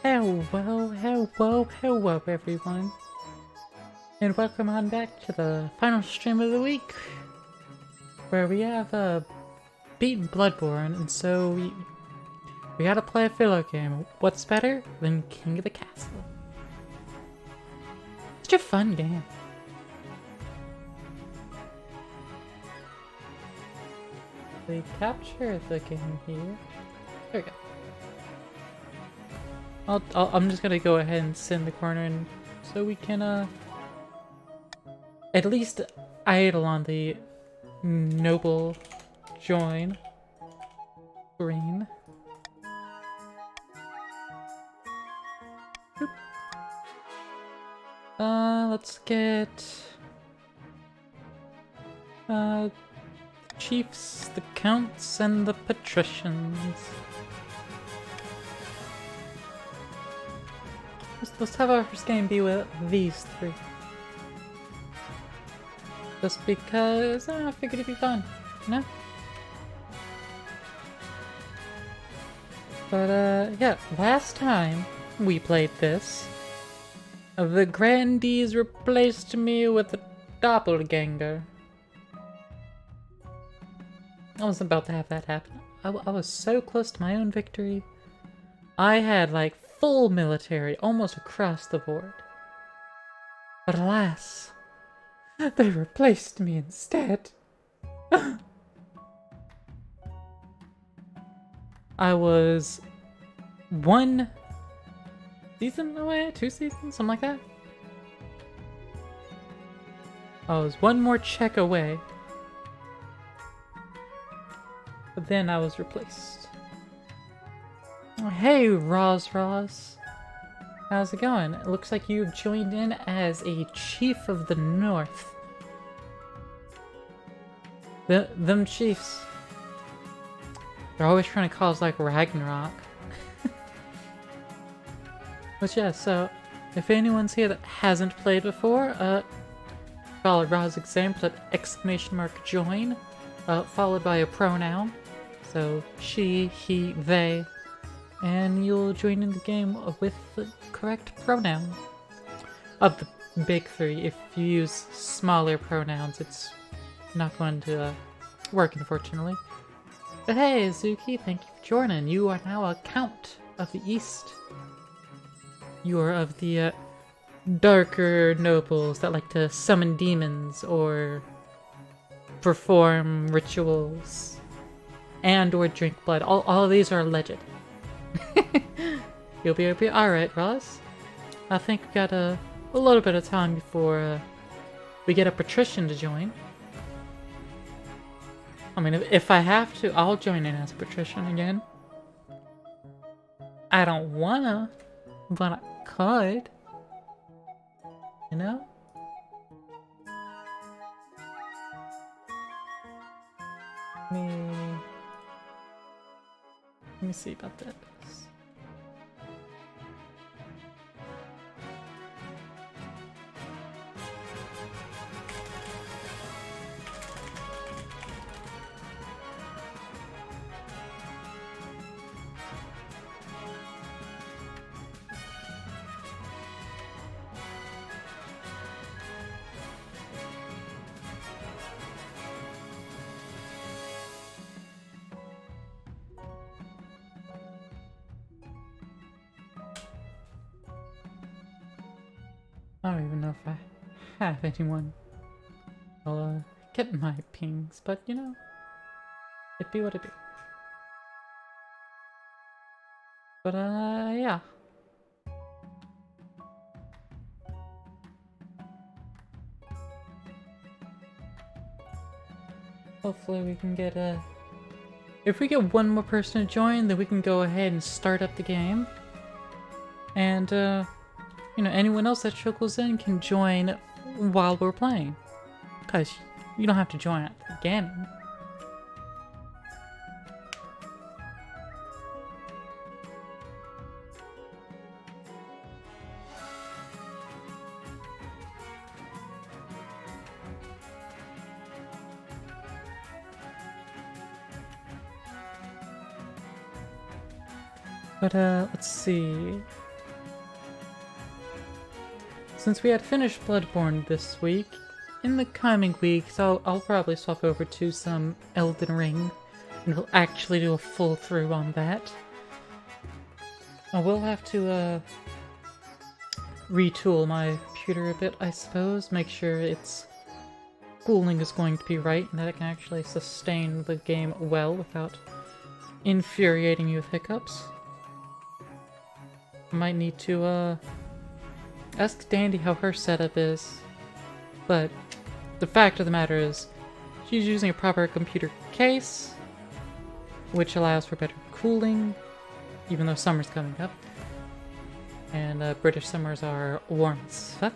Hello everyone, and welcome on back to the final stream of the week, where we have beaten Bloodborne, and so we gotta play a filler game. What's better than King of the Castle? Such a fun game. We capture the game here. There we go. I'm just gonna go ahead and sit in the corner, and so we can at least idle on the noble join screen. Boop. Let's get chiefs, the counts, and the patricians. Let's have our first game be with these three. Just because I figured it'd be fun, you know? But yeah, last time we played this, the Grandees replaced me with a doppelganger. I wasn't about to have that happen. I was so close to my own victory. I had like full military almost across the board. But alas, they replaced me instead. I was one season away, 2 seasons, something like that. I was one more check away. But then I was replaced. Hey, Roz. How's it going? It looks like you've joined in as a Chief of the North. Them chiefs. They're always trying to cause like Ragnarok. But yeah, so if anyone's here that hasn't played before, follow Roz's example at !join, followed by a pronoun. So she, he, they. And you'll join in the game with the correct pronoun. Of the big three, if you use smaller pronouns, it's not going to work, unfortunately. But hey, Azuki, thank you for joining. You are now a Count of the East. You are of the darker nobles that like to summon demons or perform rituals and or drink blood. All of these are alleged. You'll be alright, Roz. I think we got a little bit of time before we get a patrician to join. I mean, if I have to, I'll join in as a patrician again. I don't wanna, but I could. You know? Let me see about that. I don't even know if I have anyone. I'll get my pings, but you know, it be what it be. But yeah. Hopefully we can get if we get one more person to join, then we can go ahead and start up the game. And you know, anyone else that trickles in can join while we're playing. Because you don't have to join at the beginning. But let's see. since we had finished Bloodborne this week, in the coming weeks I'll probably swap over to some Elden Ring, and we'll actually do a full through on that. I will have to retool my computer a bit, I suppose, make sure its cooling is going to be right and that it can actually sustain the game well without infuriating you with hiccups. I might need to ask Dandy how her setup is, but the fact of the matter is she's using a proper computer case, which allows for better cooling, even though summer's coming up. And British summers are warm as fuck.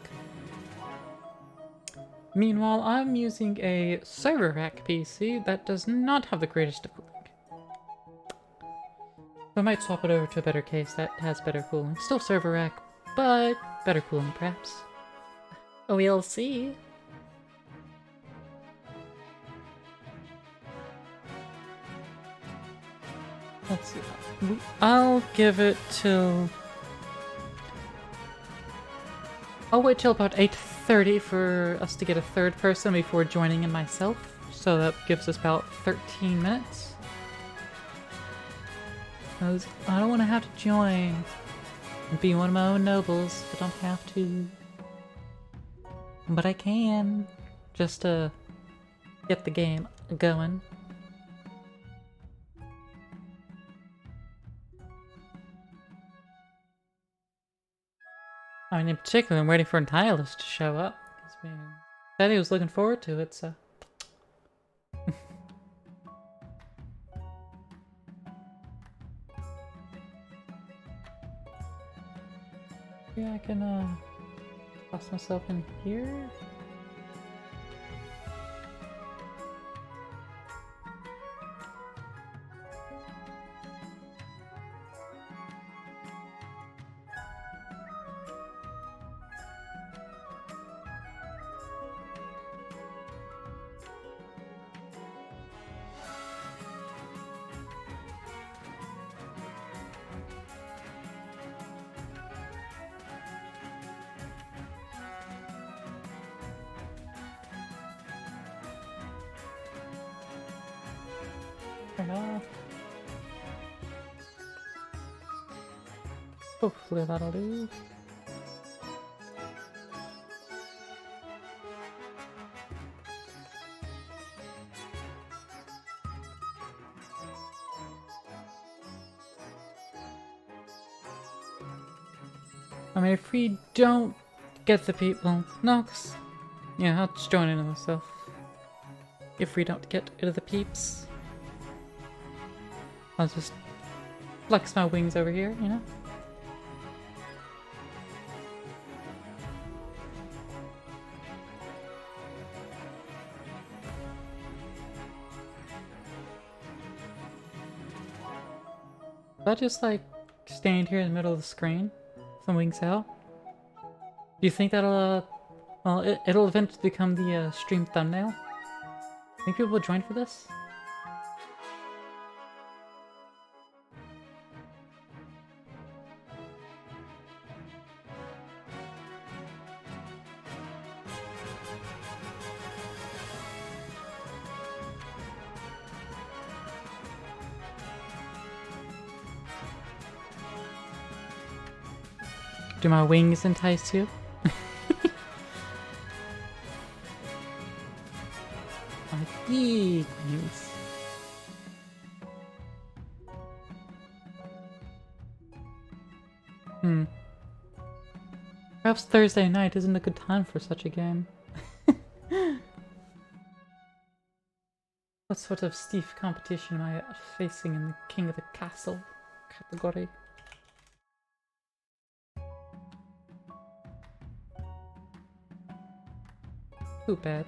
Meanwhile, I'm using a server rack PC that does not have the greatest of cooling. I might swap it over to a better case that has better cooling. Still server rack, but better cooling perhaps. We'll see. Let's see. I'll give it till... I'll wait till about 8:30 for us to get a third person before joining in myself. So that gives us about 13 minutes. Because I don't want to have to join and be one of my own nobles if I don't have to. But I can, just to get the game going. I mean, in particular, I'm waiting for Nihilus to show up. He said he was looking forward to it, so... yeah, I can, toss myself in here. Turn off. Hopefully that'll do. I mean, if we don't get the people... No, 'cause... yeah, I'll just join in on myself. If we don't get rid of the peeps. I'll just flex my wings over here, you know? If I just like stand here in the middle of the screen, some wings out, do you think that'll, well, it'll eventually become the stream thumbnail? Think people will join for this? Do my wings entice you? My big wings. Perhaps Thursday night isn't a good time for such a game. What sort of stiff competition am I facing in the King of the Castle category? Too bad.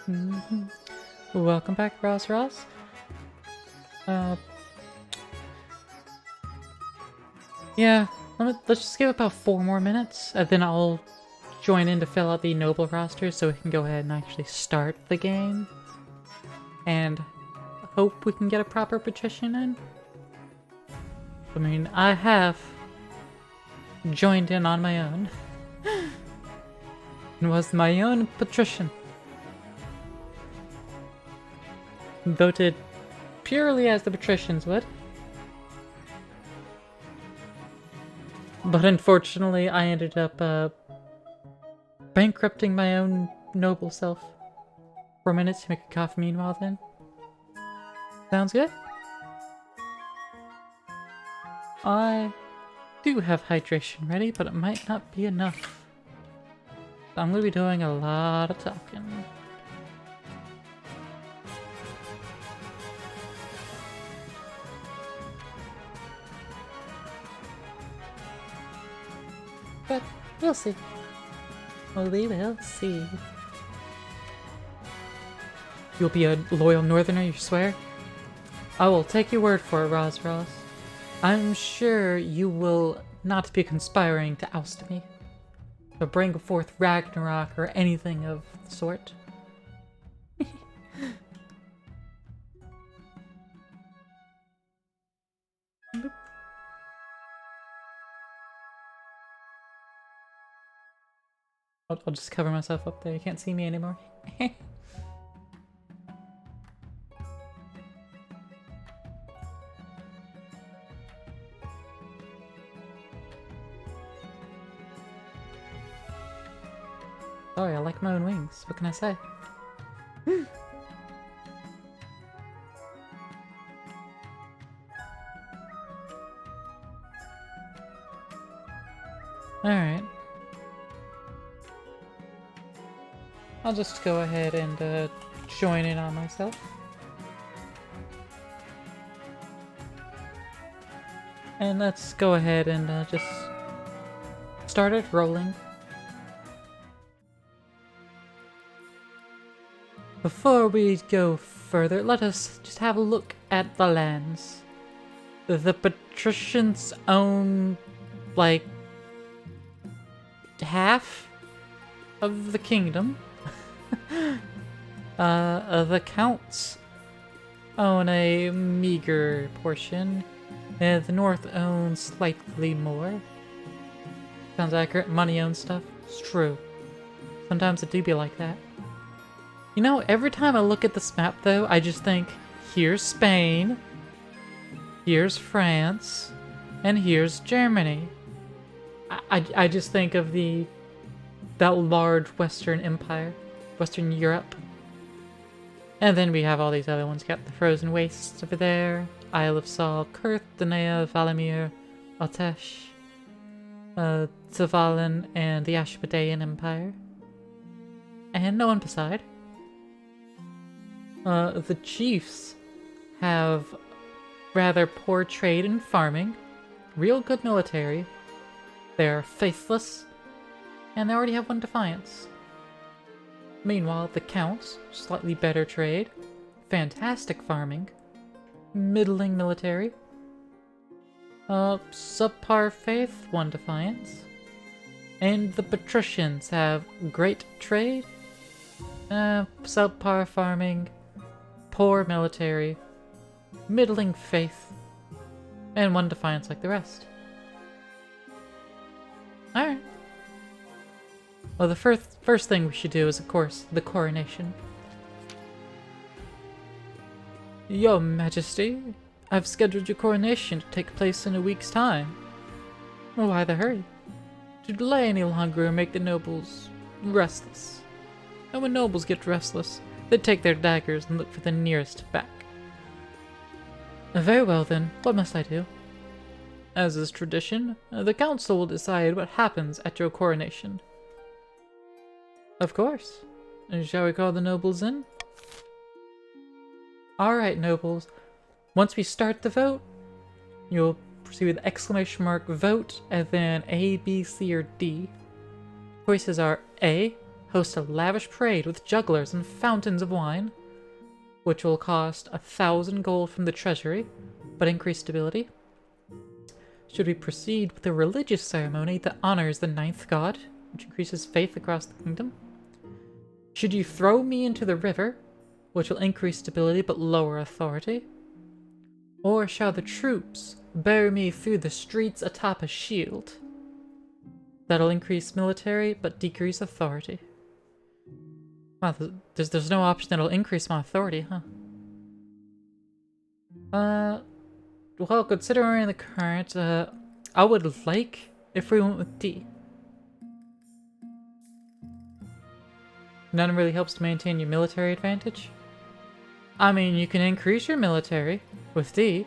Mhm. Welcome back, Ross Ross. Yeah, let's just give it about 4 more minutes, and then I'll join in to fill out the noble roster so we can go ahead and actually start the game. And hope we can get a proper patrician in. I mean, I have joined in on my own. And was my own patrician. Voted purely as the patricians would. But unfortunately, I ended up bankrupting my own noble self for a minute to make a coffee meanwhile then. Sounds good? I do have hydration ready, but it might not be enough. So I'm gonna be doing a lot of talking. But we'll see. We will see. You'll be a loyal northerner, you swear? I will take your word for it, Roz Ross. I'm sure you will not be conspiring to oust me, or bring forth Ragnarok or anything of the sort. I'll just cover myself up there. You can't see me anymore. Sorry, I like my own wings. What can I say? Alright. I'll just go ahead and join in on myself. And let's go ahead and just start it rolling. Before we go further, let us just have a look at the lands. The patricians own, like, half of the kingdom. The counts own a meager portion, and the north owns slightly more. Sounds accurate. Money owns stuff. It's true. Sometimes it do be like that. You know, every time I look at this map, though, I just think, here's Spain, here's France, and here's Germany. I just think of that large Western Empire, Western Europe. And then we have all these other ones. Got the Frozen Wastes over there, Isle of Sol, Kurth, Danea, Valimir, Altesh, Tavalin, and the Ashmodean Empire. And no one beside. The chiefs have rather poor trade and farming, real good military, they're faithless, and they already have one defiance. Meanwhile, the counts, slightly better trade, fantastic farming, middling military, subpar faith, one defiance, and the patricians have great trade, subpar farming, poor military, middling faith, and one defiance like the rest. Alright. Well, the first thing we should do is, of course, the coronation. Your Majesty, I've scheduled your coronation to take place in a week's time. Why the hurry? To delay any longer will make the nobles restless. And when nobles get restless, they take their daggers and look for the nearest back. Very well then, what must I do? As is tradition, the council will decide what happens at your coronation. Of course. Shall we call the nobles in? Alright, nobles. Once we start the vote, you'll proceed with exclamation mark vote and then A, B, C, or D. Choices are A, host a lavish parade with jugglers and fountains of wine, which will cost 1,000 gold from the treasury, but increase stability. Should we proceed with a religious ceremony that honors the ninth god, which increases faith across the kingdom? Should you throw me into the river, which will increase stability but lower authority? Or shall the troops bear me through the streets atop a shield? That'll increase military but decrease authority. Wow, there's no option that'll increase my authority, huh? Well, considering the current, I would like if we went with D. None really helps to maintain your military advantage. I mean, you can increase your military with D.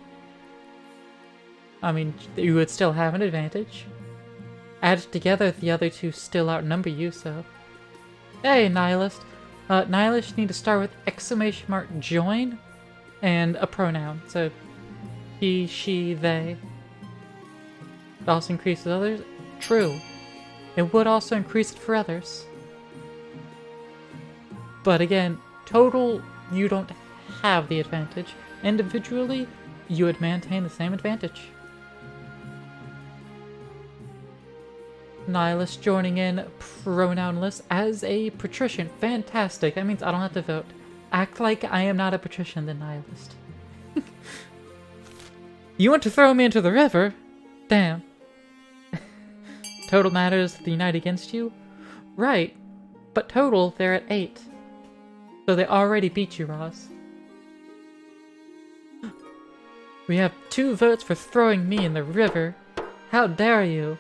I mean, you would still have an advantage. Added together, the other two still outnumber you, so... Hey, Nihilist. Nihilist need to start with exclamation mark join and a pronoun. So, he, she, they. It also increases others. True. It would also increase it for others. But again, total, you don't have the advantage. Individually, you would maintain the same advantage. Nihilist joining in pronounless as a patrician. Fantastic. That means I don't have to vote. Act like I am not a patrician, then Nihilist. You want to throw me into the river? Damn. Total matters to unite against you? Right. But total, they're at 8. So they already beat you, Roz. We have 2 votes for throwing me in the river. How dare you?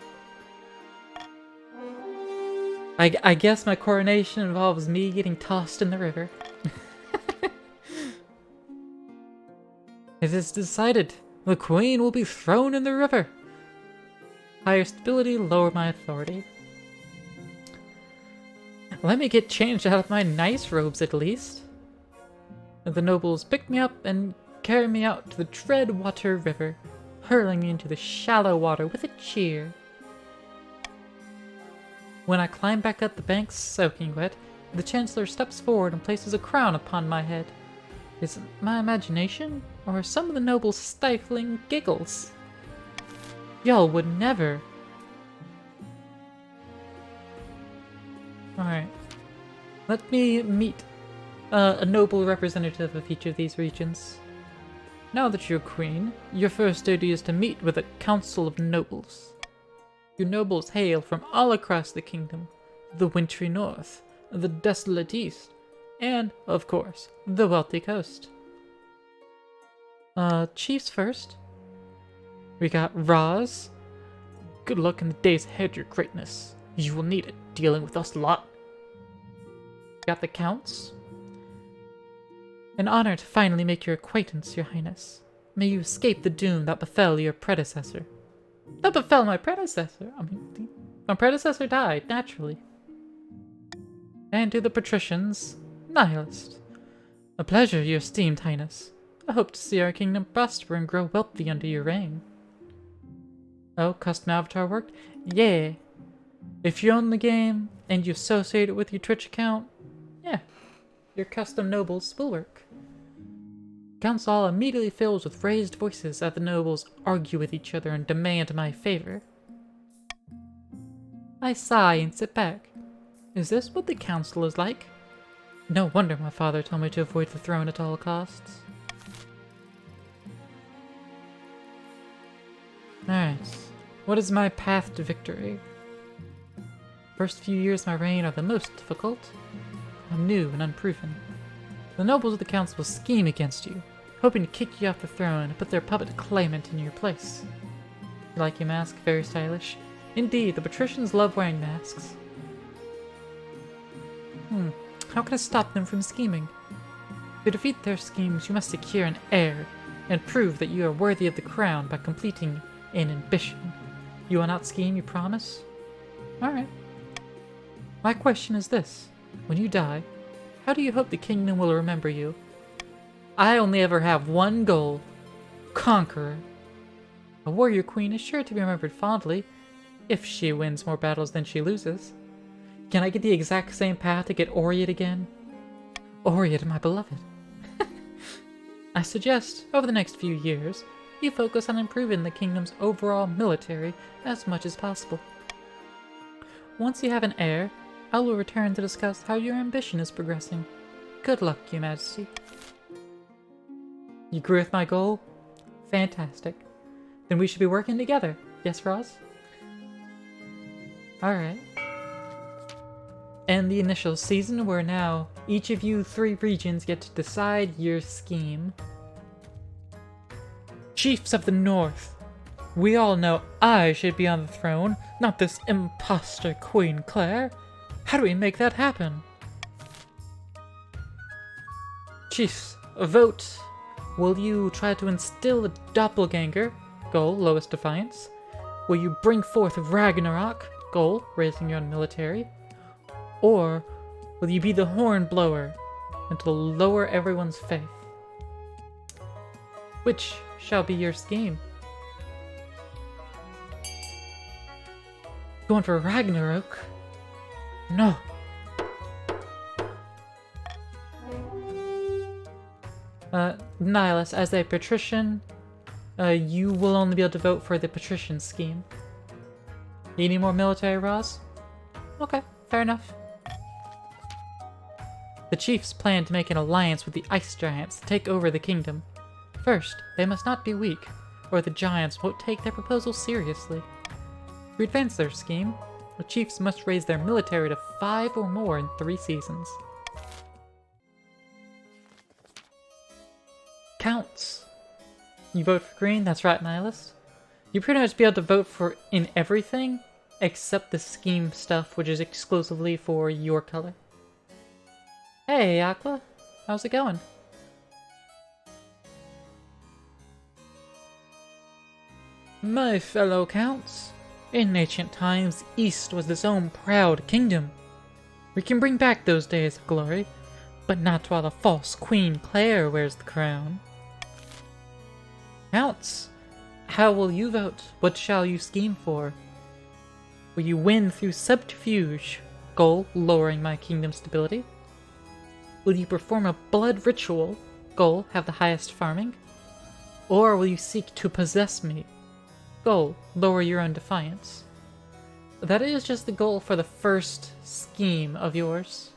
I guess my coronation involves me getting tossed in the river. It is decided. The queen will be thrown in the river. Higher stability, lower my authority. Let me get changed out of my nice robes at least. The nobles pick me up and carry me out to the Dreadwater River, hurling me into the shallow water with a cheer. When I climb back up the banks soaking wet, the Chancellor steps forward and places a crown upon my head. Is it my imagination, or some of the nobles' stifling giggles? Y'all would never. Alright. Let me meet a noble representative of each of these regions. Now that you're queen, your first duty is to meet with a council of nobles. You nobles hail from all across the kingdom, the wintry north, the desolate east, and, of course, the wealthy coast. Chiefs first. We got Roz. Good luck in the days ahead, your greatness. You will need it, dealing with us lot. Got the counts. An honor to finally make your acquaintance, your highness. May you escape the doom that befell your predecessor. That befell my predecessor? I mean, my predecessor died, naturally. And to the patricians, Nihilist. A pleasure, your esteemed highness. I hope to see our kingdom prosper and grow wealthy under your reign. Oh, custom avatar worked? Yeah. If you own the game, and you associate it with your Twitch account, yeah, your custom nobles will work. Council immediately fills with raised voices as the nobles argue with each other and demand my favor. I sigh and sit back. Is this what the council is like? No wonder my father told me to avoid the throne at all costs. Alright, what is my path to victory? First few years of my reign are the most difficult. I'm new and unproven. The nobles of the council will scheme against you, hoping to kick you off the throne and put their puppet claimant in your place. You like your mask? Very stylish. Indeed, the patricians love wearing masks. How can I stop them from scheming? To defeat their schemes, you must secure an heir, and prove that you are worthy of the crown by completing an ambition. You will not scheme, you promise? Alright. My question is this. When you die, how do you hope the kingdom will remember you? I only ever have one goal. Conqueror. A warrior queen is sure to be remembered fondly, if she wins more battles than she loses. Can I get the exact same path to get Oriat again? Oriat, my beloved. I suggest, over the next few years, you focus on improving the kingdom's overall military as much as possible. Once you have an heir, I will return to discuss how your ambition is progressing. Good luck, Your Majesty. You agree with my goal? Fantastic. Then we should be working together. Yes, Roz? Alright. And the initial season, where now each of you 3 regions get to decide your scheme. Chiefs of the North, we all know I should be on the throne, not this imposter Queen Claire. How do we make that happen? Chiefs, vote. Will you try to instill a doppelganger? Goal, lowest defiance. Will you bring forth Ragnarok? Goal, raising your own military. Or will you be the horn blower and to lower everyone's faith? Which shall be your scheme? Going for Ragnarok? No. Nihilus, as a patrician, you will only be able to vote for the patrician scheme. You need more military, Roz? Okay, fair enough. The chiefs plan to make an alliance with the ice giants to take over the kingdom. First, they must not be weak, or the giants won't take their proposal seriously. To advance their scheme, the chiefs must raise their military to 5 or more in 3 seasons. Counts. You vote for green? That's right, Nihilus. You pretty much be able to vote for in everything, except the scheme stuff, which is exclusively for your color. Hey, Aqua. How's it going? My fellow counts, in ancient times, East was its own proud kingdom. We can bring back those days of glory, but not while a false Queen Claire wears the crown. Counts, how will you vote? What shall you scheme for? Will you win through subterfuge, goal lowering my kingdom's stability? Will you perform a blood ritual, goal have the highest farming? Or will you seek to possess me, goal lower your own defiance? That is just the goal for the first scheme of yours.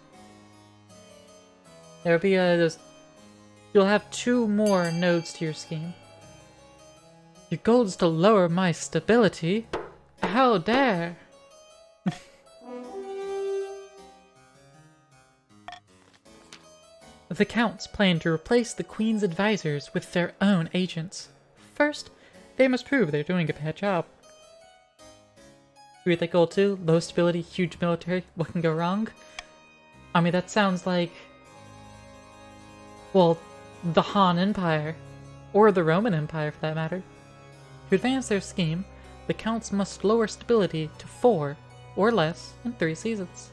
There'll be you'll have 2 more nodes to your scheme. Your goal is to lower my stability? How dare! The counts plan to replace the Queen's advisors with their own agents. First, they must prove they're doing a bad job. Agree with that goal too? Low stability, huge military, what can go wrong? I mean, that sounds like, well, the Han Empire, or the Roman Empire for that matter. To advance their scheme, the counts must lower stability to 4 or less in 3 seasons.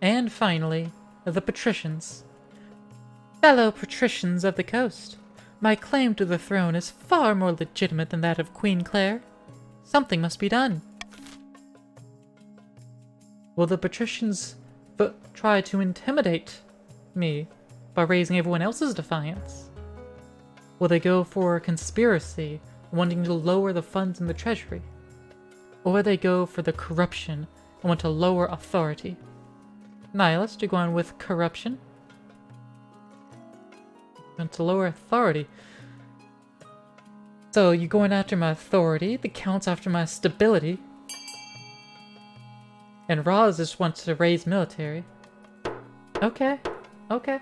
And finally, the patricians. Fellow patricians of the coast, my claim to the throne is far more legitimate than that of Queen Claire. Something must be done. Will the patricians try to intimidate me by raising everyone else's defiance? Will they go for conspiracy, wanting to lower the funds in the treasury? Or will they go for the corruption and want to lower authority? Nihilist, you're going with corruption? Want to lower authority. So you're going after my authority, the count's after my stability, and Roz just wants to raise military. Okay, okay.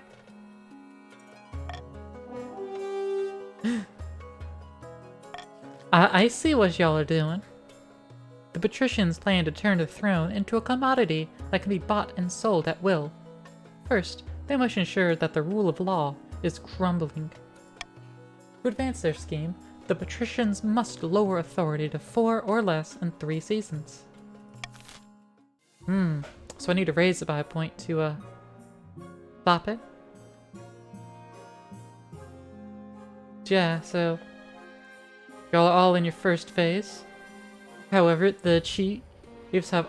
I see what y'all are doing. The patricians plan to turn the throne into a commodity that can be bought and sold at will. First, they must ensure that the rule of law is crumbling. To advance their scheme, the patricians must lower authority to 4 or less in 3 seasons. So I need to raise it by a point to, stop it? Yeah, so y'all are all in your first phase. However, the Leafs have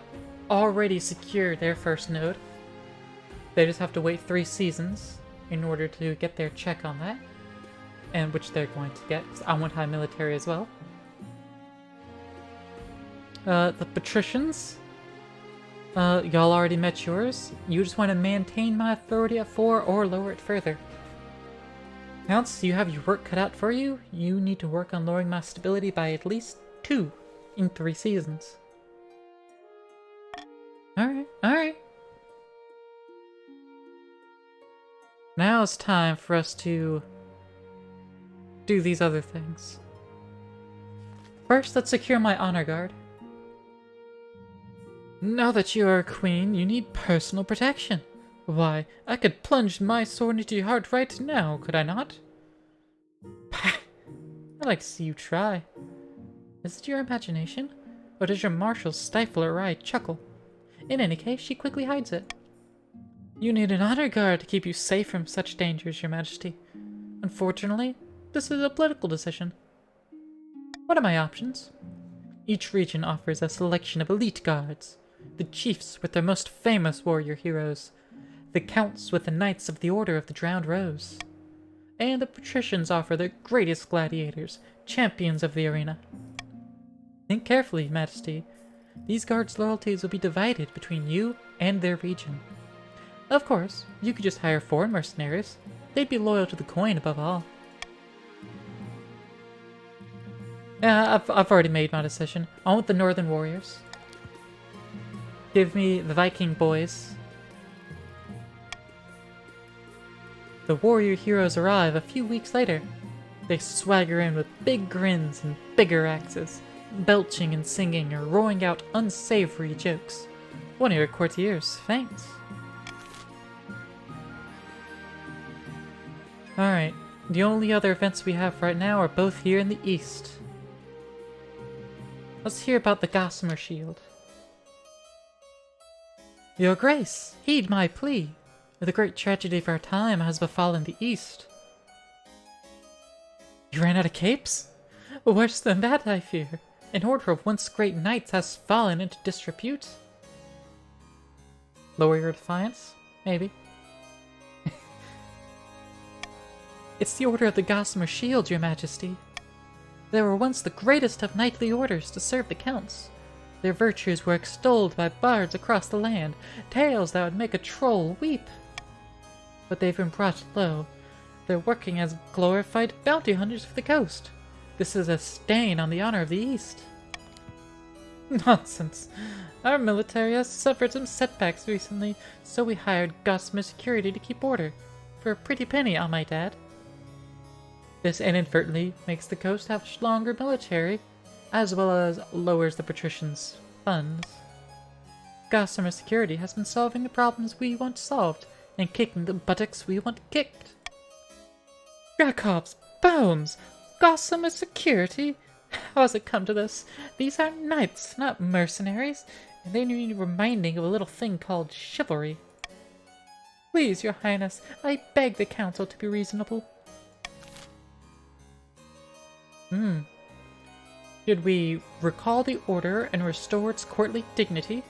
already secured their first node. They just have to wait 3 seasons in order to get their check on that. And which they're going to get, because I want high military as well. The patricians. Y'all already met yours. You just want to maintain my authority at 4 or lower it further. Counts, you have your work cut out for you. You need to work on lowering my stability by at least 2 in 3 seasons. Alright, alright. Now it's time for us to do these other things. First, let's secure my honor guard. Now that you are a queen, you need personal protection. Why, I could plunge my sword into your heart right now, could I not? Pah! I'd like to see you try. Is it your imagination? Or does your marshal stifle a wry chuckle? In any case, she quickly hides it. You need an honor guard to keep you safe from such dangers, your majesty. Unfortunately, this is a political decision. What are my options? Each region offers a selection of elite guards. The chiefs with their most famous warrior heroes. The counts with the knights of the Order of the Drowned Rose. And the patricians offer their greatest gladiators, champions of the arena. Think carefully, Majesty. These guards' loyalties will be divided between you and their region. Of course, you could just hire foreign mercenaries. They'd be loyal to the coin above all. Yeah, I've already made my decision. I want the Northern Warriors. Give me the Viking boys. The warrior heroes arrive a few weeks later. They swagger in with big grins and bigger axes, belching and singing or roaring out unsavory jokes. One of your courtiers, thanks. Alright, the only other events we have right now are both here in the east. Let's hear about the Gossamer Shield. Your Grace, heed my plea. The great tragedy of our time has befallen the East. You ran out of capes? Worse than that, I fear. An order of once great knights has fallen into disrepute. Lower your defiance? Maybe. It's the Order of the Gossamer Shield, your majesty. They were once the greatest of knightly orders to serve the counts. Their virtues were extolled by bards across the land, tales that would make a troll weep. But they've been brought low. They're working as glorified bounty hunters for the coast. This is a stain on the honor of the East. Nonsense. Our military has suffered some setbacks recently, so we hired Gossamer Security to keep order. For a pretty penny, I might add. This inadvertently makes the coast have stronger military, as well as lowers the patricians' funds. Gossamer Security has been solving the problems we want solved, and kicking the buttocks we want kicked. Jacob's bones! Gossamer Security? How has it come to this? These are knights, not mercenaries, and they need reminding of a little thing called chivalry. Please, your highness, I beg the council to be reasonable. Should we recall the order and restore its courtly dignity?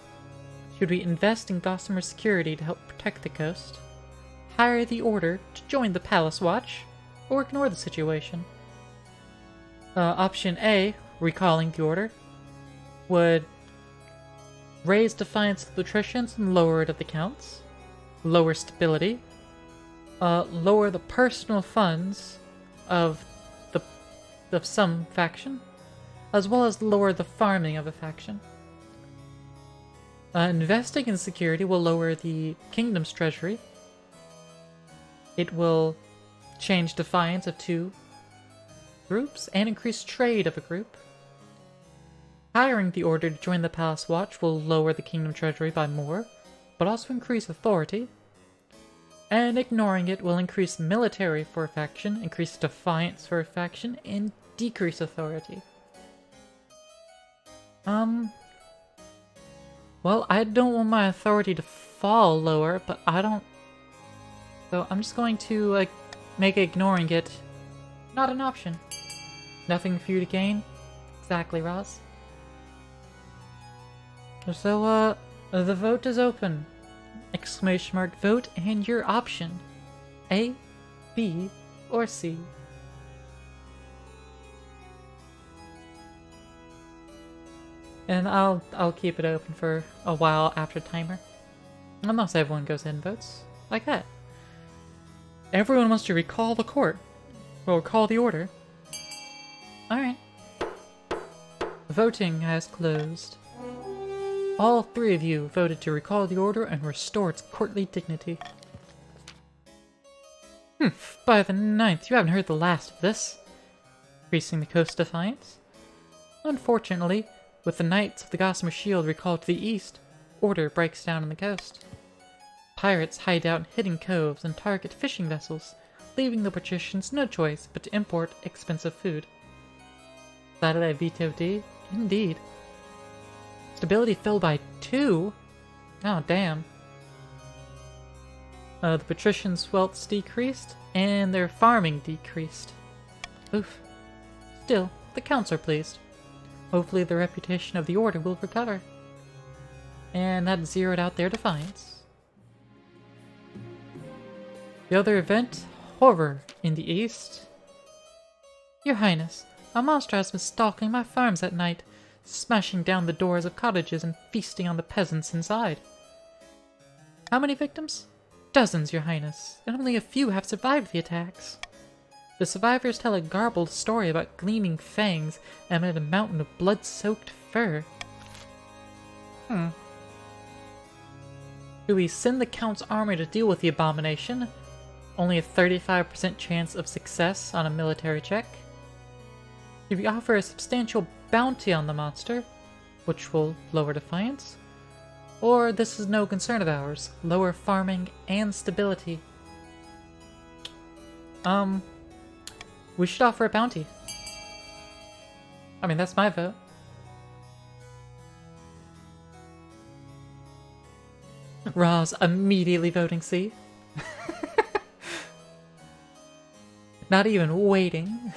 Should we invest in Gossamer Security to help protect the coast? Hire the order to join the Palace Watch? Or ignore the situation? Option A, recalling the order, would raise defiance of the patricians and lower it of the counts, lower stability, lower the personal funds of some faction, as well as lower the farming of a faction. Investing in security will lower the kingdom's treasury. It will change defiance of 2 groups and increase trade of a group. Hiring the order to join the Palace Watch will lower the kingdom treasury by more, but also increase authority. And ignoring it will increase military for a faction, increase defiance for a faction, and decrease authority. Well, I don't want my authority to fall lower, but I don't... So I'm just going to, make ignoring it not an option. Nothing for you to gain? Exactly, Roz. So, the vote is open. Exclamation mark vote and your option. A, B, or C. And I'll keep it open for a while after timer. Unless everyone goes in and votes. Like that. Everyone wants to recall the court. Or recall the order. Alright. Voting has closed. All three of you voted to recall the order and restore its courtly dignity. By the 9th, you haven't heard the last of this. Increasing the coast defiance. Unfortunately, with the Knights of the Gossamer Shield recalled to the east, order breaks down on the coast. Pirates hide out in hidden coves and target fishing vessels, leaving the patricians no choice but to import expensive food. Satellite Veto D? Indeed. Stability fell by 2? Oh, damn. The patricians' wealth decreased, and their farming decreased. Oof. Still, the counts are pleased. Hopefully the reputation of the order will recover. And that zeroed out their defiance. The other event, horror in the east. Your Highness, a monster has been stalking my farms at night, smashing down the doors of cottages and feasting on the peasants inside. How many victims? Dozens, Your Highness, and only a few have survived the attacks. The survivors tell a garbled story about gleaming fangs amid a mountain of blood-soaked fur. Do we send the Count's army to deal with the abomination? Only a 35% chance of success on a military check. Do we offer a substantial bounty on the monster, which will lower defiance? Or this is no concern of ours, lower farming and stability? We should offer a bounty. I mean, that's my vote. Roz immediately voting C. Not even waiting.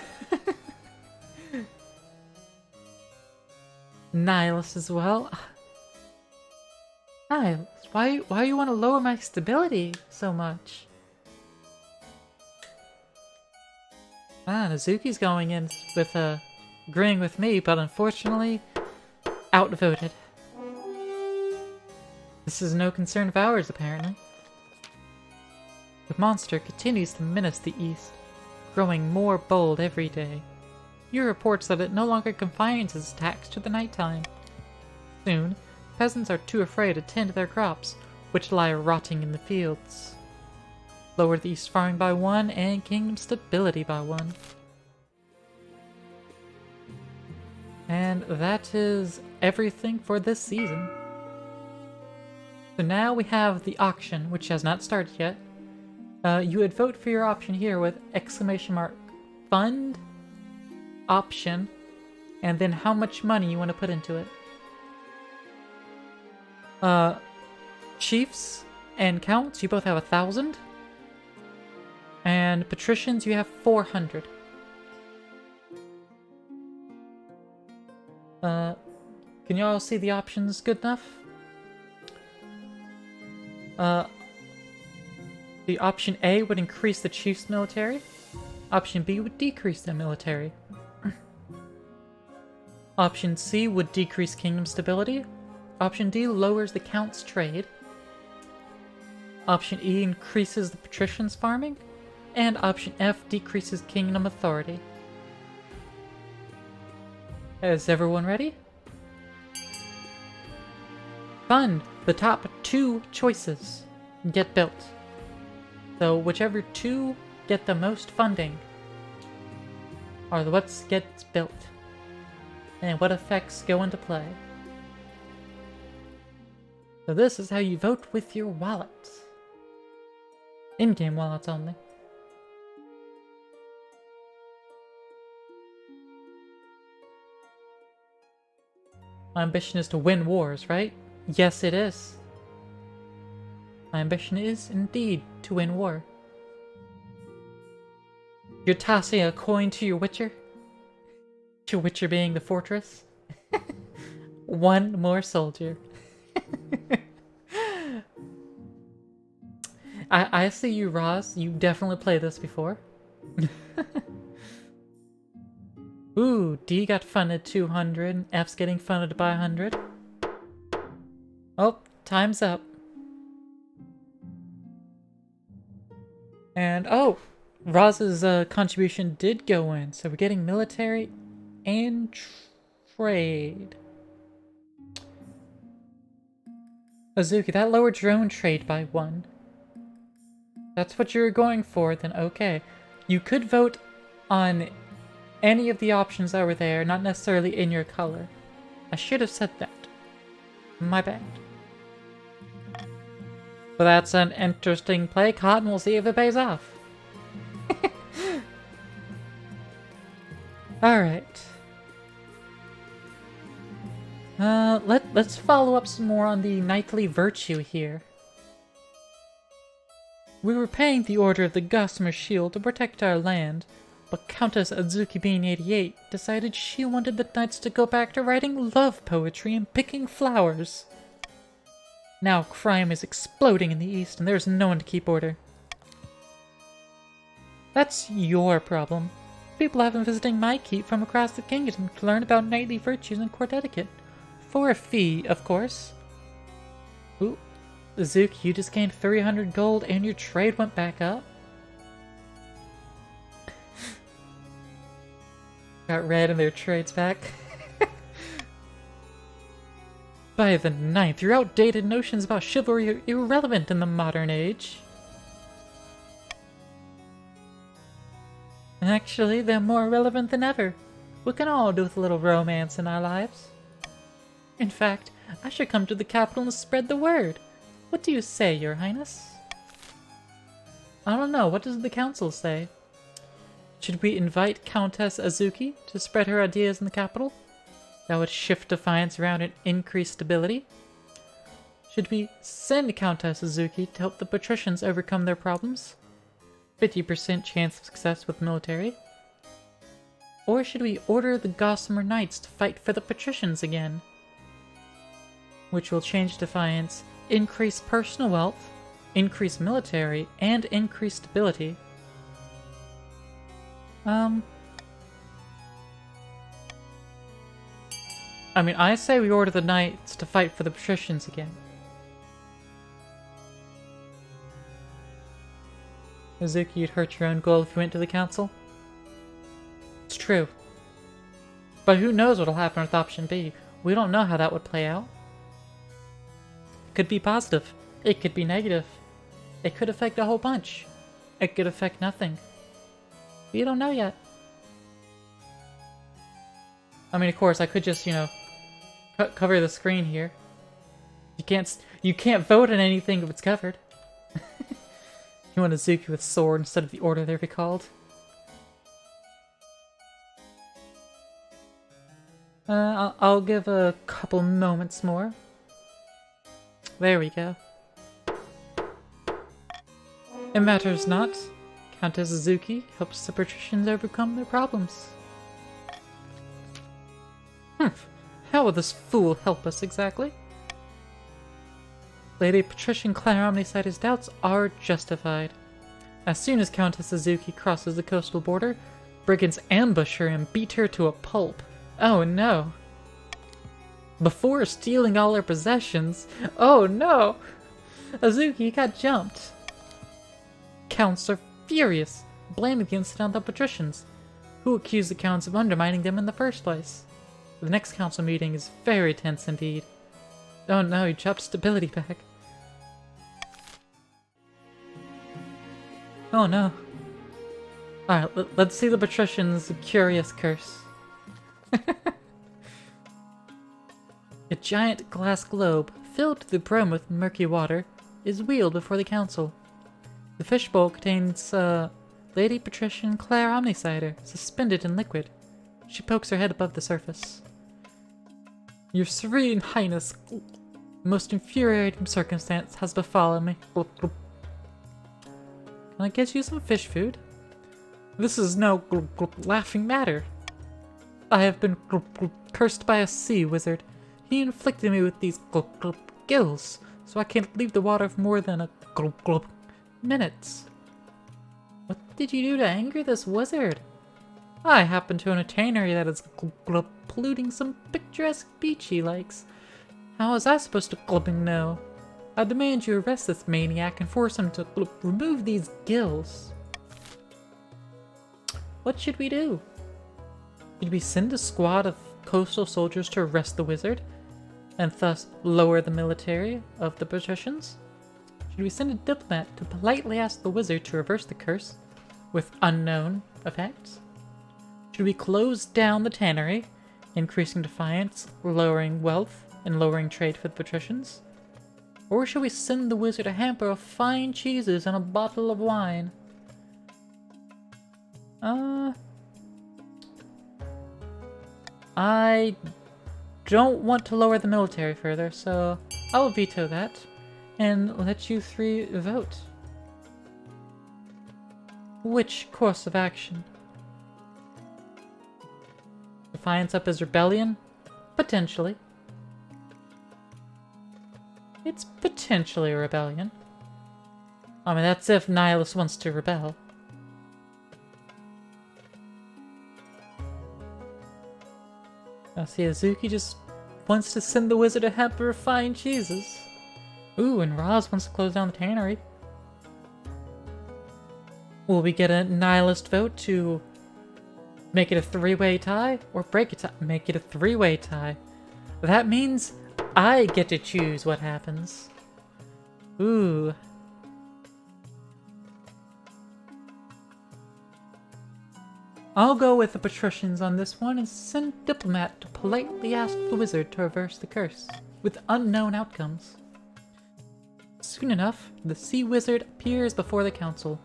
Nihilus as well. Nihilus, why you want to lower my stability so much? Nazuki's going in with agreeing with me, but unfortunately outvoted. This is no concern of ours, apparently. The monster continues to menace the east, growing more bold every day. You reports that it no longer confines its attacks to the nighttime. Soon, peasants are too afraid to tend their crops, which lie rotting in the fields. Lower the east farming by 1 and kingdom stability by 1. And that is everything for this season. So now we have the auction, which has not started yet. You would vote for your option here with exclamation mark fund option, and then how much money you want to put into it. Chiefs and counts, you both have 1,000. And patricians, you have 400. Can you all see the options good enough? The option A would increase the chief's military. Option B would decrease the military. Option C would decrease kingdom stability. Option D lowers the count's trade. Option E increases the patricians' farming. And option F decreases kingdom authority. Is everyone ready? Fund the top 2 choices get built. So whichever 2 get the most funding are the what gets built. And what effects go into play. So this is how you vote with your wallet. In-game wallets only. My ambition is to win wars, right? Yes, it is. My ambition is, indeed, to win war. You're tossing a coin to your Witcher? Your Witcher being the fortress? One more soldier. I see you, Roz. You definitely played this before. Ooh, D got funded 200, and F's getting funded by 100. Oh, time's up. And oh, Roz's contribution did go in, so we're getting military and trade. Azuki, that lowered your own trade by 1. That's what you were going for, then okay. You could vote on any of the options that were there, not necessarily in your color. I should have said that. My bad. But that's an interesting play, Cotton. We'll see if it pays off. Alright. Let's follow up some more on the knightly virtue here. We were paying the Order of the Gossamer Shield to protect our land, but Countess Azuki Bean 88 decided she wanted the knights to go back to writing love poetry and picking flowers. Now crime is exploding in the east and there's no one to keep order. That's your problem. People have been visiting my keep from across the kingdom to learn about knightly virtues and court etiquette. For a fee, of course. Ooh, Azuki, you just gained 300 gold and your trade went back up? Got red and their trade's back. By the 9th, your outdated notions about chivalry are irrelevant in the modern age. Actually, they're more relevant than ever. We can all do with a little romance in our lives. In fact, I should come to the capital and spread the word. What do you say, Your Highness? I don't know, what does the council say? Should we invite Countess Azuki to spread her ideas in the capital? That would shift defiance around and increase stability. Should we send Countess Azuki to help the patricians overcome their problems? 50% chance of success with military. Or should we order the Gossamer Knights to fight for the patricians again? Which will change defiance, increase personal wealth, increase military, and increase stability. I mean, I say we order the knights to fight for the patricians again. Azuki, you'd hurt your own goal if you went to the council. It's true. But who knows what'll happen with option B? We don't know how that would play out. It could be positive. It could be negative. It could affect a whole bunch. It could affect nothing. We don't know yet. I mean, of course, I could just, you know, cover the screen here. You can't vote on anything if it's covered. You want Azuki with sword instead of the order they're called. I'll give a couple moments more. There we go. It matters not. Countess Azuki helps the patricians overcome their problems. How will this fool help us exactly? Lady Patrician Claire Omnicyte's doubts are justified. As soon as Countess Azuki crosses the coastal border, brigands ambush her and beat her to a pulp. Oh no! Before stealing all her possessions. Oh no! Azuki got jumped. Counts are furious, blaming the incident on the patricians, who accused the counts of undermining them in the first place. The next council meeting is very tense indeed. Oh no, he dropped stability back. Oh no. Alright, let's see the patrician's curious curse. A giant glass globe, filled to the brim with murky water, is wheeled before the council. The fishbowl contains, Lady Patrician Claire Omnicyte, suspended in liquid. She pokes her head above the surface. Your Serene Highness, the most infuriating circumstance has befallen me. Can I get you some fish food? This is no laughing matter. I have been cursed by a sea wizard. He inflicted me with these gills, so I can't leave the water for more than a minutes. What did you do to anger this wizard? I happen to own a tannery that is polluting some picturesque beach he likes. How was I supposed to know? I demand you arrest this maniac and force him to remove these gills. What should we do? Should we send a squad of coastal soldiers to arrest the wizard, and thus lower the military of the patricians? Should we send a diplomat to politely ask the wizard to reverse the curse, with unknown effects? Should we close down the tannery, increasing defiance, lowering wealth, and lowering trade for the patricians? Or should we send the wizard a hamper of fine cheeses and a bottle of wine? I don't want to lower the military further, so I'll veto that and let you three vote. Which course of action? Defiance up as rebellion? Potentially. It's potentially a rebellion. I mean, that's if Nihilus wants to rebel. I see Azuki just wants to send the wizard a hamper of fine cheeses. Ooh, and Roz wants to close down the tannery. Will we get a nihilist vote to make it a three-way tie? Or break it, make it a three-way tie? That means I get to choose what happens. Ooh. I'll go with the patricians on this one and send a diplomat to politely ask the wizard to reverse the curse, with unknown outcomes. Soon enough, the sea wizard appears before the council.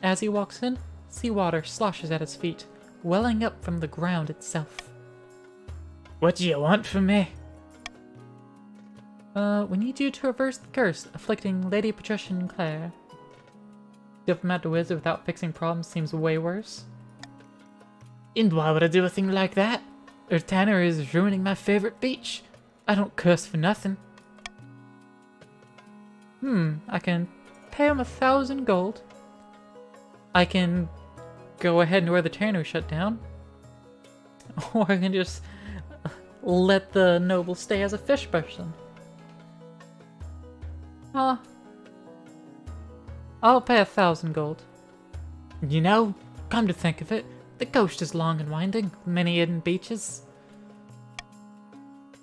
As he walks in, seawater sloshes at his feet, welling up from the ground itself. What do you want from me? We need you to reverse the curse afflicting Lady Patrician Claire. Diplomat to wizard without fixing problems seems way worse. And why would I do a thing like that? Her tannery is ruining my favorite beach. I don't curse for nothing. I can pay him 1,000 gold. I can go ahead and wear the tannery shut down. Or I can just let the noble stay as a fish person. I'll pay 1,000 gold. You know, come to think of it, the coast is long and winding, with many hidden beaches.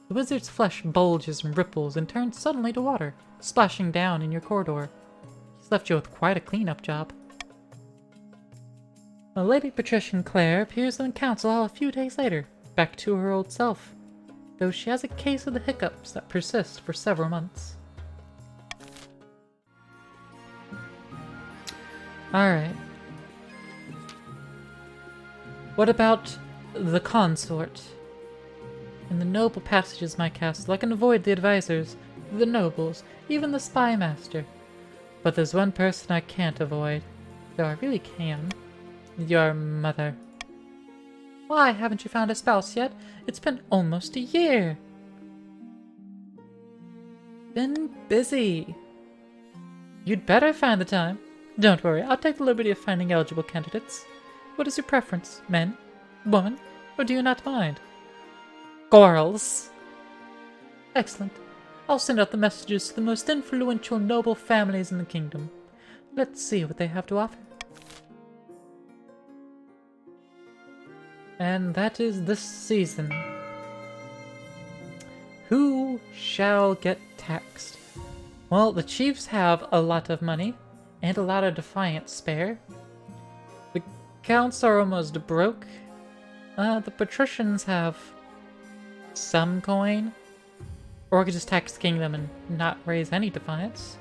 The wizard's flesh bulges and ripples and turns suddenly to water, splashing down in your corridor. He's left you with quite a cleanup job. Lady Patrician Claire appears in the council hall a few days later, back to her old self, though she has a case of the hiccups that persist for several months. Alright. What about the consort? In the noble passages of my castle, I can avoid the advisors, the nobles, even the spy master. But there's one person I can't avoid, though I really can. Your mother. Why haven't you found a spouse yet? It's been almost a year. Been busy. You'd better find the time. Don't worry, I'll take the liberty of finding eligible candidates. What is your preference? Men? Woman? Or do you not mind? Girls. Excellent. I'll send out the messages to the most influential noble families in the kingdom. Let's see what they have to offer. And that is this season. Who shall get taxed? Well, the chiefs have a lot of money, and a lot of defiance spare. The counts are almost broke. The patricians have some coin. Or I could just tax the kingdom and not raise any defiance.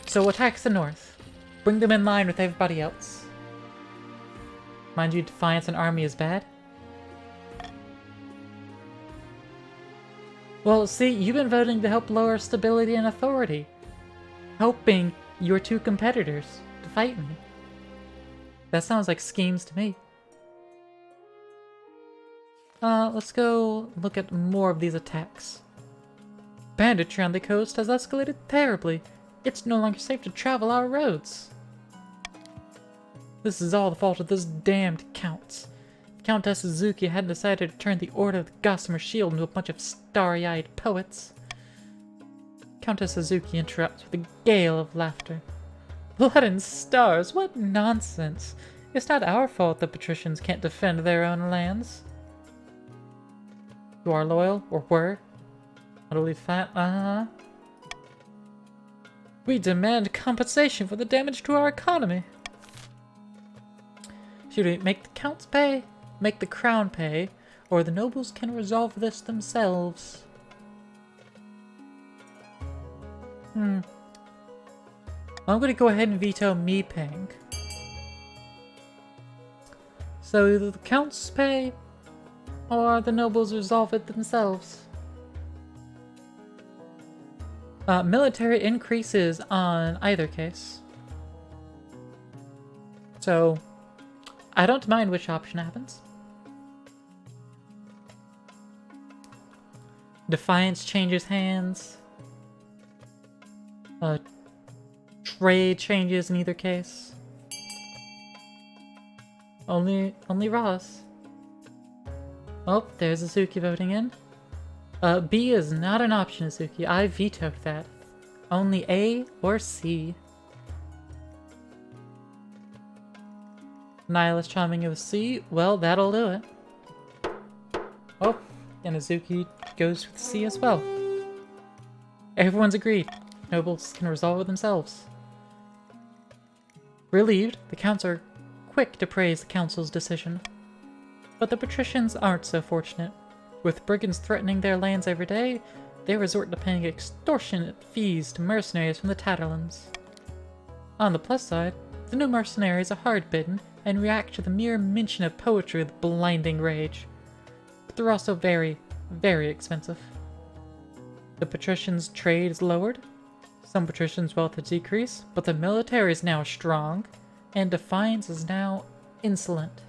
So we'll tax the north. Bring them in line with everybody else. Mind you, defiance and army is bad. Well, see, you've been voting to help lower stability and authority. Helping your two competitors to fight me. That sounds like schemes to me. Let's go look at more of these attacks. banditry on the coast has escalated terribly. It's no longer safe to travel our roads. This is all the fault of those damned counts. If Countess Suzuki hadn't decided to turn the Order of the Gossamer Shield into a bunch of starry-eyed poets. Countess Suzuki interrupts with a gale of laughter. Blood and stars, what nonsense! It's not our fault the patricians can't defend their own lands. You are loyal, or were? Utterly fat, We demand compensation for the damage to our economy. Should we make the counts pay, make the crown pay, or the nobles can resolve this themselves? I'm gonna go ahead and veto me paying. So either the counts pay, or the nobles resolve it themselves. Military increases on either case. So, I don't mind which option happens. Defiance changes hands. Trade changes in either case. Only Ross. Oh, there's Azuki voting in. B is not an option, Azuki. I vetoed that. Only A or C. Nihilist chiming with C. Well, that'll do it. Oh, and Azuki goes with C as well. Everyone's agreed. Nobles can resolve it themselves. Relieved, the counts are quick to praise the council's decision. But the patricians aren't so fortunate. With brigands threatening their lands every day, they resort to paying extortionate fees to mercenaries from the Tatterlands. On the plus side, the new mercenaries are hard-bitten and react to the mere mention of poetry with blinding rage. But they're also very, very expensive. The patricians' trade is lowered. Some patricians' wealth has decreased, but the military is now strong, and defiance is now insolent.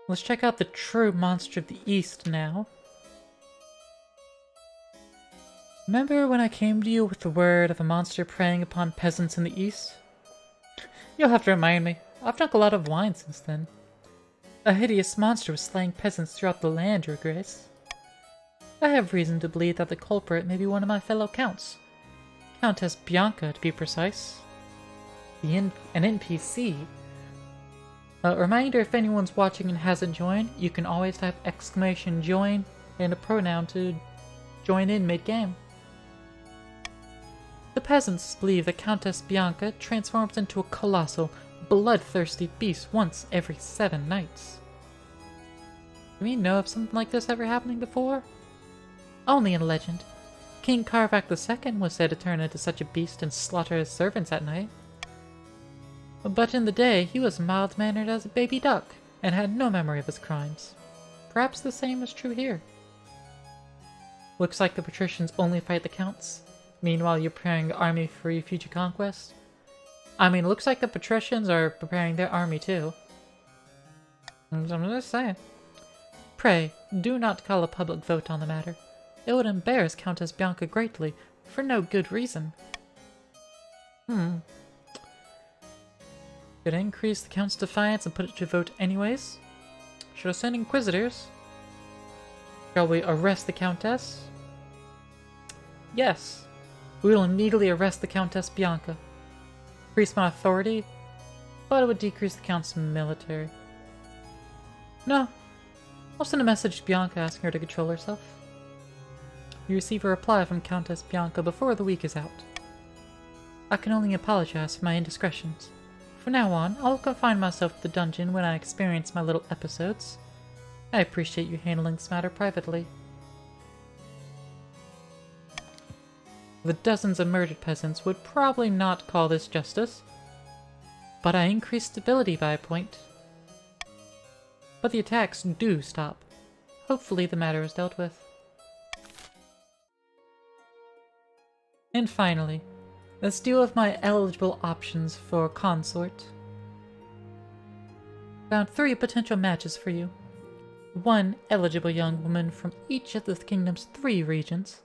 Let's check out the true monster of the East now. Remember when I came to you with the word of a monster preying upon peasants in the East? You'll have to remind me. I've drunk a lot of wine since then. A hideous monster was slaying peasants throughout the land, Your Grace. I have reason to believe that the culprit may be one of my fellow counts. Countess Bianca, to be precise. An NPC. A reminder, if anyone's watching and hasn't joined, you can always type !join and a pronoun to join in mid-game. The peasants believe that Countess Bianca transforms into a colossal, bloodthirsty beast once every 7 nights. Do we know of something like this ever happening before? Only in legend. King Karvak II was said to turn into such a beast and slaughter his servants at night. But in the day, he was mild-mannered as a baby duck, and had no memory of his crimes. Perhaps the same is true here. Looks like the patricians only fight the counts. Meanwhile, you're preparing the army for your future conquest. I mean, it looks like the patricians are preparing their army too. I'm just saying. Pray, do not call a public vote on the matter. It would embarrass Countess Bianca greatly, for no good reason. Could I increase the count's defiance and put it to vote anyways? Should I send inquisitors? Shall we arrest the countess? Yes. We will immediately arrest the Countess Bianca. Increase my authority, but it would decrease the count's military. No. I'll send a message to Bianca asking her to control herself. You receive a reply from Countess Bianca before the week is out. I can only apologize for my indiscretions. From now on, I'll confine myself to the dungeon when I experience my little episodes. I appreciate you handling this matter privately. The dozens of murdered peasants would probably not call this justice, but I increased stability by a point. But the attacks do stop. Hopefully the matter is dealt with. And finally, let's deal with my eligible options for consort. Found 3 potential matches for you. One eligible young woman from each of the kingdom's 3 regions.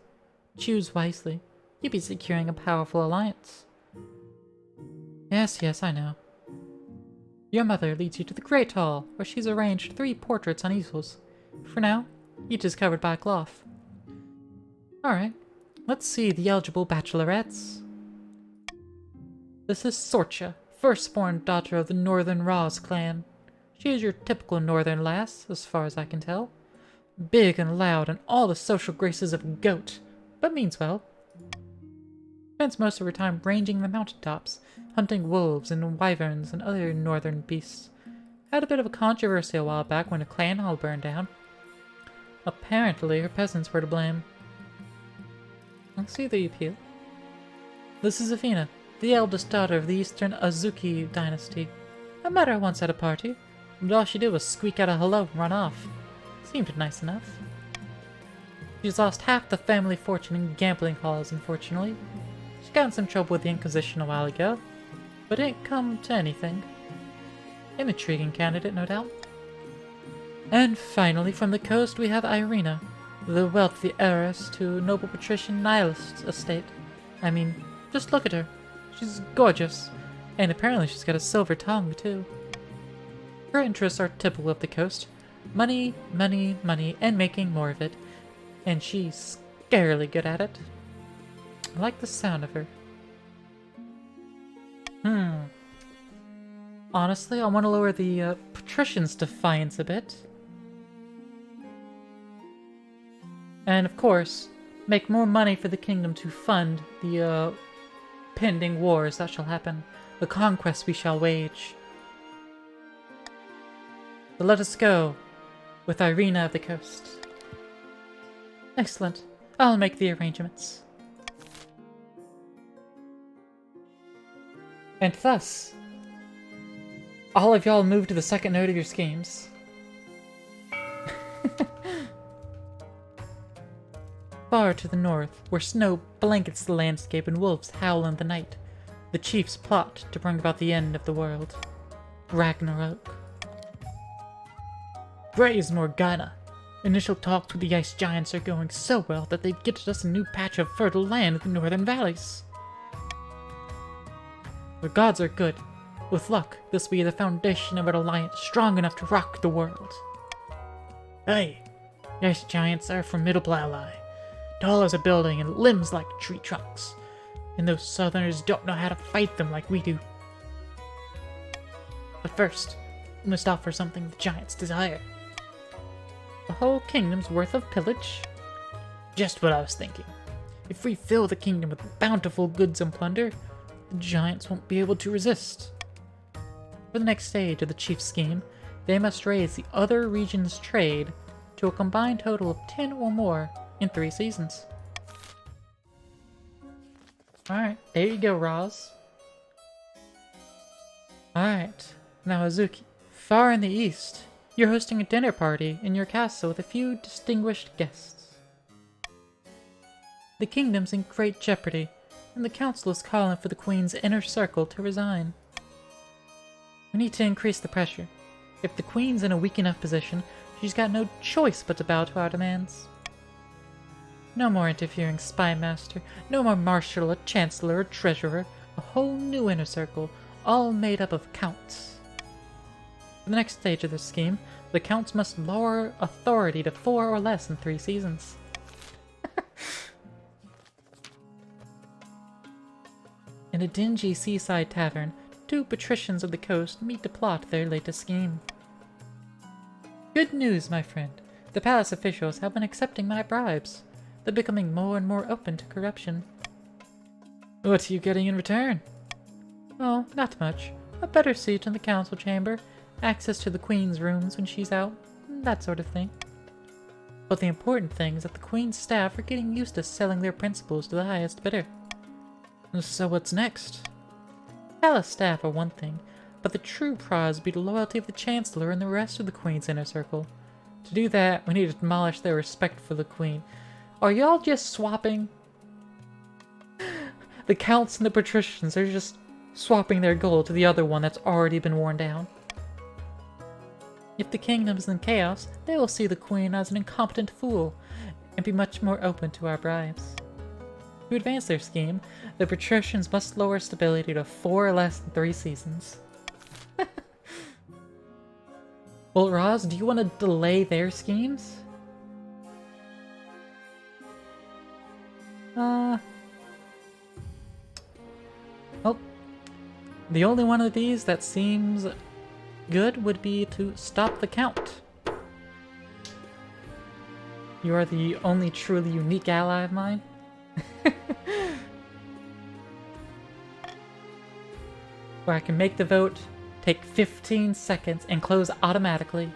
Choose wisely. You'll be securing a powerful alliance. Yes, I know. Your mother leads you to the Great Hall, where she's arranged 3 portraits on easels. For now, each is covered by a cloth. Alright, let's see the eligible bachelorettes. This is Sorcha, firstborn daughter of the Northern Roz clan. She is your typical northern lass, as far as I can tell. Big and loud and all the social graces of a goat, but means well. Spends most of her time ranging the mountaintops, hunting wolves and wyverns and other northern beasts. Had a bit of a controversy a while back when a clan hall burned down. Apparently, her peasants were to blame. Let's see the appeal. This is Afina, the eldest daughter of the Eastern Azuki dynasty. I met her once at a party, but all she did was squeak out a hello and run off. Seemed nice enough. She's lost half the family fortune in gambling halls, unfortunately. She got in some trouble with the Inquisition a while ago, but it didn't come to anything. An intriguing candidate, no doubt. And finally, from the coast, we have Irina, the wealthy heiress to noble patrician Nihilist's estate. I mean, just look at her. She's gorgeous, and apparently she's got a silver tongue, too. Her interests are typical of the coast. Money, money, money, and making more of it. And she's scarily good at it. I like the sound of her. Honestly, I want to lower the patrician's defiance a bit. And of course, make more money for the kingdom to fund the pending wars that shall happen, the conquest we shall wage. So let us go with Irina of the coast. Excellent. I'll make the arrangements. And thus, all of y'all move to the second node of your schemes. Far to the north, where snow blankets the landscape and wolves howl in the night, the chiefs plot to bring about the end of the world. Ragnarok. Praise Morgana! Initial talks with the ice giants are going so well that they've gifted us a new patch of fertile land in the northern valleys. The gods are good. With luck, this will be the foundation of an alliance strong enough to rock the world. Hey, the ice giants are a formidable ally. Tall as a building and limbs like tree trunks. And those southerners don't know how to fight them like we do. But first, we must offer something the giants desire. A whole kingdom's worth of pillage? Just what I was thinking. If we fill the kingdom with bountiful goods and plunder, the giants won't be able to resist. For the next stage of the chief's scheme, they must raise the other region's trade to a combined total of 10 or more in 3 seasons. Alright, there you go, Roz. Alright, now Azuki. Far in the east, you're hosting a dinner party in your castle with a few distinguished guests. The kingdom's in great jeopardy, and the council is calling for the queen's inner circle to resign. We need to increase the pressure. If the queen's in a weak enough position, she's got no choice but to bow to our demands. No more interfering spy master, no more marshal, a chancellor, a treasurer, a whole new inner circle, all made up of counts. For the next stage of this scheme, the counts must lower authority to 4 or less in 3 seasons. In a dingy seaside tavern, 2 patricians of the coast meet to plot their latest scheme. Good news, my friend. The palace officials have been accepting my bribes. They're becoming more and more open to corruption. What are you getting in return? Oh, not much. A better seat in the council chamber, access to the queen's rooms when she's out, that sort of thing. But the important thing is that the queen's staff are getting used to selling their principles to the highest bidder. So what's next? Palace staff are one thing, but the true prize would be the loyalty of the Chancellor and the rest of the Queen's inner circle. To do that, we need to demolish their respect for the Queen. Are y'all just swapping? The Counts and the Patricians are just swapping their gold to the other one that's already been worn down. If the kingdom is in chaos, they will see the queen as an incompetent fool and be much more open to our bribes. To advance their scheme, the patricians must lower stability to 4 or less than 3 seasons. Well, Roz, do you want to delay their schemes? Well, the only one of these that seems good would be to stop the count. You are the only truly unique ally of mine. Where I can make the vote take 15 seconds and close automatically.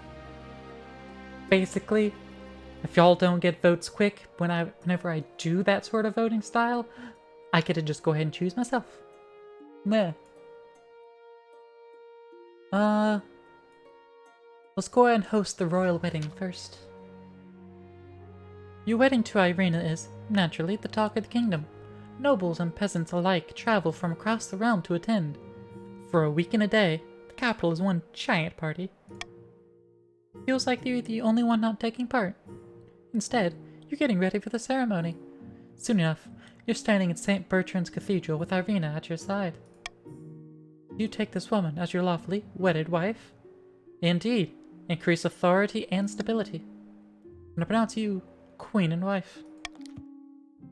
Basically, if y'all don't get votes quick whenever I do that sort of voting style, I get to just go ahead and choose myself. Meh. Let's go ahead and host the royal wedding first. Your wedding to Irina is, naturally, the talk of the kingdom. Nobles and peasants alike travel from across the realm to attend. For a week and a day, the capital is one giant party. Feels like you're the only one not taking part. Instead, you're getting ready for the ceremony. Soon enough, you're standing in St. Bertrand's Cathedral with Irina at your side. You take this woman as your lawfully wedded wife? Indeed, increase authority and stability. And I pronounce you queen and wife.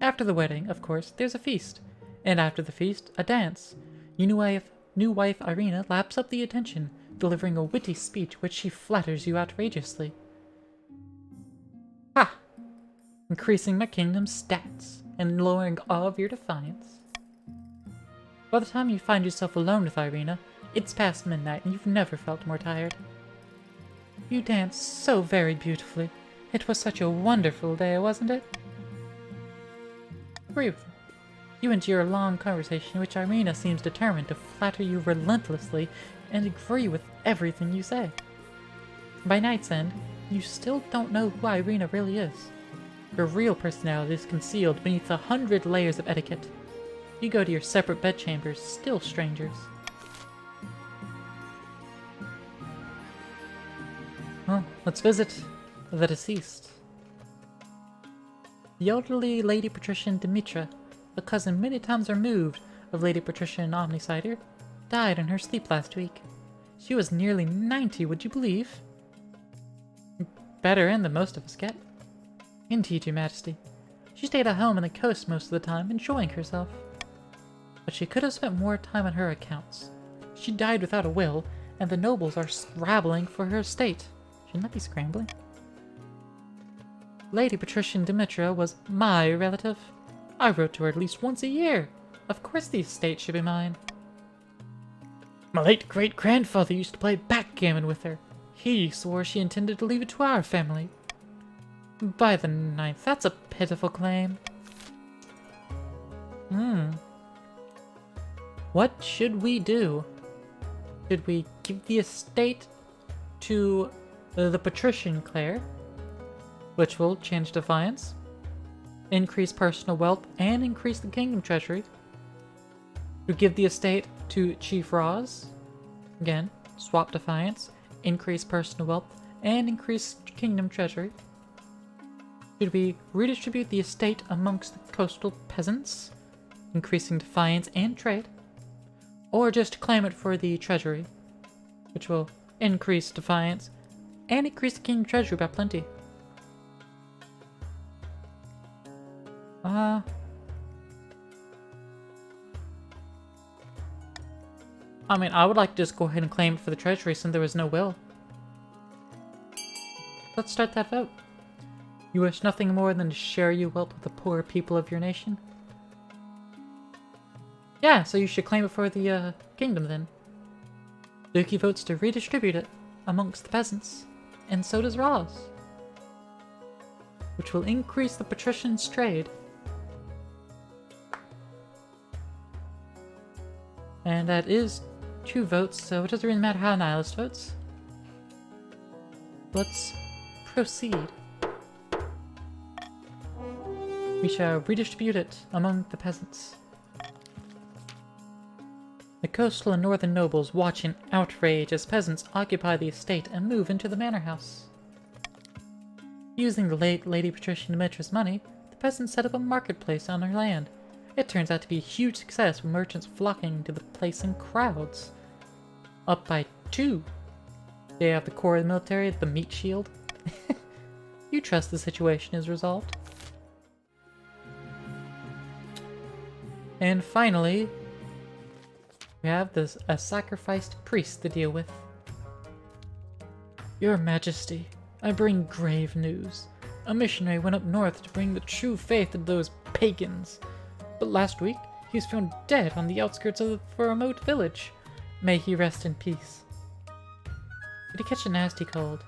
After the wedding, of course, there's a feast. And after the feast, a dance. Your new wife Irina laps up the attention, delivering a witty speech which she flatters you outrageously. Ha! Increasing my kingdom's stats and lowering all of your defiance. By the time you find yourself alone with Irina, it's past midnight and you've never felt more tired. You danced so very beautifully. It was such a wonderful day, wasn't it? Agree with me. You endure a long conversation in which Irina seems determined to flatter you relentlessly and agree with everything you say. By night's end, you still don't know who Irina really is. Her real personality is concealed beneath 100 layers of etiquette. You go to your separate bedchambers, still strangers. Well, let's visit the deceased. The elderly Lady Patrician Dimitra, a cousin many times removed of Lady Patrician Omnisider, died in her sleep last week. She was nearly 90, would you believe? Better end than most of us get. Indeed, Your Majesty. She stayed at home on the coast most of the time, enjoying herself. But she could have spent more time on her accounts. She died without a will, and the nobles are scrabbling for her estate. Shouldn't that be scrambling? Lady Patrician Dimitra was my relative. I wrote to her at least once a year. Of course the estate should be mine. My late great-grandfather used to play backgammon with her. He swore she intended to leave it to our family. By the 9th, that's a pitiful claim. What should we do? Should we give the estate to the Patrician Claire, which will change defiance, increase personal wealth, and increase the kingdom treasury? To give the estate to Chief Roz, again, swap defiance, increase personal wealth, and increase kingdom treasury? Should we redistribute the estate amongst the coastal peasants, increasing defiance and trade? Or just claim it for the treasury, which will increase defiance and increase the kingdom treasury by plenty? I mean, I would like to just go ahead and claim it for the treasury since there was no will. Let's start that vote. You wish nothing more than to share your wealth with the poor people of your nation? Yeah, so you should claim it for the kingdom then. Dookie votes to redistribute it amongst the peasants, and so does Roz, which will increase the patricians' trade. And that is 2 votes, so it doesn't really matter how Nihilist votes. Let's proceed. We shall redistribute it among the peasants. The The coastal and northern nobles watch in outrage as peasants occupy the estate and move into the manor house. Using the late Lady Patricia Dimitra's money, the peasants set up a marketplace on their land. It turns out to be a huge success, with merchants flocking to the place in crowds. Up by 2. They have the core of the military, the meat shield. You trust the situation is resolved. And finally, we have a sacrificed priest to deal with. Your Majesty, I bring grave news. A missionary went up north to bring the true faith to those pagans. But last week, he was found dead on the outskirts of a remote village. May he rest in peace. Did he catch a nasty cold?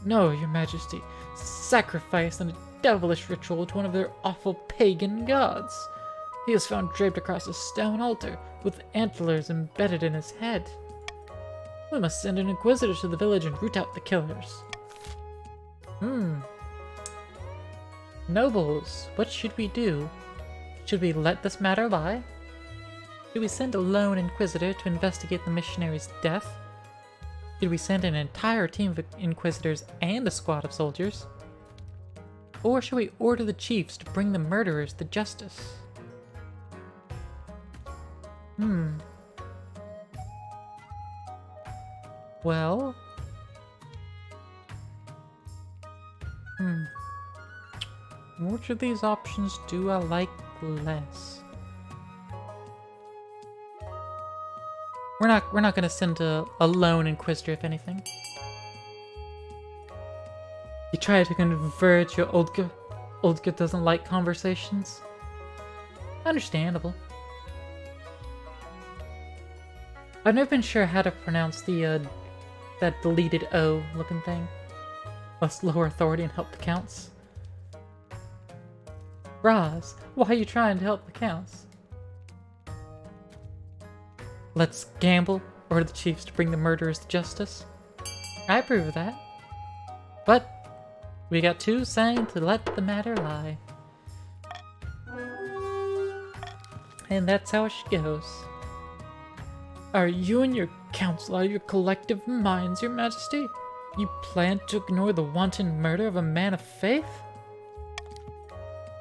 No, Your Majesty. Sacrifice and a devilish ritual to one of their awful pagan gods. He was found draped across a stone altar, with antlers embedded in his head. We must send an inquisitor to the village and root out the killers. Nobles, what should we do? Should we let this matter lie? Should we send a lone inquisitor to investigate the missionary's death? Should we send an entire team of inquisitors and a squad of soldiers? Or should we order the chiefs to bring the murderers to justice? Well... Which of these options do I like less? We're not gonna send a lone inquisitor, if anything. You try to convert your Oldga. Oldga doesn't like conversations. Understandable. I've never been sure how to pronounce the that deleted O looking thing. Let's lower authority and help the counts. Roz, why are you trying to help the counts? Let's gamble, order the chiefs to bring the murderers to justice. I approve of that. But we got 2 saying to let the matter lie. And that's how it goes. Are you and your council out of your collective minds, Your Majesty? You plan to ignore the wanton murder of a man of faith?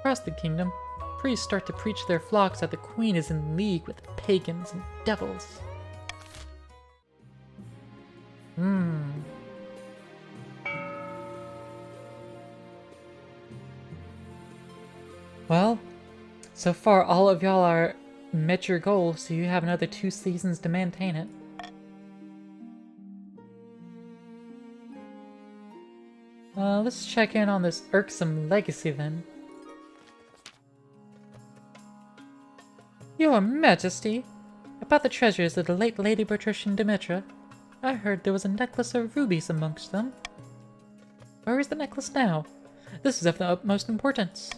Across the kingdom, priests start to preach their flocks that the queen is in league with pagans and devils. Well, so far all of y'all are met your goal, so you have another 2 seasons to maintain it. Let's check in on this irksome legacy then. Your Majesty, about the treasures of the late Lady Patricia Dimitra, I heard there was a necklace of rubies amongst them. Where is the necklace now? This is of the utmost importance.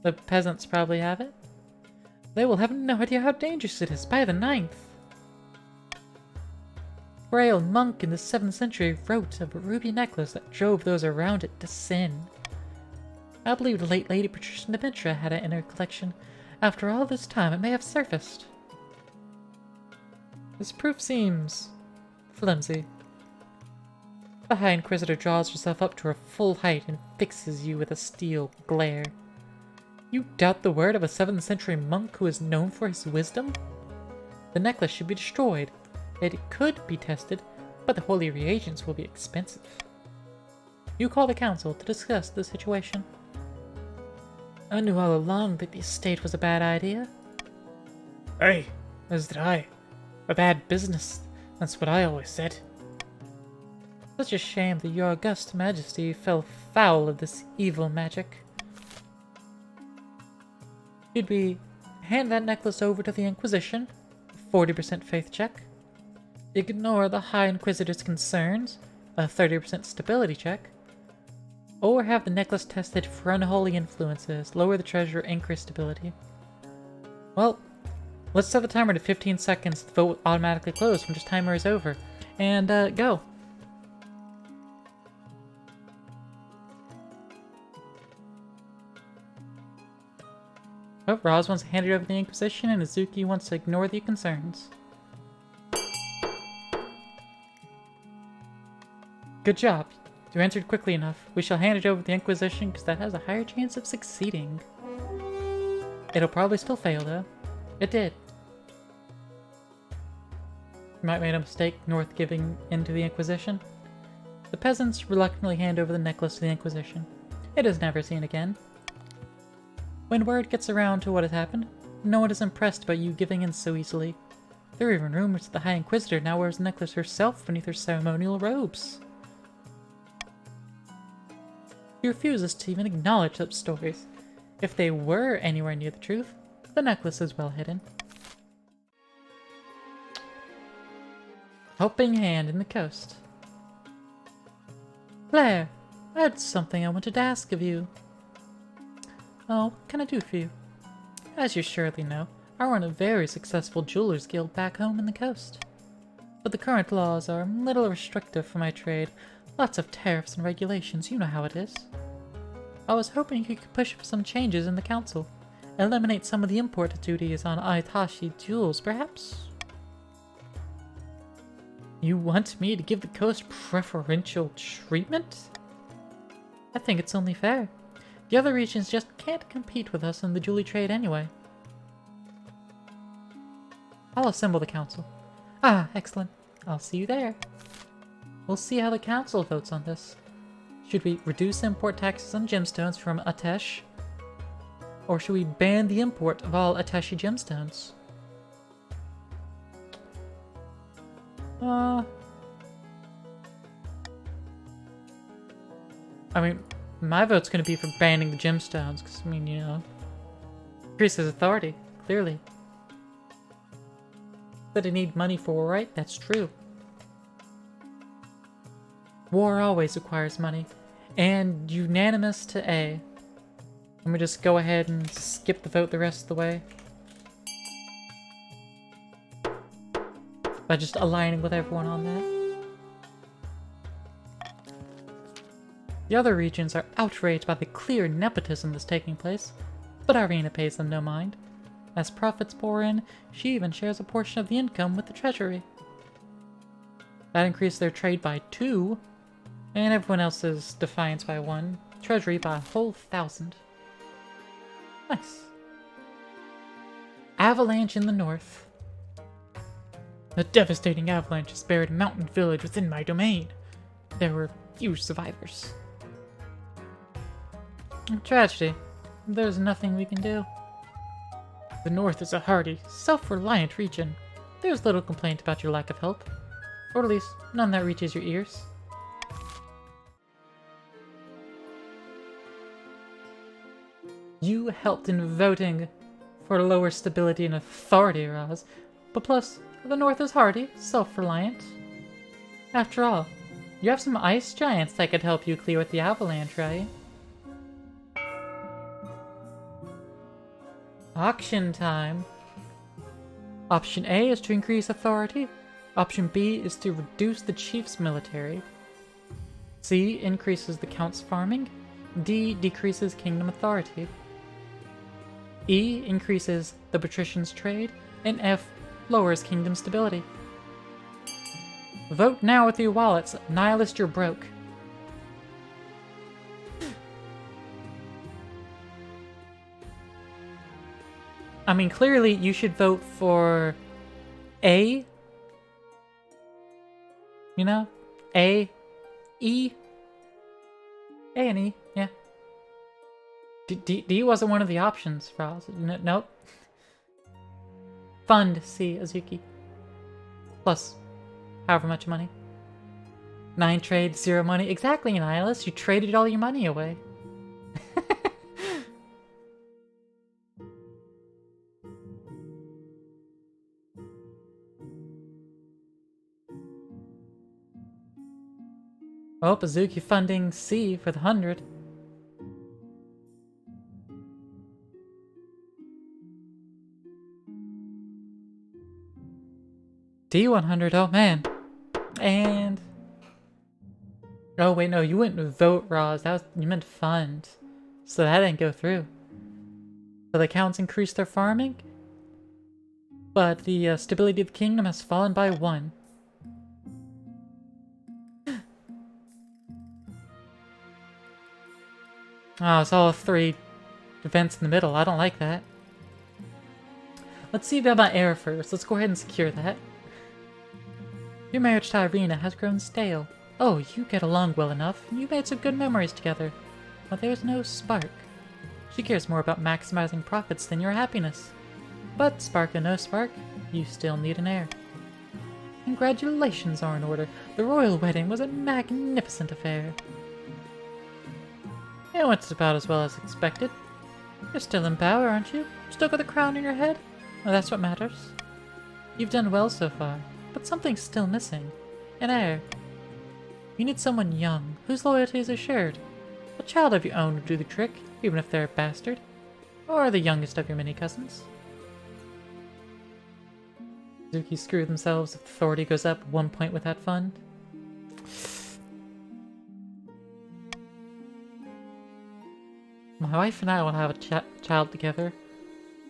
The peasants probably have it. They will have no idea how dangerous it is by the 9th. A frail monk in the 7th century wrote of a ruby necklace that drove those around it to sin. I believe the late Lady Patricia Dimitra had it in her collection. After all this time, it may have surfaced. This proof seems flimsy. The High Inquisitor draws herself up to her full height and fixes you with a steel glare. You doubt the word of a 7th century monk who is known for his wisdom? The necklace should be destroyed. It could be tested, but the holy reagents will be expensive. You call the council to discuss the situation. I knew all along that the estate was a bad idea. Hey, as did I. A bad business. That's what I always said. Such a shame that your august majesty fell foul of this evil magic. Should we hand that necklace over to the Inquisition? 40% faith check. Ignore the High Inquisitor's concerns, a 30% stability check. Or have the necklace tested for unholy influences, lower the treasure, increase stability. Well, let's set the timer to 15 seconds. The vote will automatically close when this timer is over. And, go. Oh, Roz wants to hand it over to the Inquisition, and Azuki wants to ignore the concerns. Good job. You answered quickly enough. We shall hand it over to the Inquisition, because that has a higher chance of succeeding. It'll probably still fail, though. It did. You might have made a mistake, North giving in to the Inquisition. The peasants reluctantly hand over the necklace to the Inquisition. It is never seen again. When word gets around to what has happened, no one is impressed by you giving in so easily. There are even rumors that the High Inquisitor now wears the necklace herself beneath her ceremonial robes. He refuses to even acknowledge such stories. If they were anywhere near the truth, the necklace is well hidden. Helping hand in the coast. Claire, I had something I wanted to ask of you. Oh, what can I do for you? As you surely know, I run a very successful jewelers guild back home in the coast. But the current laws are a little restrictive for my trade. Lots of tariffs and regulations, you know how it is. I was hoping you could push for some changes in the council. Eliminate some of the import duties on Aitashi jewels, perhaps? You want me to give the coast preferential treatment? I think it's only fair. The other regions just can't compete with us in the jewelry trade anyway. I'll assemble the council. Ah, excellent. I'll see you there. We'll see how the council votes on this. Should we reduce import taxes on gemstones from Atesh? Or should we ban the import of all Ateshi gemstones? I mean, my vote's gonna be for banning the gemstones, because, I mean, you know, increases authority, clearly. But I need money for war, right? That's true. War always requires money. And unanimous to A. Let me just go ahead and skip the vote the rest of the way. By just aligning with everyone on that. The other regions are outraged by the clear nepotism that's taking place, but Irina pays them no mind. As profits pour in, she even shares a portion of the income with the treasury. That increased their trade by 2, and everyone else's defiance by 1, treasury by a whole 1,000. Nice. Avalanche in the north. A devastating avalanche has buried a mountain village within my domain. There were few survivors. Tragedy. There's nothing we can do. The north is a hardy, self-reliant region. There's little complaint about your lack of help. Or at least, none that reaches your ears. You helped in voting for lower stability and authority, Roz. But plus, the north is hardy, self-reliant. After all, you have some ice giants that could help you clear with the avalanche, right? Auction time. Option A is to increase authority. Option B is to reduce the chief's military. C increases the count's farming. D decreases kingdom authority. E increases the patrician's trade. And F lowers kingdom stability. Vote now with your wallets. Nihilist, you're broke. I mean, clearly you should vote for A. You know? A. E. A and E, yeah. D wasn't one of the options, Roz. Nope. Fund C, Azuki. Plus, however much money. 9 trade, 0 money. Exactly, Nihilus. You traded all your money away. Oh, Azuki funding C for the 100. D100, oh man. And... oh wait, no, you wouldn't vote, Roz. That was, you meant fund. So that didn't go through. So the counts increased their farming, but the stability of the kingdom has fallen by 1. Oh, it's all 3 events in the middle. I don't like that. Let's see about my heir first. Let's go ahead and secure that. Your marriage to Irina has grown stale. Oh, you get along well enough. You made some good memories together. But there's no spark. She cares more about maximizing profits than your happiness. But spark or no spark, you still need an heir. Congratulations are in order. The royal wedding was a magnificent affair. It went about as well as expected. You're still in power, aren't you? Still got the crown in your head? Well, that's what matters. You've done well so far, but something's still missing. An heir. You need someone young, whose loyalties are shared. A child of your own would do the trick, even if they're a bastard. Or the youngest of your many cousins. Zuki screw themselves if authority goes up 1 point with that fund. My wife and I will have a child together.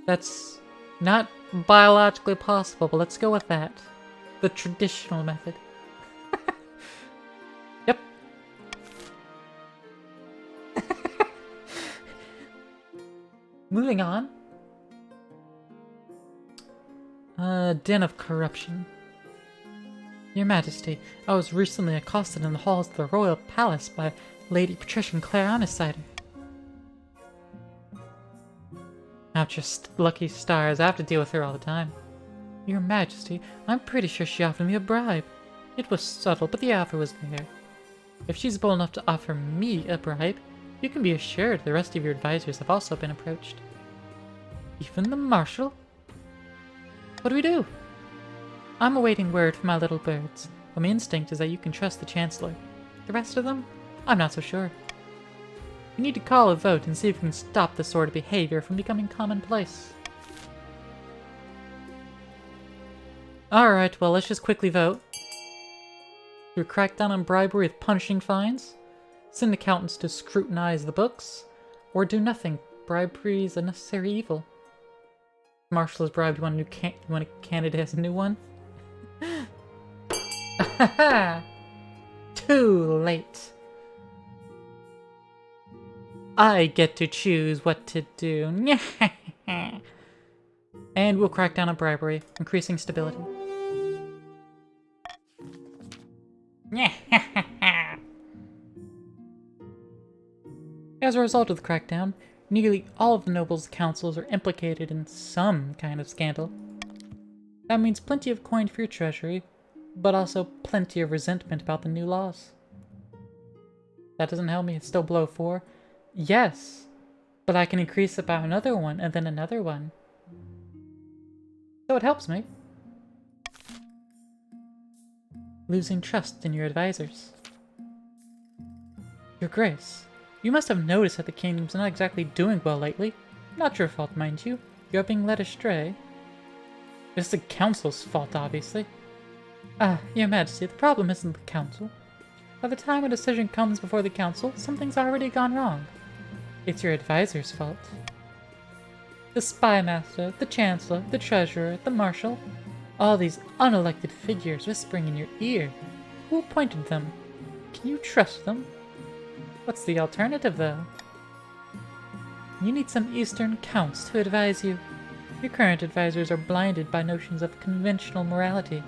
That's not biologically possible, but let's go with that. The traditional method. Yep. Moving on. Den of corruption. Your Majesty, I was recently accosted in the halls of the royal palace by Lady Patrician Claire Honestider. Ouch, your lucky stars. I have to deal with her all the time. Your Majesty, I'm pretty sure she offered me a bribe. It was subtle, but the offer was there. If she's bold enough to offer me a bribe, you can be assured the rest of your advisors have also been approached. Even the Marshal? What do we do? I'm awaiting word from my little birds, but my instinct is that you can trust the Chancellor. The rest of them? I'm not so sure. We need to call a vote and see if we can stop this sort of behavior from becoming commonplace. Alright, well, let's just quickly vote. Do a crackdown on bribery with punishing fines? Send accountants to scrutinize the books? Or do nothing? Bribery is a necessary evil. Marshal is bribed. You want a candidate as a new one? Too late. I get to choose what to do. And we'll crack down on bribery, increasing stability. As a result of the crackdown, nearly all of the nobles' councils are implicated in some kind of scandal. That means plenty of coin for your treasury, but also plenty of resentment about the new laws. That doesn't help me, it's still below 4. Yes, but I can increase it by another one and then another one. So it helps me. Losing trust in your advisors. Your Grace, you must have noticed that the kingdom's not exactly doing well lately. Not your fault, mind you. You're being led astray. It's the council's fault, obviously. Your Majesty, the problem isn't the council. By the time a decision comes before the council, something's already gone wrong. It's your advisor's fault. The spy master, the chancellor, the treasurer, the marshal, all these unelected figures whispering in your ear. Who appointed them? Can you trust them? What's the alternative, though? You need some Eastern counts to advise you. Your current advisors are blinded by notions of conventional morality.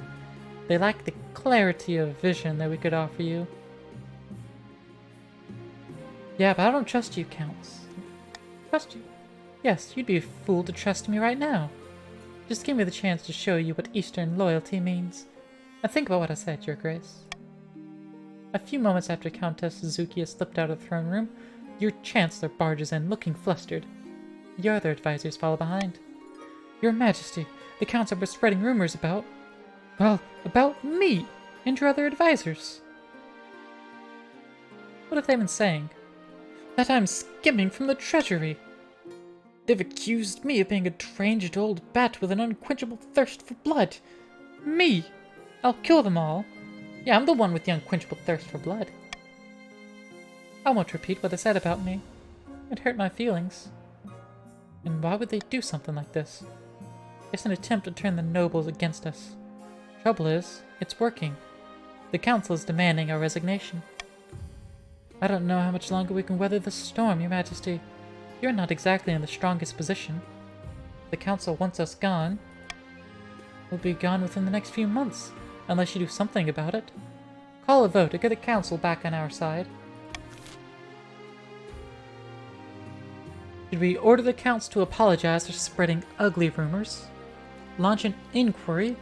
They lack the clarity of vision that we could offer you. Yeah, but I don't trust you, counts. Trust you? Yes, you'd be a fool to trust me right now. Just give me the chance to show you what Eastern loyalty means. Now think about what I said, Your Grace. A few moments after Countess Suzuki has slipped out of the throne room, your Chancellor barges in, looking flustered. Your other advisors follow behind. Your Majesty, the counts are spreading rumors about... well, about me and your other advisors. What have they been saying? That I'm skimming from the treasury. They've accused me of being a deranged old bat with an unquenchable thirst for blood. Me! I'll kill them all. Yeah, I'm the one with the unquenchable thirst for blood. I won't repeat what they said about me. It hurt my feelings. And why would they do something like this? It's an attempt to turn the nobles against us. Trouble is, it's working. The council is demanding our resignation. I don't know how much longer we can weather this storm, Your Majesty. You're not exactly in the strongest position. The council wants us gone. We'll be gone within the next few months, unless you do something about it. Call a vote to get the council back on our side. Should we order the council to apologize for spreading ugly rumors, launch an inquiry,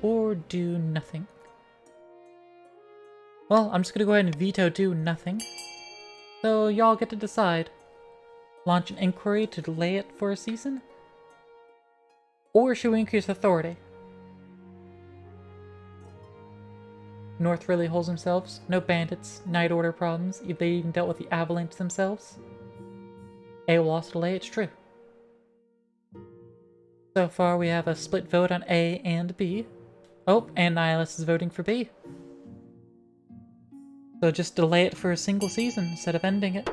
or do nothing? Well, I'm just gonna go ahead and veto do nothing. So y'all get to decide. Launch an inquiry to delay it for a season? Or should we increase authority? North really holds themselves. No bandits, night order problems. They even dealt with the avalanche themselves. A will also delay, it's true. So far we have a split vote on A and B. Oh, and Nihilus is voting for B. So just delay it for a single season instead of ending it.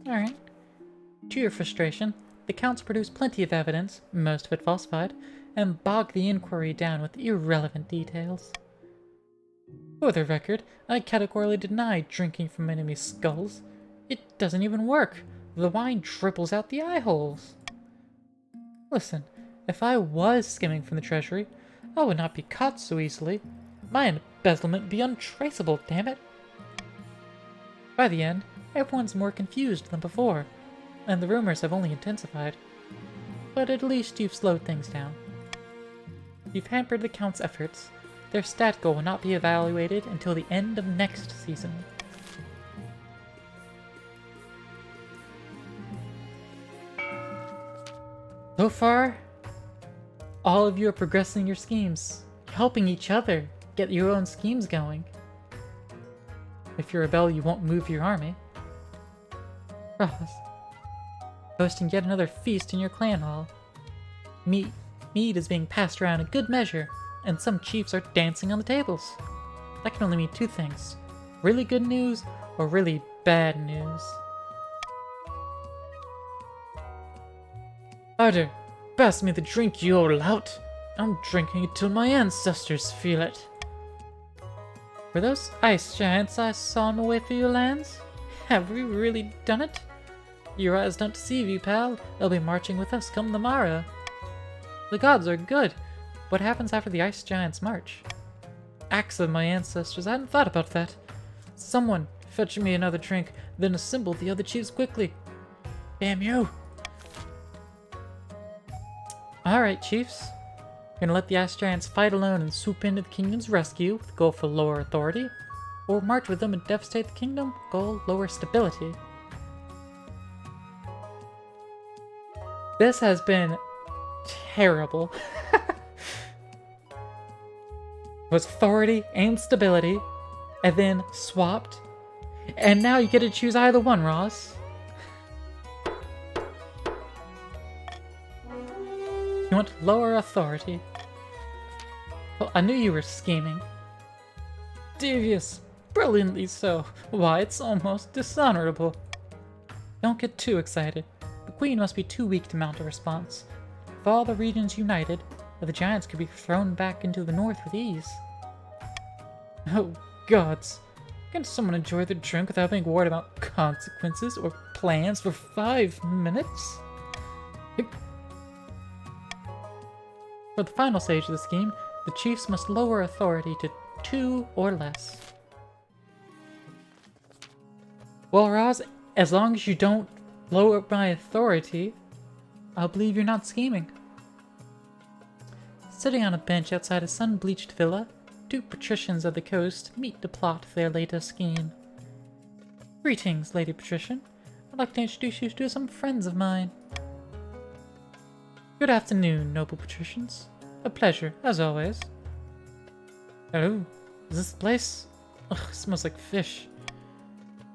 Alright. To your frustration, the council produced plenty of evidence, most of it falsified, and bogged the inquiry down with irrelevant details. For the record, I categorically deny drinking from enemy skulls. It doesn't even work. The wine dribbles out the eye holes. Listen, if I was skimming from the treasury, I would not be caught so easily. My embezzlement would be untraceable, damn it. By the end, everyone's more confused than before, and the rumors have only intensified. But at least you've slowed things down. You've hampered the Count's efforts. Their stat goal will not be evaluated until the end of next season. So far, all of you are progressing your schemes, helping each other get your own schemes going. If you rebel, you won't move your army. Roz, hosting yet another feast in your clan hall. Meat is being passed around in good measure, and some chiefs are dancing on the tables. That can only mean two things: really good news or really bad news. Arder, pass me the drink, you old lout. I'm drinking it till my ancestors feel it. Were those ice giants I saw on the way through your lands? Have we really done it? Your eyes don't deceive you, pal. They'll be marching with us come the morrow. The gods are good. What happens after the ice giants march? Acts of my ancestors. I hadn't thought about that. Someone fetch me another drink, then assemble the other chiefs quickly. Damn you! Alright, chiefs. Gonna let the ice giants fight alone and swoop into the kingdom's rescue with the goal for lower authority, or march with them and devastate the kingdom, goal lower stability. This has been terrible. Was authority and stability, and then swapped, and now you get to choose either one, Roz. You want lower authority. Well, I knew you were scheming. Devious. Brilliantly so. Why, it's almost dishonorable. Don't get too excited. The Queen must be too weak to mount a response. If all the regions united, the giants could be thrown back into the north with ease. Oh, gods. Can someone enjoy their drink without being worried about consequences or plans for 5 minutes? For the final stage of the scheme, the chiefs must lower authority to 2 or less. Well, Roz, as long as you don't lower my authority, I'll believe you're not scheming. Sitting on a bench outside a sun-bleached villa, 2 patricians of the coast meet to plot their latest scheme. Greetings, Lady Patrician. I'd like to introduce you to some friends of mine. Good afternoon, noble patricians. A pleasure, as always. Hello, is this the place? Ugh, it smells like fish.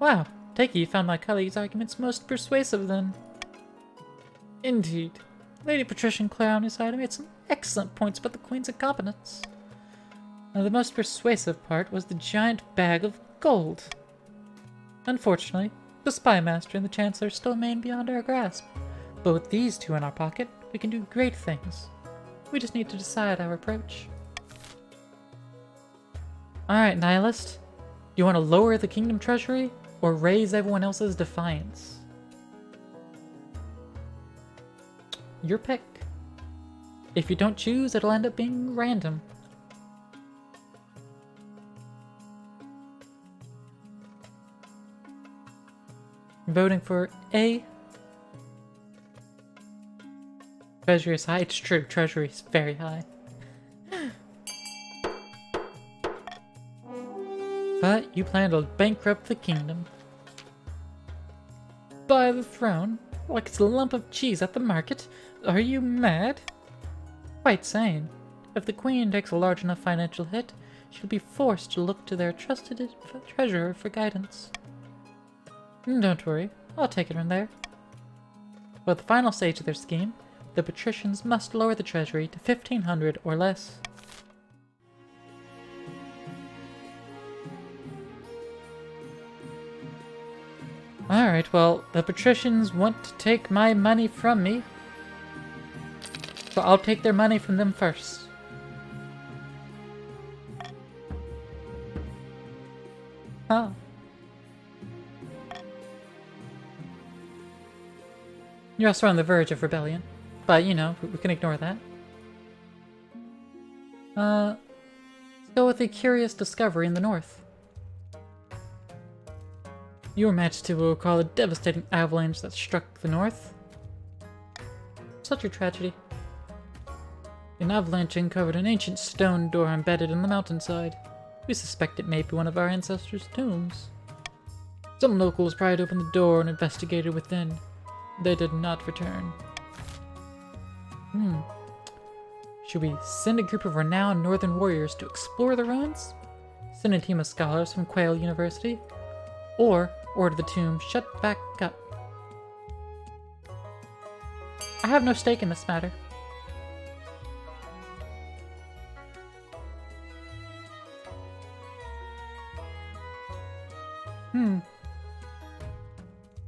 Wow, take it you found my colleague's arguments most persuasive then. Indeed. Lady Patrician Claire on his side made some excellent points about the Queen's incompetence. Now, the most persuasive part was the giant bag of gold. Unfortunately, the Spy Master and the Chancellor still remain beyond our grasp. But with these two in our pocket, we can do great things. We just need to decide our approach. Alright, Nihilist. Do you want to lower the Kingdom Treasury, or raise everyone else's defiance? Your pick. If you don't choose, it'll end up being random. Voting for A. Treasury is high. It's true. Treasury is very high. But you plan to bankrupt the kingdom. Buy the throne? Like it's a lump of cheese at the market? Are you mad? Quite sane. If the queen takes a large enough financial hit, she'll be forced to look to their trusted treasurer for guidance. Don't worry, I'll take it from there. But the final stage of their scheme, the patricians must lower the treasury to 1,500 or less. Alright, well, the patricians want to take my money from me. So I'll take their money from them first. Huh. You're also on the verge of rebellion. But, you know, we can ignore that. Let's go with a curious discovery in the north. Your Majesty will recall a devastating avalanche that struck the north. Such a tragedy. An avalanche uncovered an ancient stone door embedded in the mountainside. We suspect it may be one of our ancestors' tombs. Some locals pried open the door and investigated within. They did not return. Should we send a group of renowned northern warriors to explore the ruins? Send a team of scholars from Quail University? Or order the tomb shut back up? I have no stake in this matter.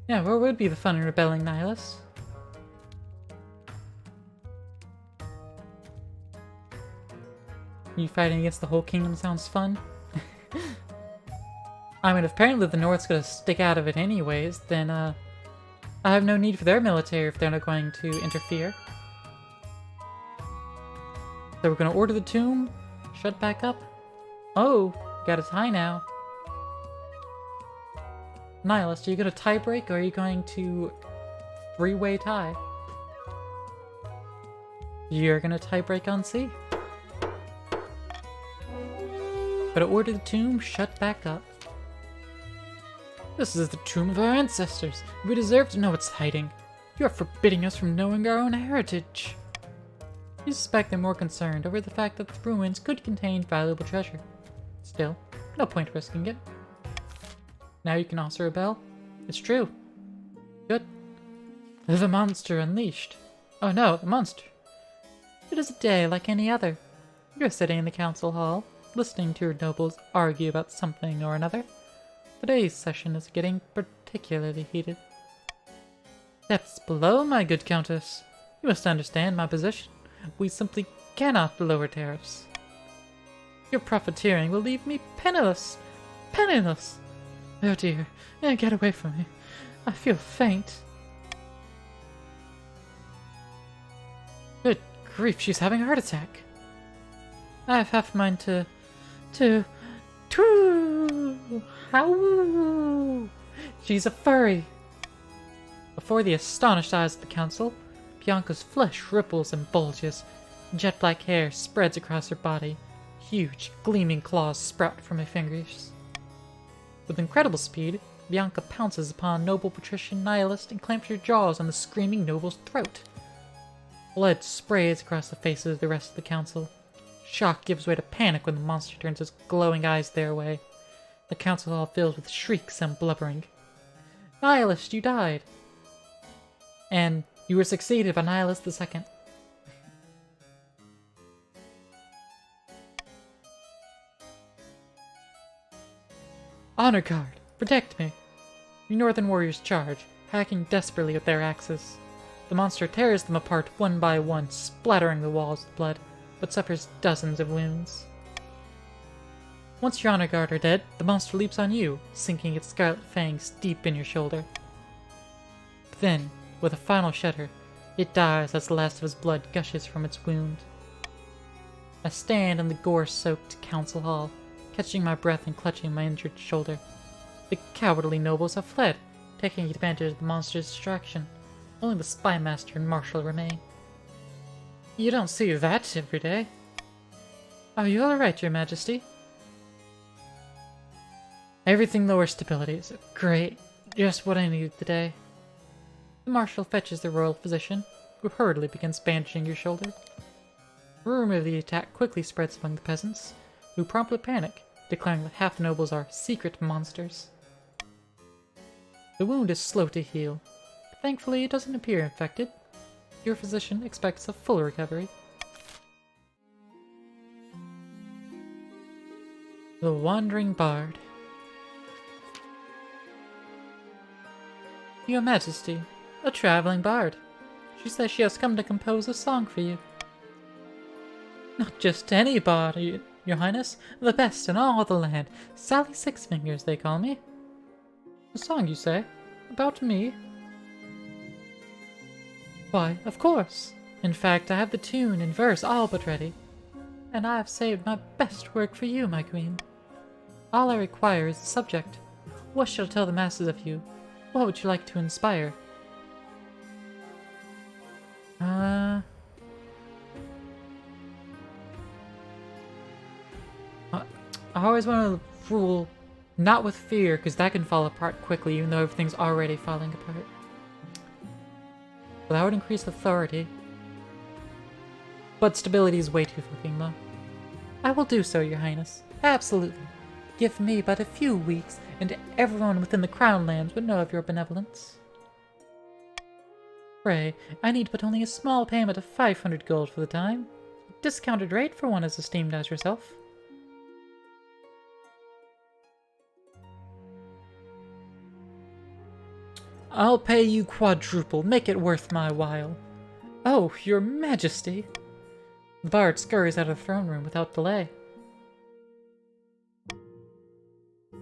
Yeah, where would be the fun in rebelling, Nihilus? You fighting against the whole kingdom sounds fun. I mean, if apparently the North's gonna stick out of it anyways, then I have no need for their military if they're not going to interfere. So we're gonna order the tomb, shut back up. Oh, got a tie now. Nihilus, are you gonna tie break or are you going to three-way tie? You're gonna tie break on C. Gotta order the tomb, shut back up. This is the tomb of our ancestors. We deserve to know what's hiding. You are forbidding us from knowing our own heritage. You suspect they're more concerned over the fact that the ruins could contain valuable treasure. Still, no point risking it. Now you can also rebel? It's true. Good. The monster unleashed. Oh no, the monster. It is a day like any other. You're sitting in the council hall, listening to your nobles argue about something or another. Today's session is getting particularly heated. Depths below, my good countess. You must understand my position. We simply cannot lower tariffs. Your profiteering will leave me penniless. Penniless! Oh dear, get away from me. I feel faint. Good grief, she's having a heart attack. I have half a mind to... How? She's a furry! Before the astonished eyes of the council, Bianca's flesh ripples and bulges. Jet black hair spreads across her body. Huge, gleaming claws sprout from her fingers. With incredible speed, Bianca pounces upon noble patrician Nihilist and clamps her jaws on the screaming noble's throat. Blood sprays across the faces of the rest of the council. Shock gives way to panic when the monster turns its glowing eyes their way. The council hall fills with shrieks and blubbering. Nihilist, you died! And you were succeeded by Nihilist the Second. Honor guard, protect me. Your northern warriors charge, hacking desperately with their axes. The monster tears them apart one by one, splattering the walls with blood, but suffers dozens of wounds. Once your honor guard are dead, the monster leaps on you, sinking its scarlet fangs deep in your shoulder. Then, with a final shudder, it dies as the last of its blood gushes from its wound. I stand in the gore-soaked council hall, catching my breath and clutching my injured shoulder. The cowardly nobles have fled, taking advantage of the monster's distraction. Only the spymaster and marshal remain. You don't see that every day. Are you alright, your majesty? Everything lower stability is great. Just what I needed today. The marshal fetches the royal physician, who hurriedly begins bandaging your shoulder. Rumor of the attack quickly spreads among the peasants, who promptly panic, declaring that half the nobles are secret monsters. The wound is slow to heal, but thankfully it doesn't appear infected. Your physician expects a full recovery. The Wandering Bard. Your Majesty, a traveling bard. She says she has come to compose a song for you. Not just any bard, your highness. The best in all the land. Sally Sixfingers, they call me. A song, you say? About me? Why, of course. In fact, I have the tune and verse all but ready. And I have saved my best work for you, my queen. All I require is the subject. What shall I tell the masses of you? What would you like to inspire? I always want to rule not with fear, because that can fall apart quickly, even though everything's already falling apart. But that would increase authority. But stability is way too fucking low. I will do so, your highness. Absolutely. Give me but a few weeks, and everyone within the Crown Lands would know of your benevolence. Pray, I need but only a small payment of 500 gold for the time. A discounted rate for one as esteemed as yourself. I'll pay you quadruple. Make it worth my while. Oh, your majesty! The bard scurries out of the throne room without delay.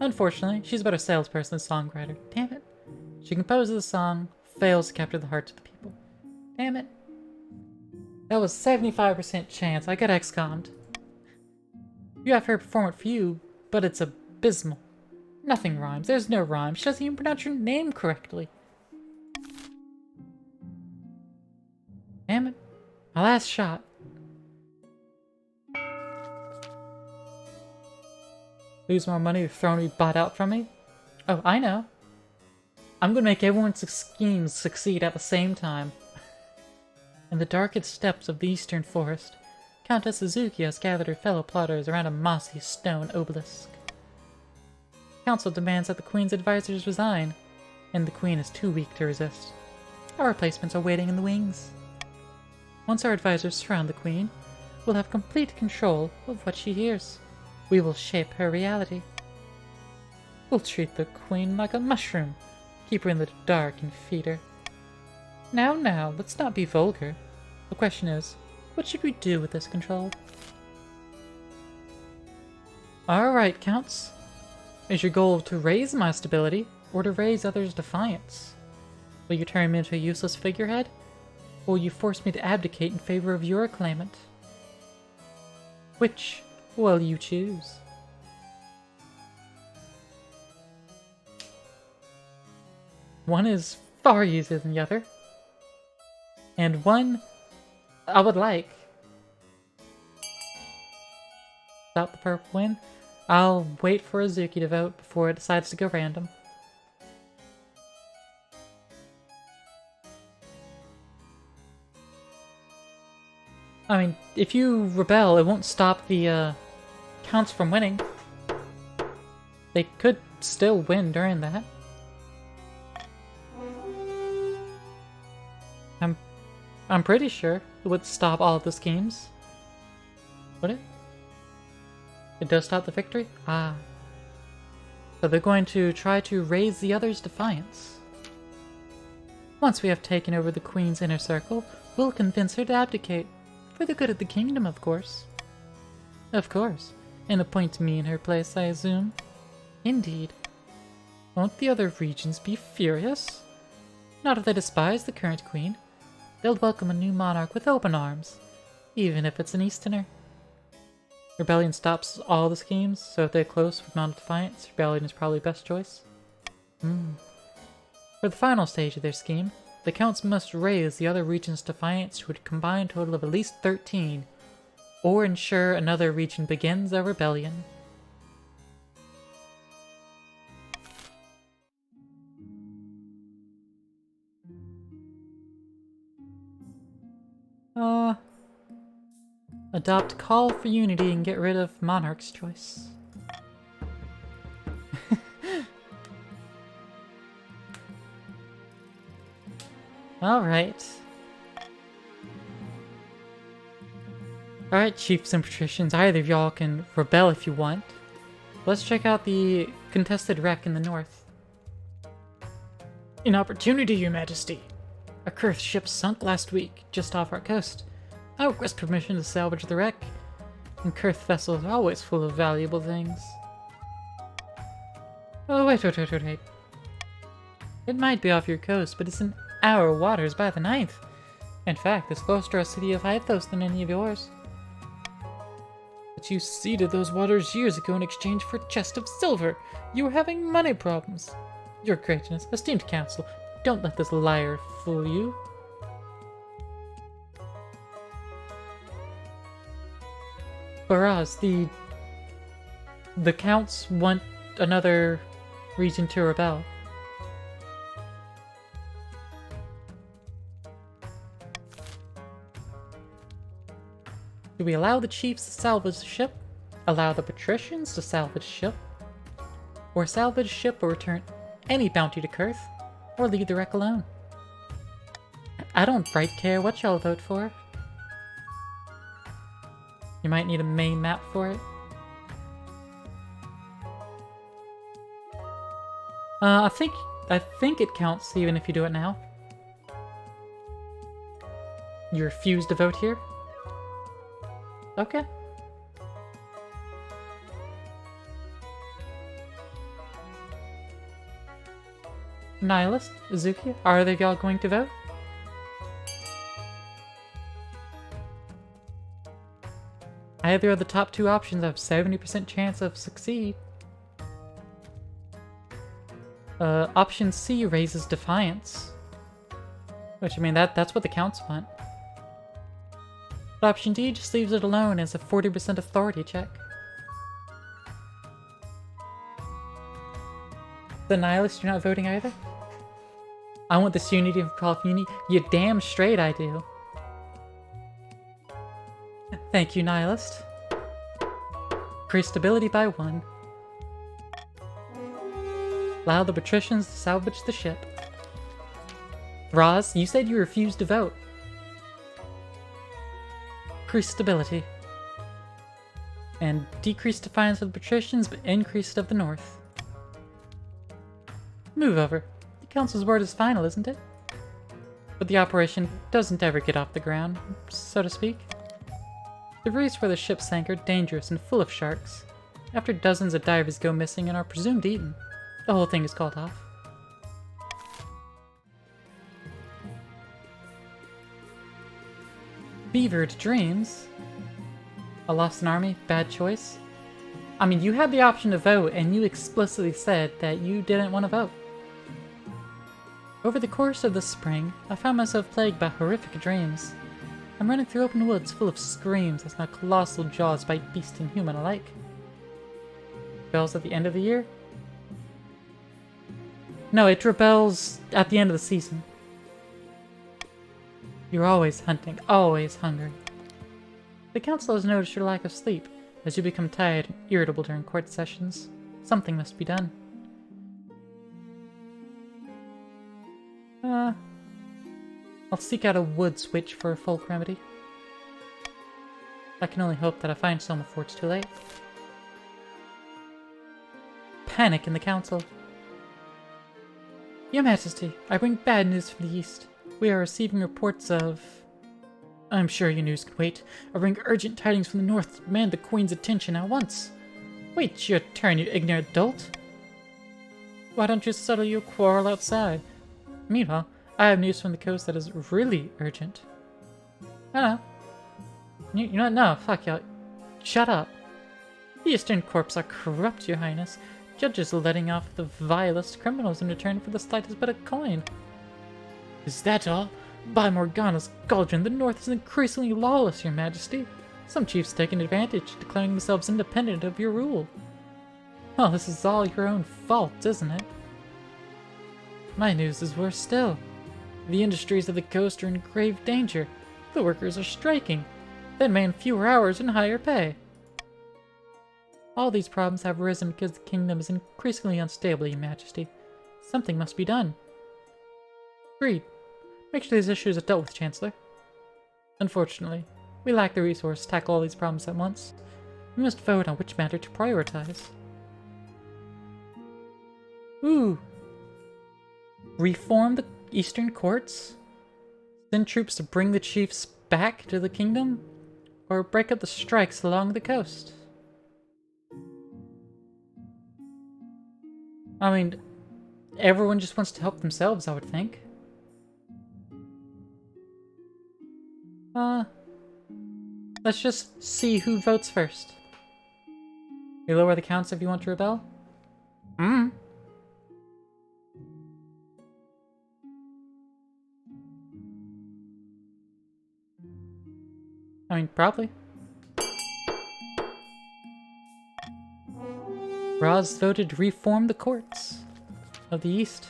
Unfortunately, she's a better salesperson than songwriter. Damn it. She composes the song, fails to capture the hearts of the people. Damn it. That was 75% chance. I got XCOM'd. You have her perform it for you, but it's abysmal. Nothing rhymes. There's no rhyme. She doesn't even pronounce your name correctly. Damn it. My last shot. Lose more money, the throne will be bought out from me? Oh, I know. I'm gonna make everyone's schemes succeed at the same time. In the darkest steps of the eastern forest, Countess Suzuki has gathered her fellow plotters around a mossy stone obelisk. Council demands that the Queen's advisors resign, and the Queen is too weak to resist. Our replacements are waiting in the wings. Once our advisors surround the Queen, we'll have complete control of what she hears. We will shape her reality. We'll treat the Queen like a mushroom, keep her in the dark and feed her. Now, let's not be vulgar. The question is, what should we do with this control? Alright, Counts. Is your goal to raise my stability, or to raise others' defiance? Will you turn me into a useless figurehead? Or will you force me to abdicate in favor of your claimant? Which will you choose? One is far easier than the other. And one I would like. Without the purple win, I'll wait for Azuki to vote before it decides to go random. I mean, if you rebel, it won't stop the counts from winning. They could still win during that. I'm pretty sure it would stop all of the schemes. Would it? It does stop the victory? Ah. but they're going to try to raise the others' defiance. Once we have taken over the Queen's inner circle, we'll convince her to abdicate. For the good of the kingdom, of course. Of course. And appoint me in her place, I assume. Indeed. Won't the other regions be furious? Not if they despise the current queen. They'll welcome a new monarch with open arms, even if it's an Easterner. Rebellion stops all the schemes, so if they're close with Mount of Defiance, Rebellion is probably best choice. For the final stage of their scheme, the Counts must raise the other region's defiance to a combined total of at least 13, or ensure another region begins a rebellion. Adopt Call for Unity and get rid of Monarch's Choice. Alright. Alright, chiefs and patricians, either of y'all can rebel if you want. Let's check out the contested wreck in the north. An opportunity, your majesty. A Kurth ship sunk last week, just off our coast. I request permission to salvage the wreck. And Kurth vessels are always full of valuable things. Oh, wait. It might be off your coast, but it's in our waters by the 9th. In fact, it's closer to our city of Hythos than any of yours. But you ceded those waters years ago in exchange for a chest of silver. You were having money problems. Your greatness, esteemed council, don't let this liar fool you. Baraz, the counts want another region to rebel. Do we allow the chiefs to salvage the ship? Allow the patricians to salvage the ship? Or salvage ship or return any bounty to Kurth? Or leave the wreck alone? I don't right care what y'all vote for. You might need a main map for it. I think it counts even if you do it now. You refuse to vote here? Okay. Nihilist, Izuki, are they y'all going to vote? Either of the top two options have 70% chance of succeed. Option C raises defiance. Which, I mean, that's what the counts want. But option D just leaves it alone as a 40% authority check. The Nihilist, you're not voting either? I want this unity of Call of Unity. You damn straight I do. Thank you, Nihilist. Increase stability by 1. Allow the patricians to salvage the ship. Roz, you said you refused to vote. Increase stability. And decrease defiance of the patricians, but increase it of the north. Move over. The council's word is final, isn't it? But the operation doesn't ever get off the ground, so to speak. The reefs where the ship sank are dangerous and full of sharks. After dozens of divers go missing and are presumed eaten, the whole thing is called off. Beavered Dreams? I lost an army? Bad choice? I mean, you had the option to vote, and you explicitly said that you didn't want to vote. Over the course of the spring, I found myself plagued by horrific dreams. I'm running through open woods full of screams as my colossal jaws bite beast and human alike. Rebels at the end of the year? No, it rebels at the end of the season. You're always hunting, always hungry. The council has noticed your lack of sleep, as you become tired and irritable during court sessions. Something must be done. I'll seek out a woods witch for a folk remedy. I can only hope that I find some before it's too late. panic in the council. Your Majesty, I bring bad news from the east. We are receiving reports of... I'm sure your news can wait. I bring urgent tidings from the north to demand the Queen's attention at once. Wait your turn, you ignorant dolt. Why don't you settle your quarrel outside? Meanwhile, I have news from the coast that is really urgent. I know. You know what? No, fuck y'all. Shut up. The Eastern Corps are corrupt, your highness. Judges are letting off the vilest criminals in return for the slightest bit of coin. Is that all? By Morgana's Cauldron, the North is increasingly lawless, your majesty. Some chiefs taking advantage, declaring themselves independent of your rule. Well, this is all your own fault, isn't it? My news is worse still. The industries of the coast are in grave danger. The workers are striking. They demand fewer hours and higher pay. All these problems have arisen because the kingdom is increasingly unstable, your majesty. Something must be done. Agreed. Make sure these issues are dealt with, Chancellor. Unfortunately, we lack the resource to tackle all these problems at once. We must vote on which matter to prioritize. Ooh. Reform the Eastern Courts? Send troops to bring the chiefs back to the kingdom? Or break up the strikes along the coast? I mean, everyone just wants to help themselves, I would think. Let's just see who votes first. You lower the counts if you want to rebel? I mean, probably. Roz voted to reform the courts of the East.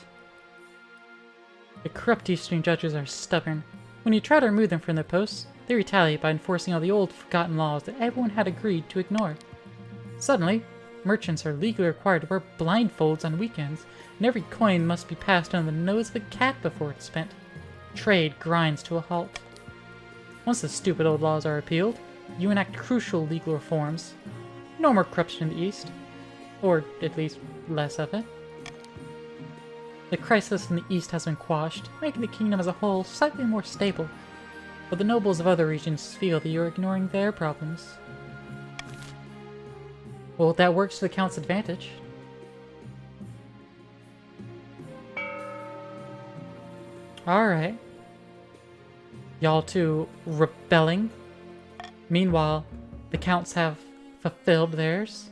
The corrupt Eastern judges are stubborn. When you try to remove them from their posts, they retaliate by enforcing all the old forgotten laws that everyone had agreed to ignore. Suddenly, merchants are legally required to wear blindfolds on weekends, and every coin must be passed under the nose of a cat before it's spent. Trade grinds to a halt. Once the stupid old laws are repealed, you enact crucial legal reforms. No more corruption in the East. Or at least less of it. The crisis in the East has been quashed, making the kingdom as a whole slightly more stable. But the nobles of other regions feel that you're ignoring their problems. Well, that works to the Count's advantage. Alright. Y'all two rebelling. Meanwhile, the Counts have fulfilled theirs.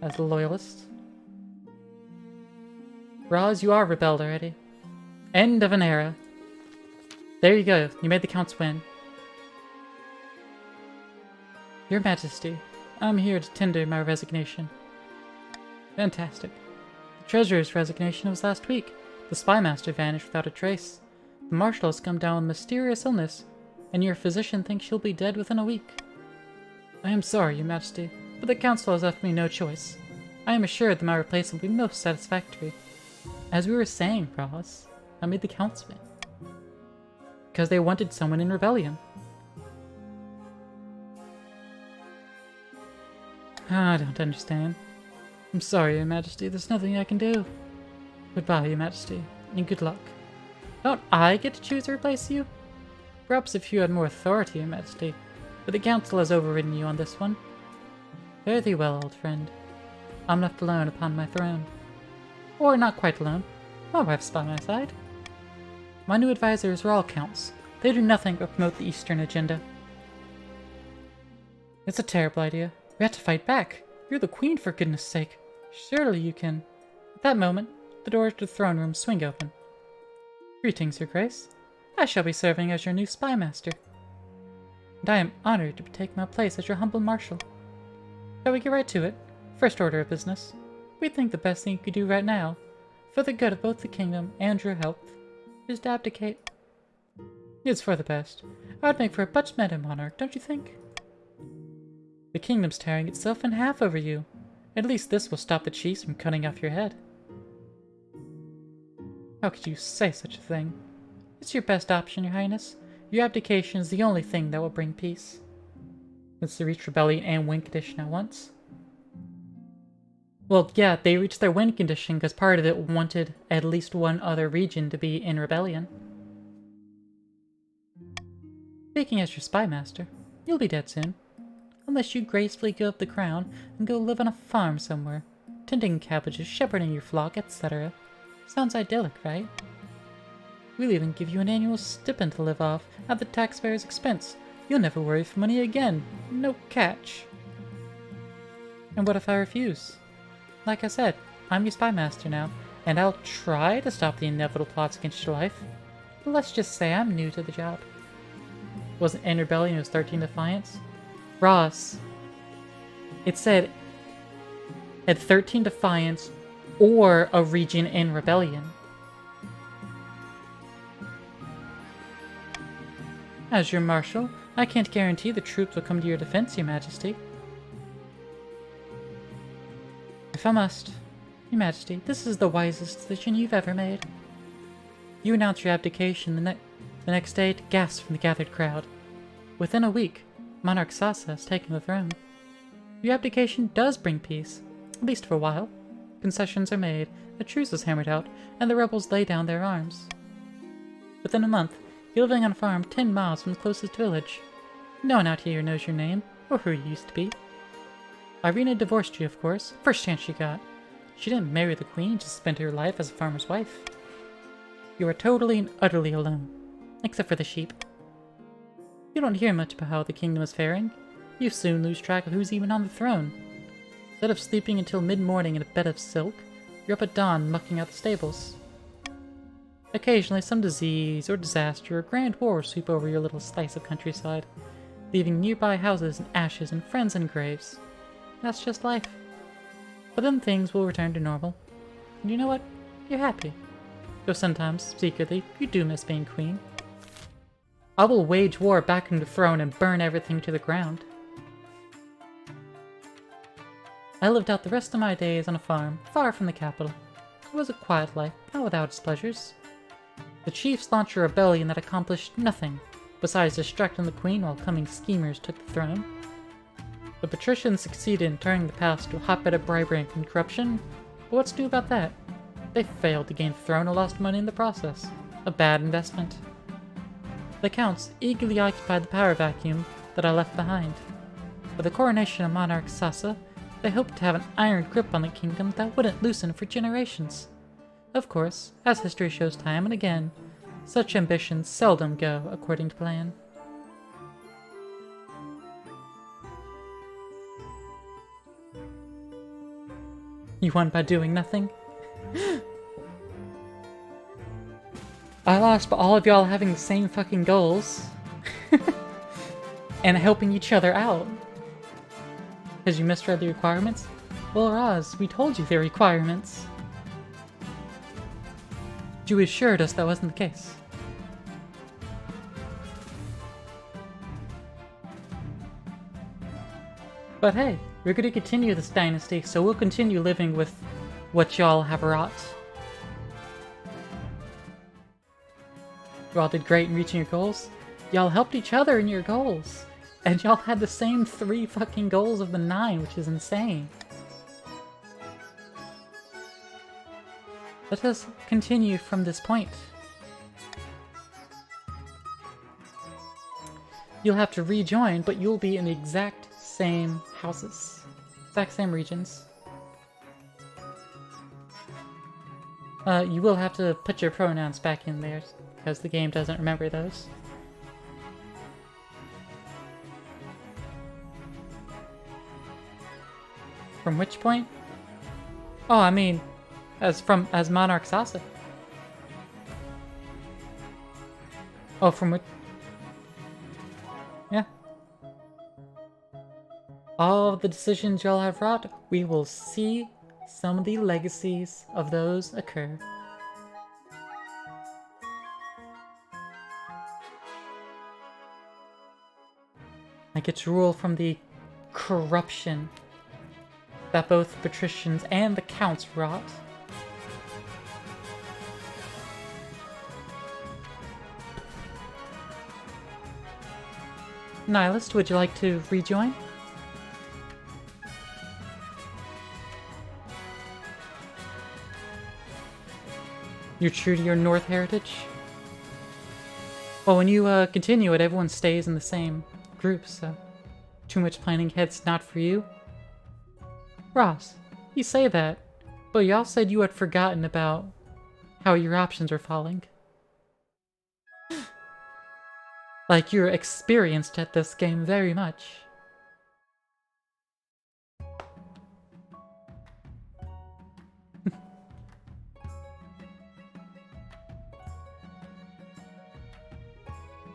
As loyalists. Roz, you are rebelled already. End of an era. There you go, you made the Counts win. Your Majesty, I'm here to tender my resignation. Fantastic. The Treasurer's resignation was last week. The Spymaster vanished without a trace. The Marshal has come down with mysterious illness, and your physician thinks she'll be dead within a week. I am sorry, Your Majesty, but the Council has left me no choice. I am assured that my replacement will be most satisfactory. As we were saying, Roz, I made the Counts win. Because they wanted someone in rebellion. I don't understand. I'm sorry, Your Majesty, there's nothing I can do. Goodbye, Your Majesty, and good luck. Don't I get to choose to replace you? Perhaps if you had more authority, Your Majesty, but the Council has overridden you on this one. Fare thee well, old friend. I'm left alone upon my throne. Or not quite alone. My wife's by my side. My new advisors are all Counts. They do nothing but promote the Eastern agenda. It's a terrible idea. We have to fight back. You're the Queen, for goodness sake. Surely you can... At that moment, the doors to the throne room swing open. Greetings, Your Grace. I shall be serving as your new Spymaster. And I am honored to take my place as your humble Marshal. Shall we get right to it? First order of business. We think the best thing you could do right now, for the good of both the kingdom and your health, is to abdicate. It's for the best. I would make for a much better monarch, don't you think? The kingdom's tearing itself in half over you. At least this will stop the chiefs from cutting off your head. How could you say such a thing? It's your best option, Your Highness. Your abdication is the only thing that will bring peace. It's the Reach Rebellion and Win condition at once. Well, yeah, they reached their win condition because part of it wanted at least one other region to be in rebellion. Speaking as your spy master, you'll be dead soon. Unless you gracefully give up the crown and go live on a farm somewhere, tending cabbages, shepherding your flock, etc. Sounds idyllic, right? We'll even give you an annual stipend to live off at the taxpayer's expense. You'll never worry for money again. No catch. And what if I refuse? Like I said, I'm your spy master now, and I'll try to stop the inevitable plots against your life. But let's just say I'm new to the job. Wasn't in rebellion, it was 13 Defiance. Ross. It said at 13 Defiance or a region in rebellion. As your marshal, I can't guarantee the troops will come to your defense, Your Majesty. If I must, Your Majesty, this is the wisest decision you've ever made. You announce your abdication the next day to gasps from the gathered crowd. Within a week, Monarch Sasa has taken the throne. Your abdication does bring peace, at least for a while. Concessions are made, a truce is hammered out, and the rebels lay down their arms. Within a month, you're living on a farm 10 miles from the closest village. No one out here knows your name, or who you used to be. Irina divorced you, of course, first chance she got. She didn't marry the queen, just spent her life as a farmer's wife. You are totally and utterly alone, except for the sheep. You don't hear much about how the kingdom is faring. You soon lose track of who's even on the throne. Instead of sleeping until mid-morning in a bed of silk, you're up at dawn mucking out the stables. Occasionally, some disease or disaster or grand war sweep over your little slice of countryside, leaving nearby houses in ashes and friends in graves. That's just life. But then things will return to normal. And you know what? You're happy. Though sometimes, secretly, you do miss being queen. I will wage war back on the throne and burn everything to the ground. I lived out the rest of my days on a farm, far from the capital. It was a quiet life, not without its pleasures. The chiefs launched a rebellion that accomplished nothing, besides distracting the queen while coming schemers took the throne. The patricians succeeded in turning the palace to a hotbed of bribery and corruption, but what's new about that? They failed to gain the throne and lost money in the process. A bad investment. The counts eagerly occupied the power vacuum that I left behind. With the coronation of Monarch Sasa, they hoped to have an iron grip on the kingdom that wouldn't loosen for generations. Of course, as history shows time and again, such ambitions seldom go according to plan. You won by doing nothing? I lost by all of y'all having the same fucking goals. And helping each other out. Because you misread the requirements? Well, Roz, we told you the requirements. You assured us that wasn't the case. But hey, we're gonna continue this dynasty, so we'll continue living with what y'all have wrought. You all did great in reaching your goals. Y'all helped each other in your goals. And y'all had the same 3 fucking goals of the 9, which is insane. Let us continue from this point. You'll have to rejoin, but you'll be in the exact same houses. Exact same regions. You will have to put your pronouns back in there, because the game doesn't remember those. From which point? Oh, I mean, as Monarch Sasa. Oh, from which? Yeah. All of the decisions y'all have wrought, we will see some of the legacies of those occur. I get to rule from the corruption that both the patricians and the counts wrought. Nihilist, would you like to rejoin? You're true to your North heritage? Well, when you continue it, everyone stays in the same group, so too much planning ahead's not for you. Ross, you say that, but y'all said you had forgotten about how your options are falling. Like you're experienced at this game very much.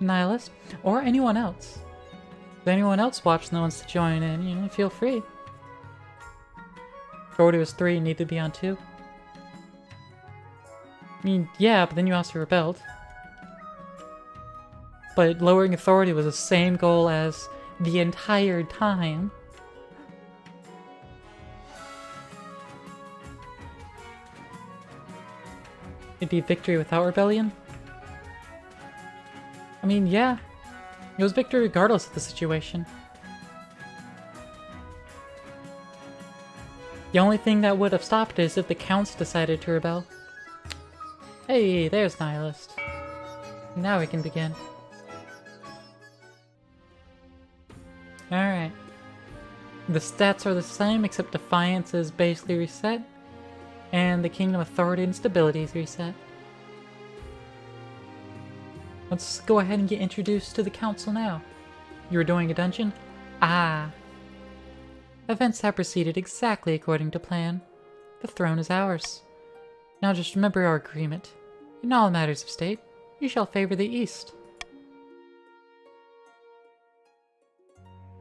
Nihilist, or anyone else. If anyone else watching that wants to join in, feel free. Authority was 3, need to be on 2. I mean, yeah, but then you also rebelled. But lowering authority was the same goal as the entire time. It'd be victory without rebellion? I mean, yeah. It was victory regardless of the situation. The only thing that would have stopped it is if the counts decided to rebel. Hey, there's Nihilist. Now we can begin. Alright. The stats are the same, except Defiance is basically reset, and the Kingdom Authority and Stability is reset. Let's go ahead and get introduced to the Council now. You were doing a dungeon? Ah. Events have proceeded exactly according to plan. The throne is ours. Now just remember our agreement. In all matters of state, you shall favor the East.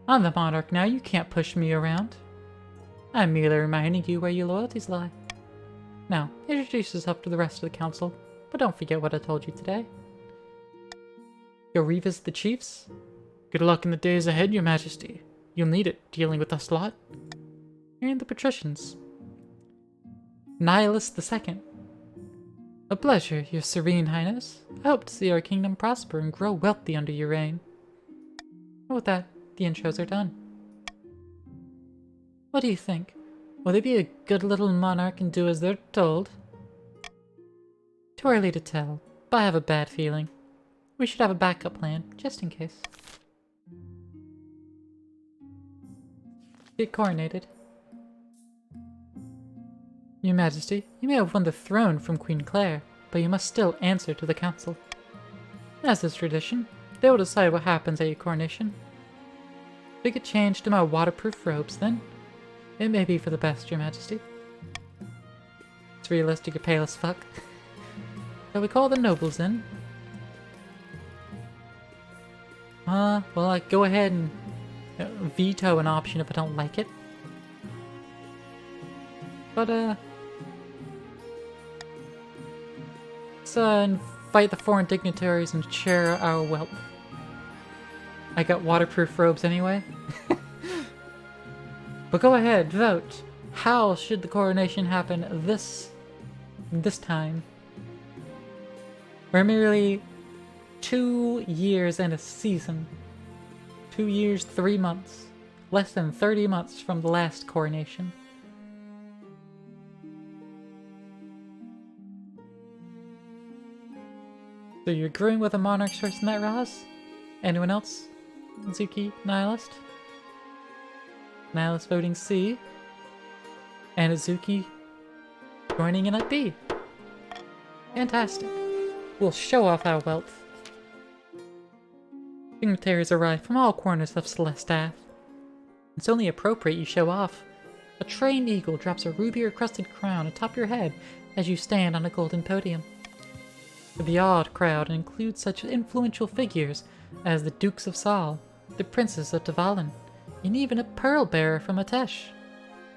I'm the monarch now, you can't push me around. I'm merely reminding you where your loyalties lie. Now, introduce yourself to the rest of the council, but don't forget what I told you today. You'll revisit the chiefs? Good luck in the days ahead, your majesty. You'll need it, dealing with us lot. And the patricians. Nihilist II. A pleasure, your serene highness. I hope to see our kingdom prosper and grow wealthy under your reign. And with that, the intros are done. What do you think? Will they be a good little monarch and do as they're told? Too early to tell, but I have a bad feeling. We should have a backup plan, just in case. Get coronated. Your Majesty, you may have won the throne from Queen Claire, but you must still answer to the council. As is tradition, they will decide what happens at your coronation. If we get changed to my waterproof robes, then it may be for the best, your Majesty. It's realistic, you're pale as fuck. Shall we call the nobles in? Well, I go ahead and veto an option if I don't like it. But, let's invite the foreign dignitaries and share our wealth. I got waterproof robes anyway. But go ahead, vote. How should the coronation happen this time? We're merely 2 years and a season. 2 years, 3 months. Less than 30 months from the last coronation. So you're agreeing with the monarch's choice in that, Roz? Anyone else? Zuki, Nihilist? Nihilist voting C. And Azuki joining in at B. Fantastic. We'll show off our wealth. Dignitaries arrive from all corners of Celestath. It's only appropriate you show off. A trained eagle drops a ruby-encrusted crown atop your head as you stand on a golden podium. The awed crowd includes such influential figures as the Dukes of Saul, the Princes of Tavalin, and even a pearl bearer from Atesh.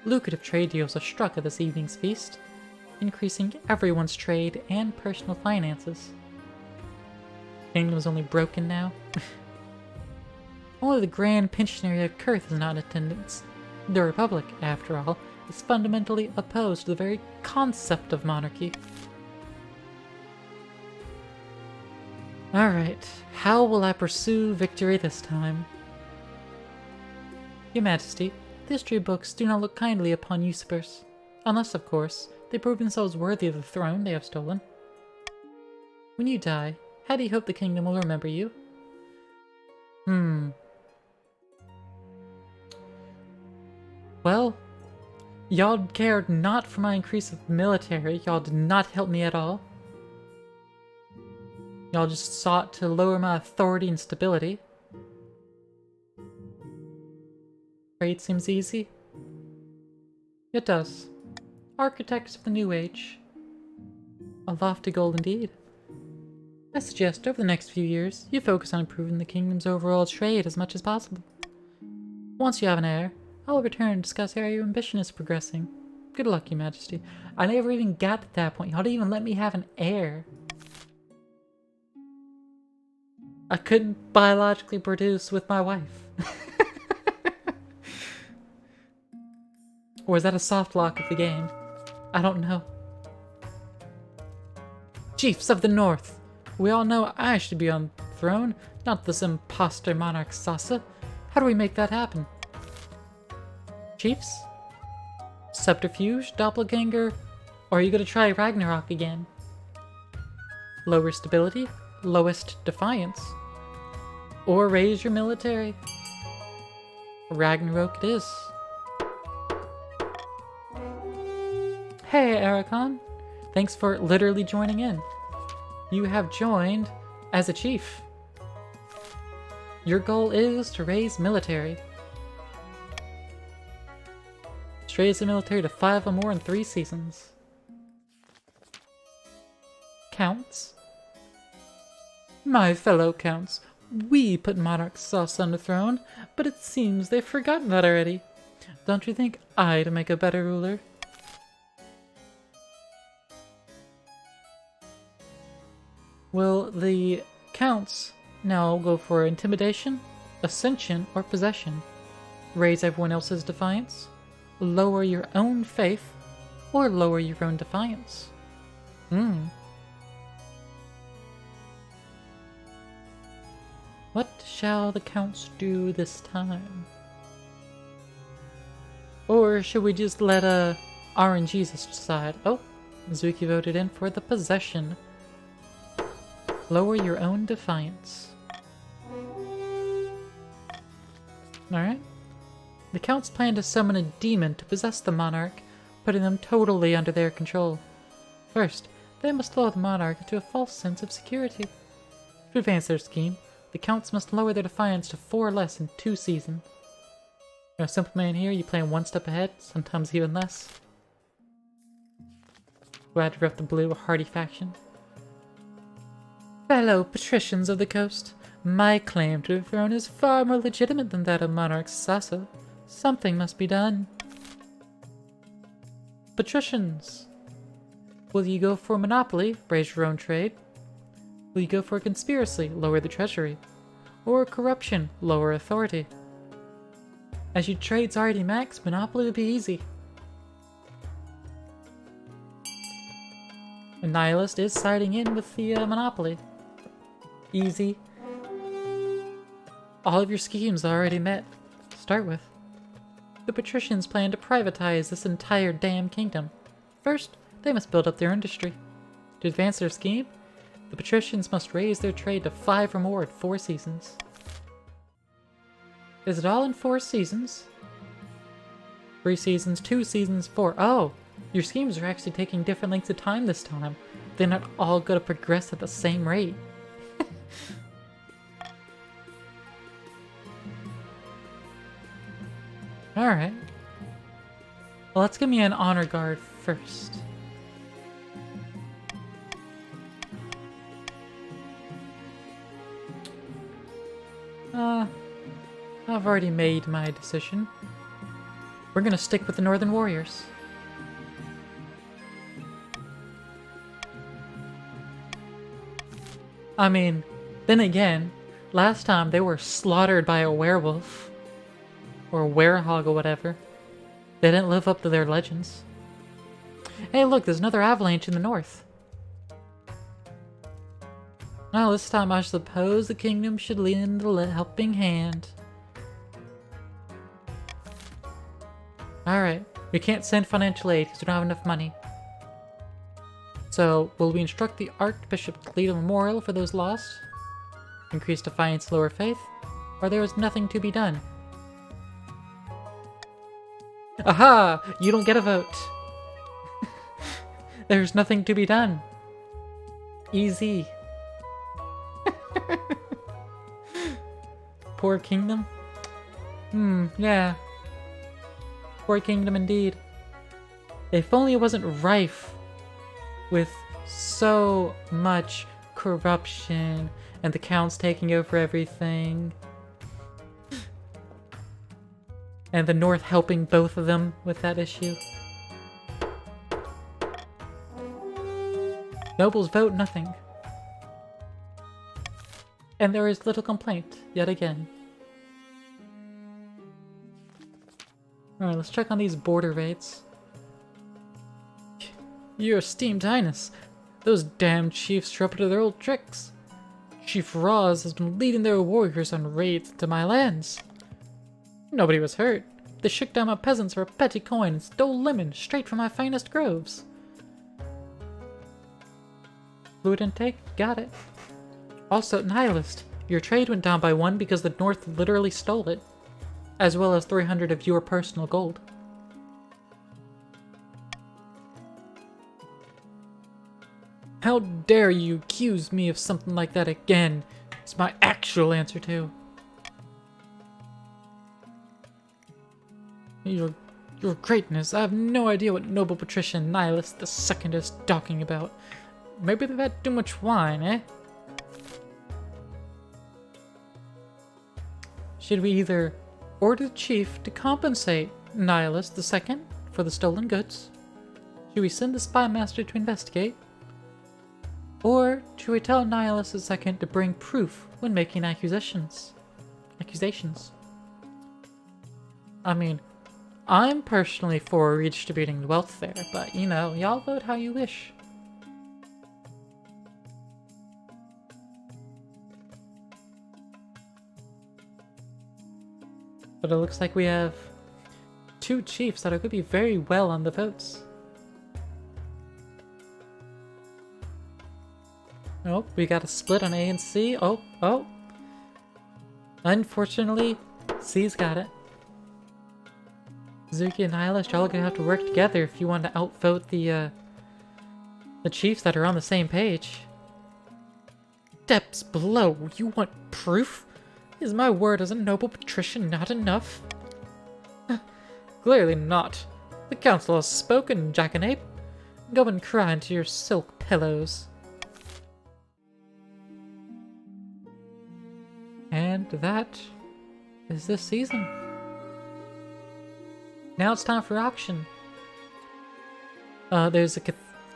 Lucrative trade deals are struck at this evening's feast, increasing everyone's trade and personal finances. Kingdom's only broken now. Only the Grand Pensionary of Kurth is not in attendance. The Republic, after all, is fundamentally opposed to the very concept of monarchy. Alright, how will I pursue victory this time? Your Majesty, the history books do not look kindly upon usurpers. Unless, of course, they prove themselves worthy of the throne they have stolen. when you die, how do you hope the kingdom will remember you? Well, y'all cared not for my increase of military. Y'all did not help me at all. Y'all just sought to lower my authority and stability. Trade seems easy. It does. Architects of the New Age. A lofty goal indeed. I suggest, over the next few years, you focus on improving the kingdom's overall trade as much as possible. Once you have an heir, I'll return and discuss how your ambition is progressing. Good luck, Your Majesty. I never even got to that point. Y'all didn't even let me have an heir. I couldn't biologically produce with my wife. Or is that a soft lock of the game? I don't know. Chiefs of the North! We all know I should be on the throne, not this imposter monarch Sasa. How do we make that happen? Chiefs? Subterfuge, doppelganger, or are you gonna try Ragnarok again? Lower stability, lowest defiance, or raise your military? Ragnarok it is. Hey, Arachon! Thanks for literally joining in. You have joined as a chief. Your goal is to raise military. Raise the military to 5 or more in 3 seasons. Counts? My fellow counts, we put Monarch Sasa on the throne, but it seems they've forgotten that already. Don't you think I'd make a better ruler? Will the counts now go for intimidation, ascension, or possession? Raise everyone else's defiance? Lower your own faith, or lower your own defiance? What shall the counts do this time? Or should we just let RNGesus decide? Oh, Zuki voted in for the possession. Lower your own defiance. Alright. The counts plan to summon a demon to possess the monarch, putting them totally under their control. First, they must lull the monarch into a false sense of security. To advance their scheme, the counts must lower their defiance to 4 or less in 2 seasons. You're a simple man here, you plan 1 step ahead, sometimes even less. Glad to rep the blue, a hardy faction. Fellow patricians of the coast, my claim to the throne is far more legitimate than that of Monarch Sasa. Something must be done. Patricians! Will you go for monopoly, raise your own trade? Will you go for conspiracy, lower the treasury? Or corruption, lower authority? As your trade's already maxed, monopoly would be easy. A nihilist is siding in with the monopoly. Easy. All of your schemes are already met. To start with. The patricians plan to privatize this entire damn kingdom. First, they must build up their industry. To advance their scheme, the patricians must raise their trade to 5 or more in 4 seasons. Is it all in 4 seasons? 3 seasons, 2 seasons, 4. Oh! Your schemes are actually taking different lengths of time this time. They're not all going to progress at the same rate. Alright. Well, let's give me an honor guard first. I've already made my decision. We're gonna stick with the Northern Warriors. I mean, then again, last time they were slaughtered by a werewolf. Or a werehog or whatever. They didn't live up to their legends. Hey look, there's another avalanche in the north. Well, this time I suppose the kingdom should lend a helping hand. Alright, we can't send financial aid because we don't have enough money. So, will we instruct the Archbishop to lead a memorial for those lost? Increase defiance, lower faith? Or there is nothing to be done? Aha! You don't get a vote! There's nothing to be done. Easy. Poor kingdom? Yeah. Poor kingdom indeed. If only it wasn't rife with so much corruption and the counts taking over everything. And the North helping both of them with that issue. Nobles vote nothing. And there is little complaint, yet again. Alright, let's check on these border raids. Your esteemed highness, those damn chiefs are up to their old tricks. Chief Roz has been leading their warriors on raids into my lands. Nobody was hurt. They shook down my peasants for a petty coin and stole lemon straight from my finest groves. Fluid intake? Got it. Also, Nihilist, your trade went down by 1 because the North literally stole it, as well as 300 of your personal gold. How dare you accuse me of something like that again? It's my actual answer too. Your greatness, I have no idea what noble patrician Nihilist II is talking about. Maybe they've had too much wine, eh? Should we either order the chief to compensate Nihilist II for the stolen goods? Should we send the spy master to investigate? Or should we tell Nihilist II to bring proof when making accusations? I mean, I'm personally for redistributing wealth there, but you know, y'all vote how you wish. But it looks like we have 2 chiefs that are going to be very well on the votes. Oh, we got a split on A and C. Oh. Unfortunately, C's got it. Zuki and Nihilist, y'all are gonna have to work together if you want to outvote the chiefs that are on the same page. Steps below, you want proof? Is my word as a noble patrician not enough? Clearly not. The council has spoken, Jackanape. Go and cry into your silk pillows. And that is this season. Now it's time for auction. There's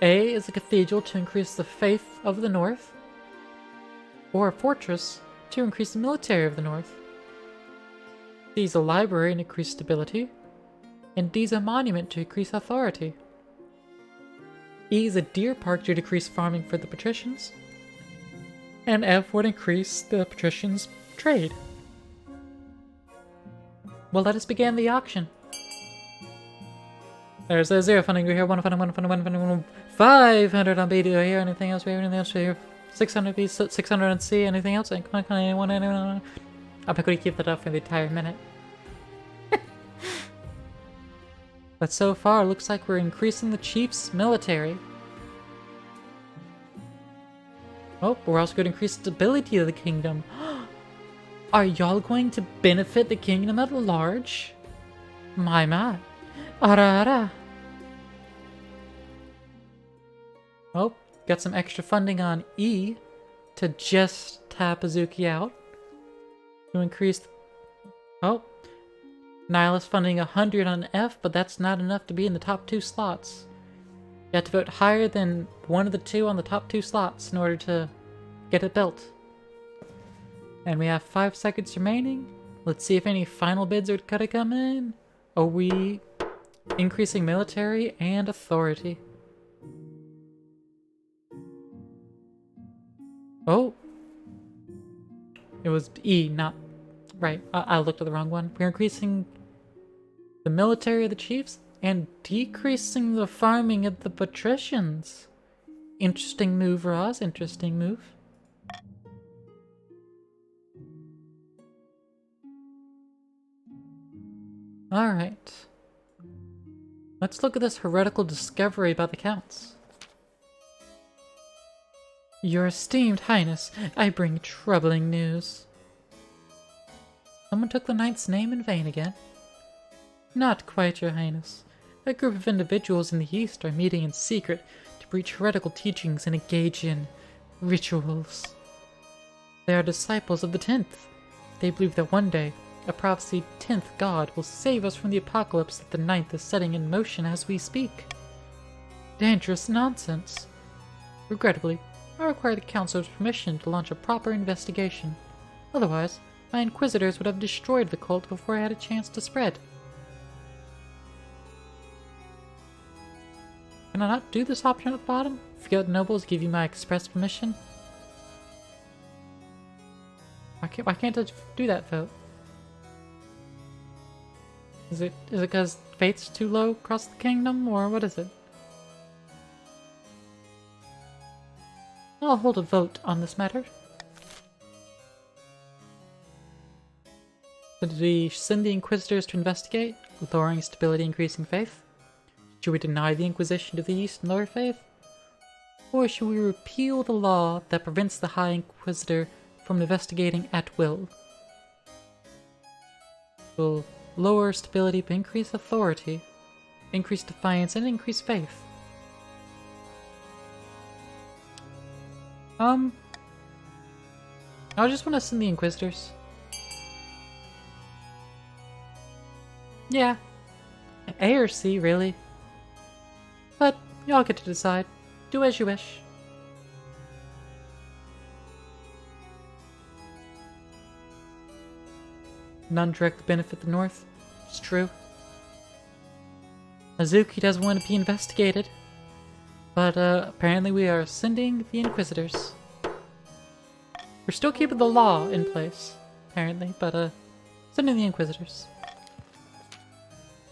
A is a cathedral to increase the faith of the North, or a fortress to increase the military of the North. D is a library to increase stability, and D is a monument to increase authority. E is a deer park to decrease farming for the patricians, and F would increase the patricians' trade. Well, let us begin the auction. There's a 0 funding here, 1 funding, 500 on B. Do I hear anything else? We have anything else here? 600 B, 600 on C. Anything else? Anyone? I'm not going to keep that up for the entire minute. But so far, it looks like we're increasing the chief's military. Oh, we're also going to increase stability of the kingdom. Are y'all going to benefit the kingdom at large? My. Ara. Oh, got some extra funding on E to just tap Azuki out. To increase... Oh. Nihilist funding 100 on F, but that's not enough to be in the top 2 slots. You have to vote higher than one of the 2 on the top 2 slots in order to get it built. And we have 5 seconds remaining. Let's see if any final bids are gonna come in. Are we increasing military and authority? Oh! It was E, not... Right, I looked at the wrong one. We're increasing the military of the chiefs and decreasing the farming of the patricians. Interesting move, Roz. Interesting move. Alright. Let's look at this heretical discovery about the Counts. Your esteemed highness, I bring troubling news. Someone took the knight's name in vain again. Not quite, your highness. A group of individuals in the east are meeting in secret to breach heretical teachings and engage in rituals. They are disciples of the 10th. They believe that one day, a prophesied 10th god will save us from the apocalypse that the 9th is setting in motion as we speak. Dangerous nonsense. Regrettably, I require the Council's permission to launch a proper investigation. Otherwise, my inquisitors would have destroyed the cult before it had a chance to spread. Can I not do this option at the bottom? Forget nobles give you my express permission? Why can't I do that vote? Is it because faith's too low across the kingdom, or what is it? I'll hold a vote on this matter. So did we send the Inquisitors to investigate, lowering stability, increasing faith? Should we deny the Inquisition to the East and lower faith? Or should we repeal the law that prevents the High Inquisitor from investigating at will? Will lower stability but increase authority, increase defiance, and increase faith. I just want to send the Inquisitors. Yeah. A or C, really. But y'all get to decide. Do as you wish. None directly benefit the North. It's true. Azuki doesn't want to be investigated. But apparently we are sending the Inquisitors. We're still keeping the law in place, apparently, but sending the Inquisitors.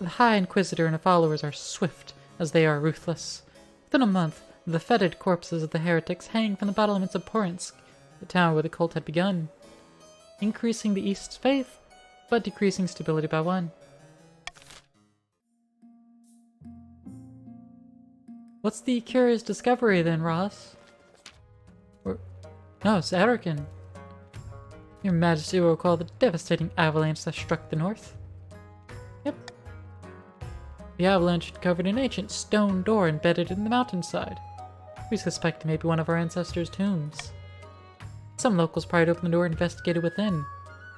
The High Inquisitor and her followers are swift, as they are ruthless. Within a month, the fetid corpses of the heretics hang from the battlements of Porinsk, the town where the cult had begun, increasing the East's faith, but decreasing stability by 1. What's the curious discovery then, Ross? No, it's Erican. Your Majesty will recall the devastating avalanche that struck the north. Yep. The avalanche had covered an ancient stone door embedded in the mountainside. We suspect it may be one of our ancestors' tombs. Some locals pried open the door and investigated within.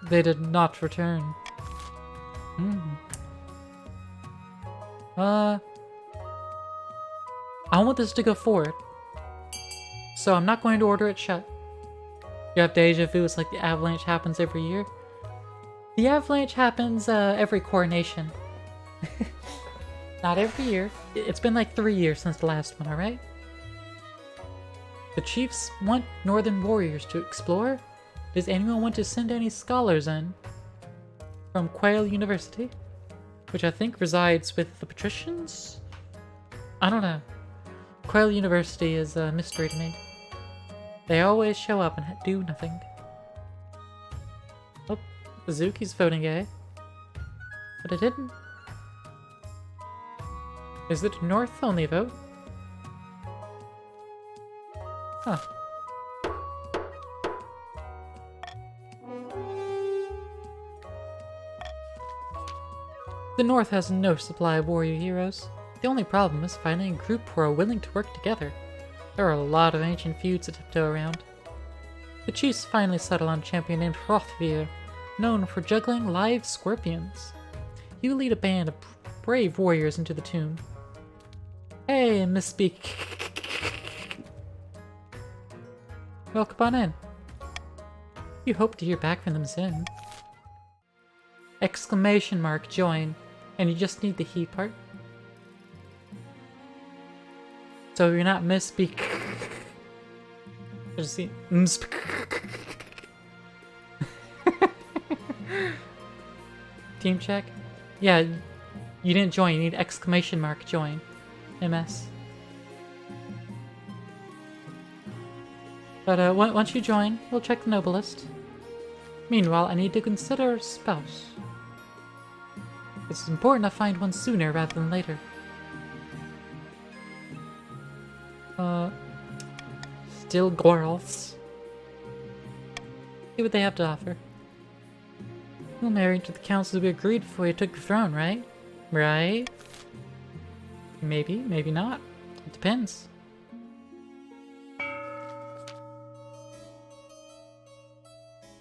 They did not return. I want this to go forward. So I'm not going to order it shut. You have deja vu, it's like the avalanche happens every year. The avalanche happens every coronation. Not every year. It's been like 3 years since the last one, alright? The chiefs want northern warriors to explore. Does anyone want to send any scholars in? From Quail University? Which I think resides with the patricians? I don't know. Quail University is a mystery to me. They always show up and do nothing. Oh, Azuki's voting A. But I didn't. Is it a North only vote? Huh. The North has no supply of warrior heroes. The only problem is finding a group who are willing to work together. There are a lot of ancient feuds to tiptoe around. The chiefs finally settle on a champion named Hrothvir, known for juggling live scorpions. He will lead a band of brave warriors into the tomb. Hey, Miss Speak. Welcome on in. You hope to hear back from them soon. Exclamation mark, join. And you just need the he part. So you're not misspeak. Just see. Team check? Yeah, you didn't join. You need exclamation mark join. MS. But once you join, we'll check the noble list. Meanwhile, I need to consider a spouse. It's important I find one sooner rather than later. Still girls. See what they have to offer. You'll marry into the council we agreed before you took the throne, right? Right? Maybe, maybe not. It depends.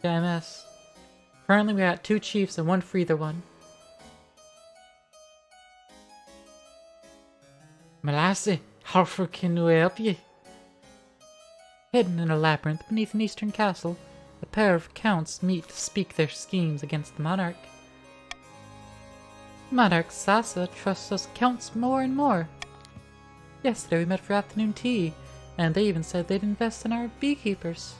MS. Currently we got 2 chiefs and 1 for either one. Malassi, how can we help you? Hidden in a labyrinth beneath an eastern castle, a pair of counts meet to speak their schemes against the monarch. Monarch Sasa trusts us counts more and more. Yesterday we met for afternoon tea, and they even said they'd invest in our beekeepers.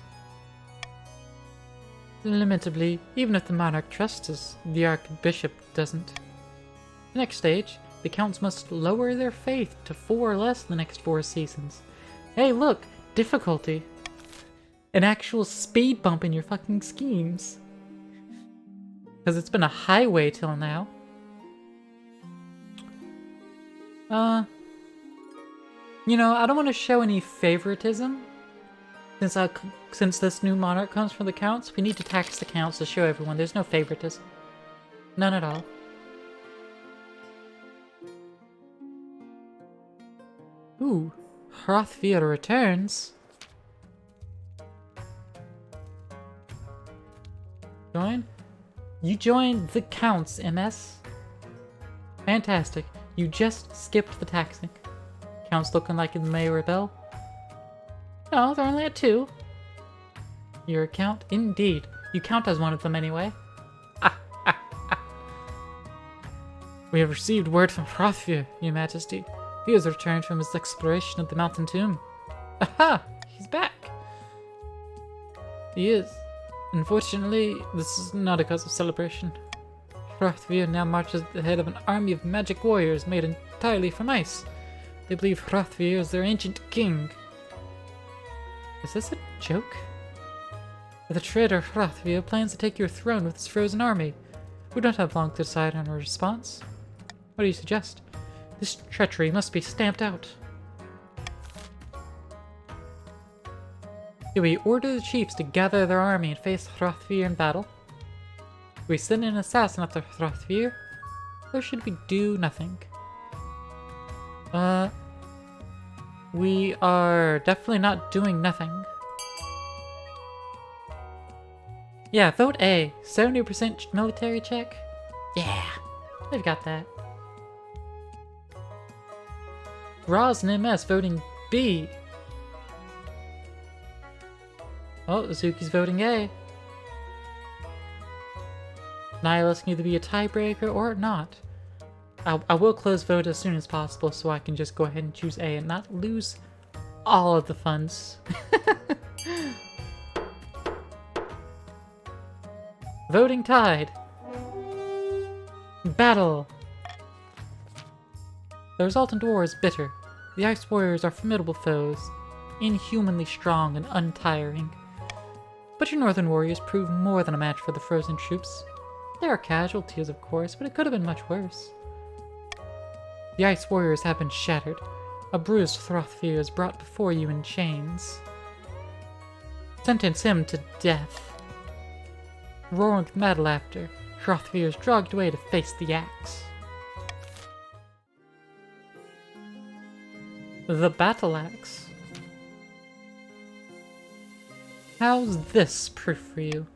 Lamentably, even if the monarch trusts us, the archbishop doesn't. The next stage, the counts must lower their faith to 4 or less the next 4 seasons. Hey look! Difficulty! An actual speed bump in your fucking schemes. Because it's been a highway till now. You know, I don't want to show any favoritism. Since this new monarch comes from the counts, we need to tax the counts to show everyone there's no favoritism. None at all. Ooh, Hrothgar returns. Join? You joined the counts, MS. Fantastic. You just skipped the taxing. Counts looking like it may rebel. No, they're only at 2. Your account? Indeed. You count as one of them anyway. We have received word from Hrothgar, Your Majesty. He has returned from his exploration of the mountain tomb. Aha! He's back! He is. Unfortunately, this is not a cause of celebration. Hrothgar now marches at the head of an army of magic warriors made entirely from ice. They believe Hrothgar is their ancient king. Is this a joke? The traitor Hrothgar plans to take your throne with his frozen army. We don't have long to decide on a response. What do you suggest? This treachery must be stamped out. Do we order the chiefs to gather their army and face Hrothgar in battle? Do we send an assassin after Hrothgar? Or should we do nothing? We are definitely not doing nothing. Yeah, vote A. 70% military check? Yeah, they've got that. Roz and MS voting B. Oh, Zuki's voting A. Nihilus can either be a tiebreaker or not. I will close vote as soon as possible so I can just go ahead and choose A and not lose all of the funds. Voting tied. Battle. The resultant war is bitter. The Ice Warriors are formidable foes, inhumanly strong and untiring. But your Northern Warriors prove more than a match for the Frozen troops. There are casualties, of course, but it could have been much worse. The Ice Warriors have been shattered. A bruised Hrothgar is brought before you in chains. Sentence him to death. Roaring with mad laughter, Hrothgar is dragged away to face the axe. The Battle Axe. How's this proof for you?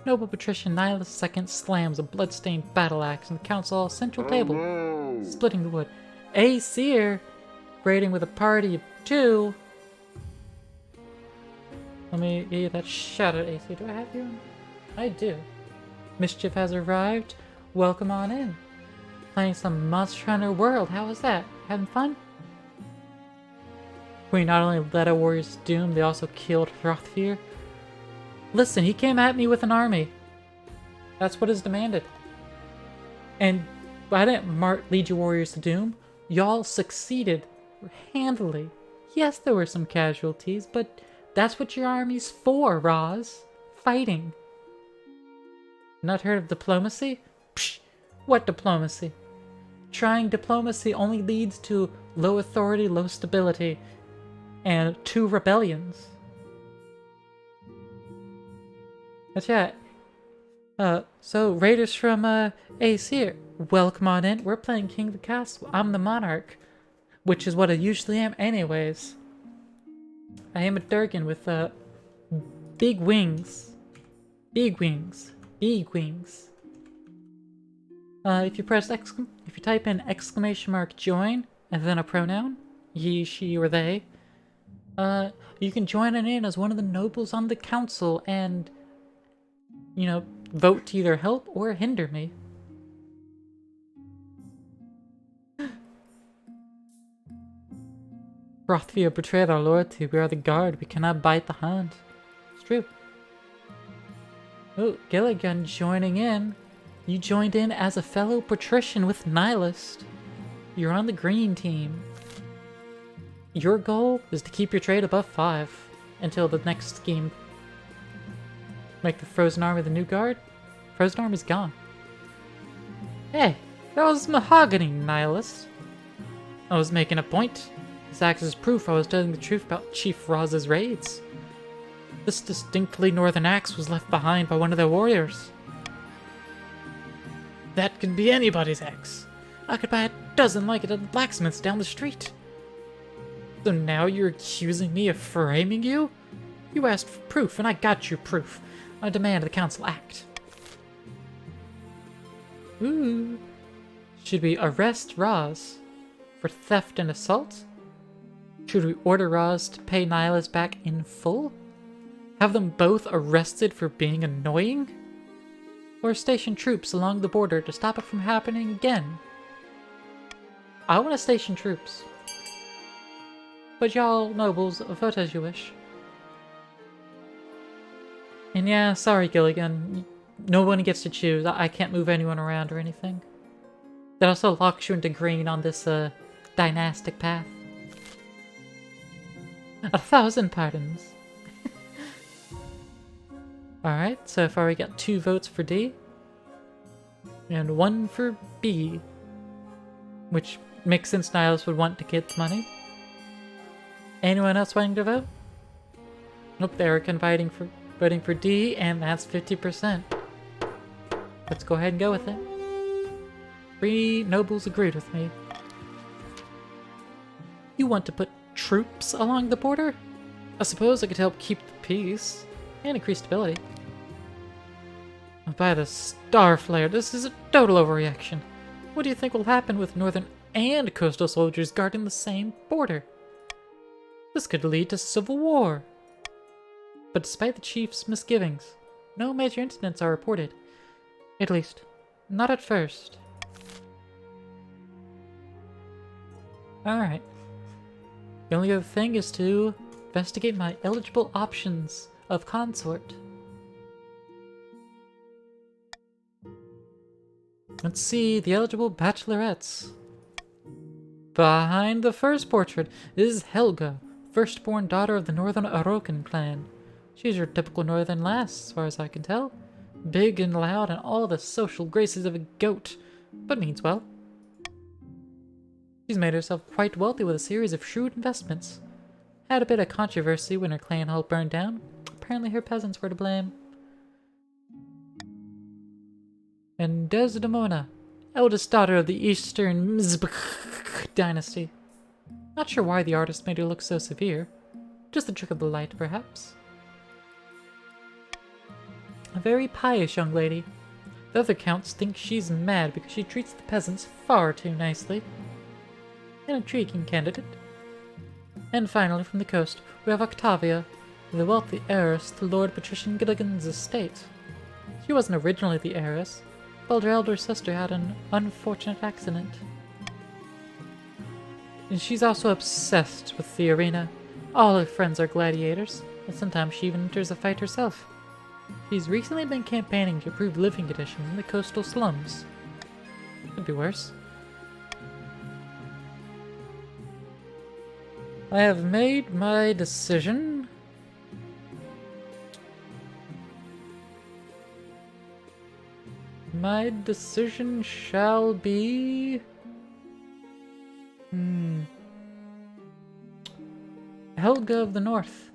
Noble Patrician Nihilus II slams a blood-stained battle axe in the council central table, splitting the wood. Aesir, raiding with a party of 2. Let me get you that shout out, Aesir. Do I have you? I do. Mischief has arrived. Welcome on in. Playing some Monster Hunter World. How was that? Having fun? We not only led our warriors to doom, they also killed Hrothgar. Listen, he came at me with an army. That's what is demanded. And I didn't lead your warriors to doom. Y'all succeeded handily. Yes, there were some casualties, but That's what your army's for, Roz. Fighting. Not heard of diplomacy? Psh, what diplomacy? Trying diplomacy only leads to low authority, low stability, and 2 rebellions. But yeah, so Raiders from Ace here. Welcome on in. We're playing King of the Castle. I'm the Monarch, which is what I usually am anyways. I am a Durgan with big wings. Big wings. Big wings. If you type in !join and then a pronoun, he, she, or they, you can join in as one of the nobles on the council and, you know, vote to either help or hinder me. Rothvia betrayed our loyalty. We are the guard. We cannot bite the hand. It's true. Oh, Gilligan joining in. You joined in as a fellow patrician with Nihilist. You're on the green team. Your goal is to keep your trade above 5 until the next scheme. Make the Frozen Army the new guard? Frozen Army's gone. Hey, that was Mahogany, Nihilist. I was making a point. This acts as proof I was telling the truth about Chief Roz's raids. This distinctly northern axe was left behind by one of their warriors. That could be anybody's axe. I could buy a dozen like it at the blacksmith's down the street. So now you're accusing me of framing you? You asked for proof, and I got you proof. I demand the council act. Ooh. Should we arrest Roz for theft and assault? Should we order Roz to pay Nihilist back in full? Have them both arrested for being annoying? Or station troops along the border to stop it from happening again? I want to station troops. But y'all nobles, vote as you wish. And yeah, sorry Gilligan, no one gets to choose. I can't move anyone around or anything. That also locks you into green on this dynastic path. 1,000 pardons. Alright, so far we got 2 votes for D. And 1 for B. Which makes sense Nihilus would want to get money. Anyone else wanting to vote? Nope, Eric voting for D, and that's 50%. Let's go ahead and go with it. 3 nobles agreed with me. You want to put troops along the border? I suppose I could help keep the peace and increase stability. By the Starflare, this is a total overreaction. What do you think will happen with northern and coastal soldiers guarding the same border? This could lead to civil war. But despite the chief's misgivings, no major incidents are reported. At least, not at first. Alright. The only other thing is to investigate my eligible options of consort. Let's see the eligible bachelorettes. Behind the first portrait is Helga, firstborn daughter of the Northern Orokin clan. She's your typical northern lass, as far as I can tell. Big and loud and all the social graces of a goat, but means well. She's made herself quite wealthy with a series of shrewd investments. Had a bit of controversy when her clan hall burned down. Apparently her peasants were to blame. And Desdemona, eldest daughter of the Eastern Mzbk dynasty. Not sure why the artist made her look so severe. Just the trick of the light, perhaps. A very pious young lady. The other counts think she's mad because she treats the peasants far too nicely. An intriguing candidate. And finally, from the coast, we have Octavia, the wealthy heiress to Lord Patrician Gilligan's estate. She wasn't originally the heiress, but her elder sister had an unfortunate accident. And she's also obsessed with the arena. All her friends are gladiators, and sometimes she even enters a fight herself. She's recently been campaigning to improve living conditions in the coastal slums. Could be worse. I have made my decision. my decision shall be... Helga of the North.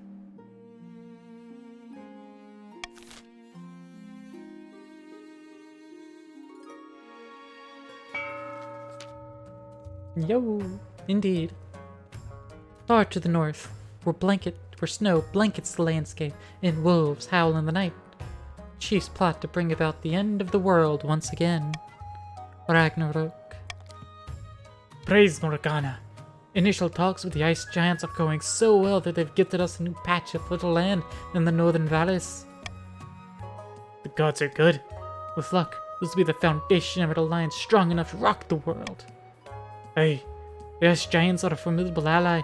Yo, indeed. Far to the north, where snow blankets the landscape, and wolves howl in the night. Chiefs plot to bring about the end of the world once again. Ragnarok. Praise Norgana. Initial talks with the ice giants are going so well that they've gifted us a new patch of fertile land in the northern valleys. The gods are good. With luck, this will be the foundation of an alliance strong enough to rock the world. Hey, the ice giants are a formidable ally.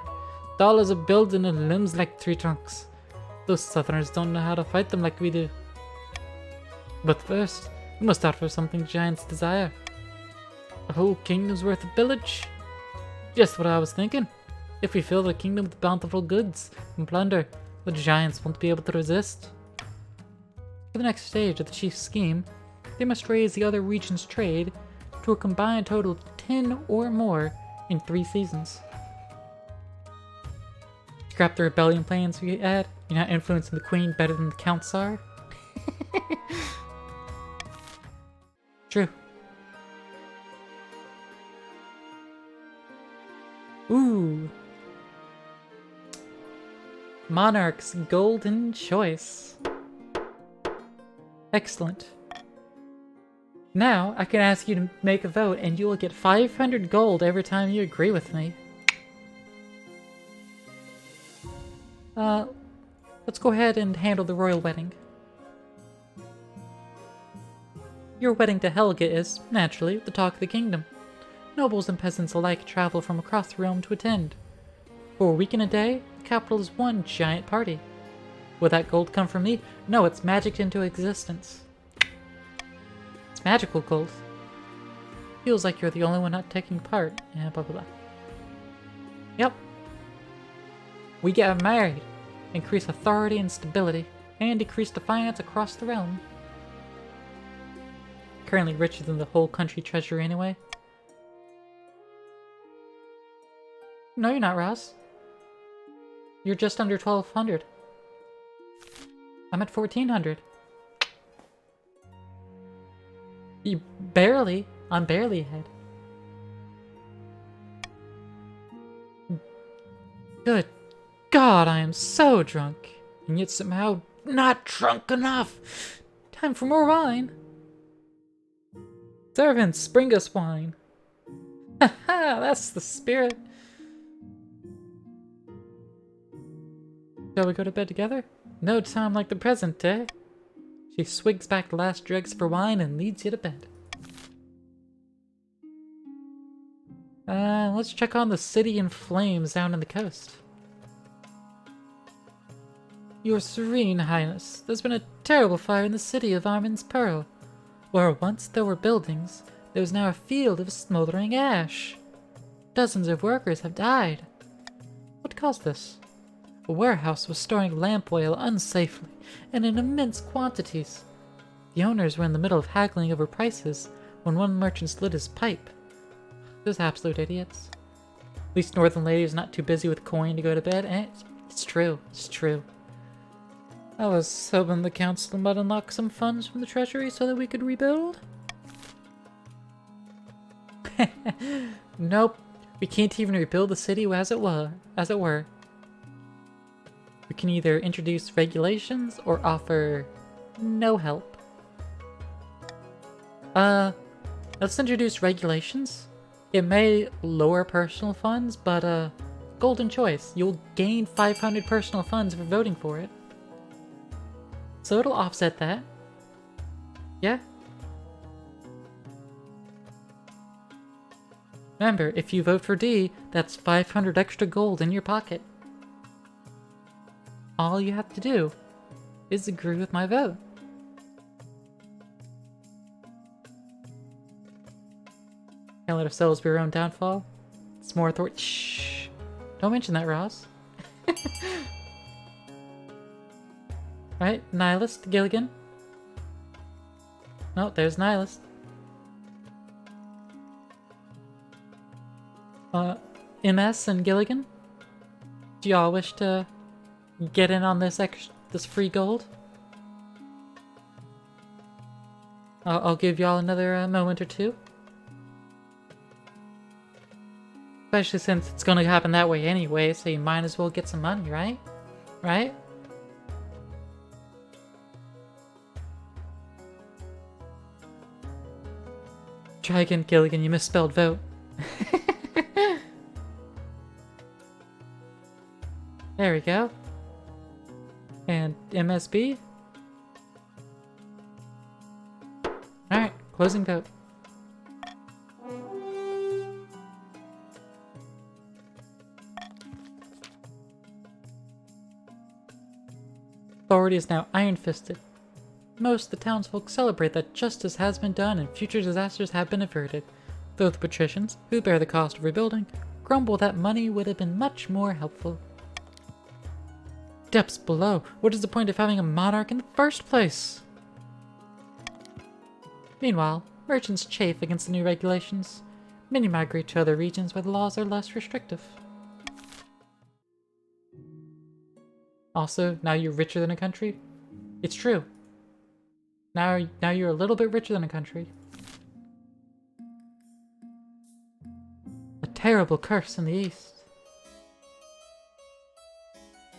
Dollars are building in limbs like tree trunks. Those southerners don't know how to fight them like we do. But first, we must offer something giants desire. A whole kingdom's worth of pillage. Just what I was thinking. If we fill the kingdom with bountiful goods and plunder, the giants won't be able to resist. For the next stage of the chief's scheme, they must raise the other region's trade to a combined total of 10 or more in 3 seasons. Scrap the rebellion plans we had. You're not influencing the queen better than the counts are. True. Ooh. Monarch's golden choice. Excellent. Now, I can ask you to make a vote and you will get 500 gold every time you agree with me. Let's go ahead and handle the royal wedding. Your wedding to Helga is, naturally, the talk of the kingdom. Nobles and peasants alike travel from across the realm to attend. For a week and a day, the capital is one giant party. Will that gold come from me? No, it's magicked into existence. It's magical gold. Feels like you're the only one not taking part. Yeah, blah blah blah. Yep. We get married. Increase authority and stability, and decrease defiance across the realm. Currently richer than the whole country treasure anyway. No, you're not, Ross. You're just under 1,200. I'm at 1,400. You barely. I'm barely ahead. Good God, I am so drunk. And yet somehow not drunk enough. Time for more wine. Servants, bring us wine. Haha, that's the spirit. Shall we go to bed together? No time like the present, eh? She swigs back the last dregs for wine and leads you to bed. Let's check on the city in flames down on the coast. Your Serene Highness, there's been a terrible fire in the city of Armin's Pearl. Where once there were buildings, there is now a field of smoldering ash. Dozens of workers have died. What caused this? A warehouse was storing lamp oil unsafely and in immense quantities. The owners were in the middle of haggling over prices when one merchant slid his pipe. Those absolute idiots. At least Northern Lady is not too busy with coin to go to bed. It's true. It's true. I was hoping the council might unlock some funds from the treasury so that we could rebuild. Nope. We can't even rebuild the city as it were. We can either introduce regulations or offer no help. Let's introduce regulations. It may lower personal funds, but golden choice. You'll gain 500 personal funds for voting for it. So it'll offset that. Yeah? Remember, if you vote for D, that's 500 extra gold in your pocket. All you have to do is agree with my vote. Can't let ourselves be our own downfall. It's more authority. Shh! Don't mention that, Ross. Right, Nihilist, Gilligan. No, there's Nihilist. MS and Gilligan? Do y'all wish to get in on this this free gold? I'll give y'all another moment or two. Especially since it's gonna happen that way anyway, so you might as well get some money, right? Right? Try again, Gilligan, you misspelled vote. There we go. And MSB? Alright, closing vote. Authority is now iron-fisted. Most of the townsfolk celebrate that justice has been done and future disasters have been averted, though the patricians, who bear the cost of rebuilding, grumble that money would have been much more helpful. Depths below, what is the point of having a monarch in the first place? Meanwhile, merchants chafe against the new regulations. Many migrate to other regions where the laws are less restrictive. Also, now you're richer than a country? It's true. Now you're a little bit richer than a country. A terrible curse in the east.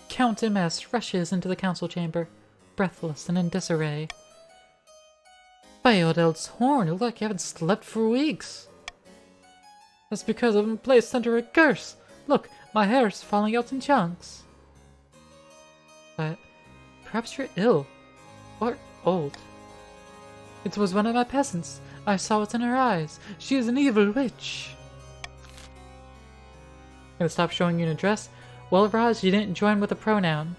Count MS rushes into the council chamber, breathless and in disarray. By Odell's horn, you look like you haven't slept for weeks. That's because I've been placed under a curse. Look, my hair's falling out in chunks. But perhaps you're ill. Or old. It was one of my peasants. I saw it in her eyes. She is an evil witch. Gonna stop showing you an address? Well, Roz, you didn't join with a pronoun.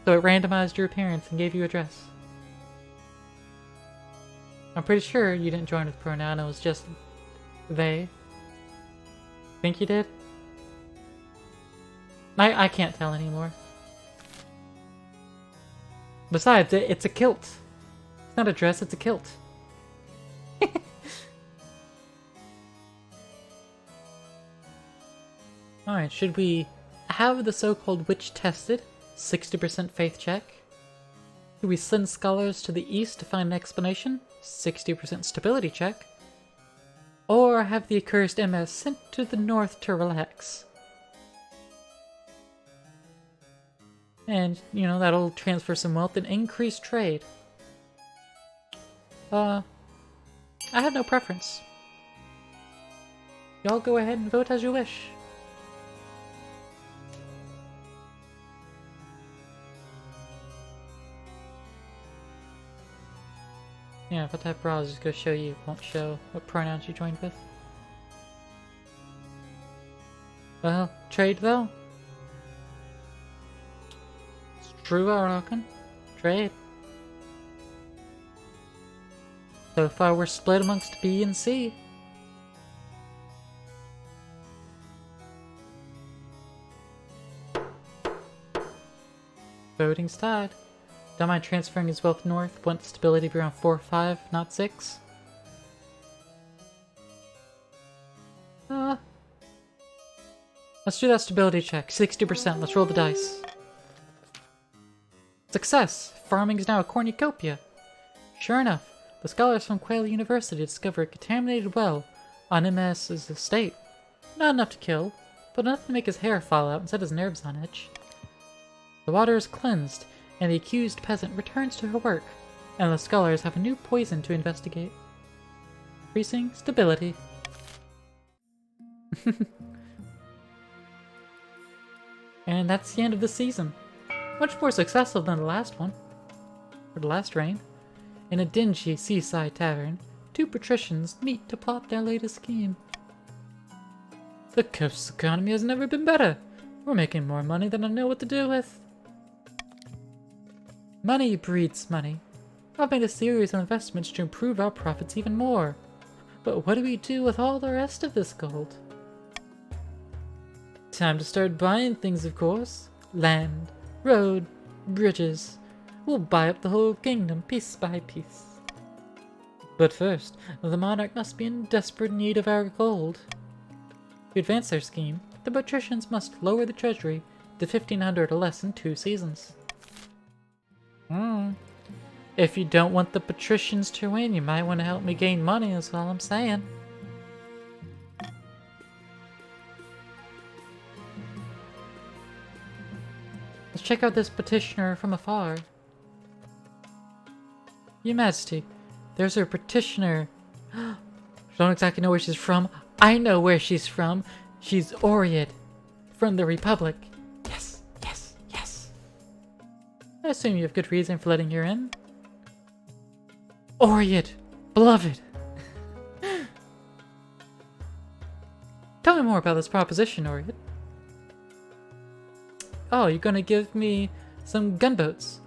So it randomized your appearance and gave you address. I'm pretty sure you didn't join with a pronoun, it was just they. Think you did? I can't tell anymore. Besides, it's a kilt. It's not a dress, it's a kilt. Alright, should we have the so-called witch tested? 60% faith check. Should we send scholars to the east to find an explanation? 60% stability check. Or have the accursed MS sent to the north to relax? And, you know, that'll transfer some wealth and increase trade. I have no preference. Y'all go ahead and vote as you wish. Yeah, if I type browse, it's gonna show you, won't show what pronouns you joined with. Well, trade though? It's true, I reckon. Trade. So far we're split amongst B and C. Voting's tied. Don't mind transferring his wealth north. Want stability to be around 4 or 5, not 6. Let's do that stability check. 60%. Let's roll the dice. Success! Farming is now a cornucopia. Sure enough, the scholars from Quail University discover a contaminated well on MS's estate. Not enough to kill, but enough to make his hair fall out and set his nerves on edge. The water is cleansed, and the accused peasant returns to her work, and the scholars have a new poison to investigate. Increasing stability. And that's the end of the season. Much more successful than the last one. Or the last reign. In a dingy seaside tavern, two patricians meet to plot their latest scheme. The coast's economy has never been better. We're making more money than I know what to do with. Money breeds money. I've made a series of investments to improve our profits even more. But what do we do with all the rest of this gold? Time to start buying things, of course. Land, road, bridges. We'll buy up the whole kingdom piece by piece. But first, the monarch must be in desperate need of our gold. To advance their scheme, the patricians must lower the treasury to 1,500 or less in 2 seasons. If you don't want the patricians to win, you might want to help me gain money, is all I'm saying. Let's check out this petitioner from afar. Your Majesty, there's her petitioner. Don't exactly know where she's from. I know where she's from. She's Oread, from the Republic. Yes, yes, yes. I assume you have good reason for letting her in. Oread, beloved. Tell me more about this proposition, Oread. Oh, you're gonna give me some gunboats.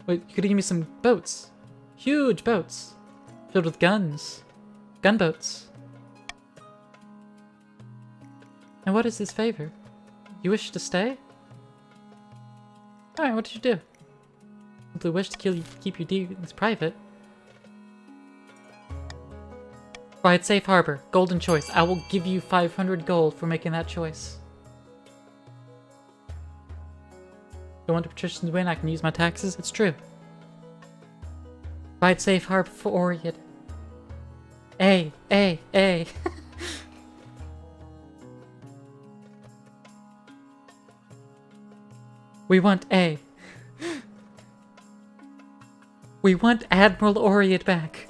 Wait, you're gonna give me some boats. Huge boats. Filled with guns. Gunboats. And what is this favor? You wish to stay? Alright, what did you do? Simply wish to keep your dealings private. Right, safe harbor. Golden choice. I will give you 500 gold for making that choice. If I want the patricians to win, I can use my taxes. It's true. Right, safe harbor for Oread. A. We want A. We want Admiral Oread back.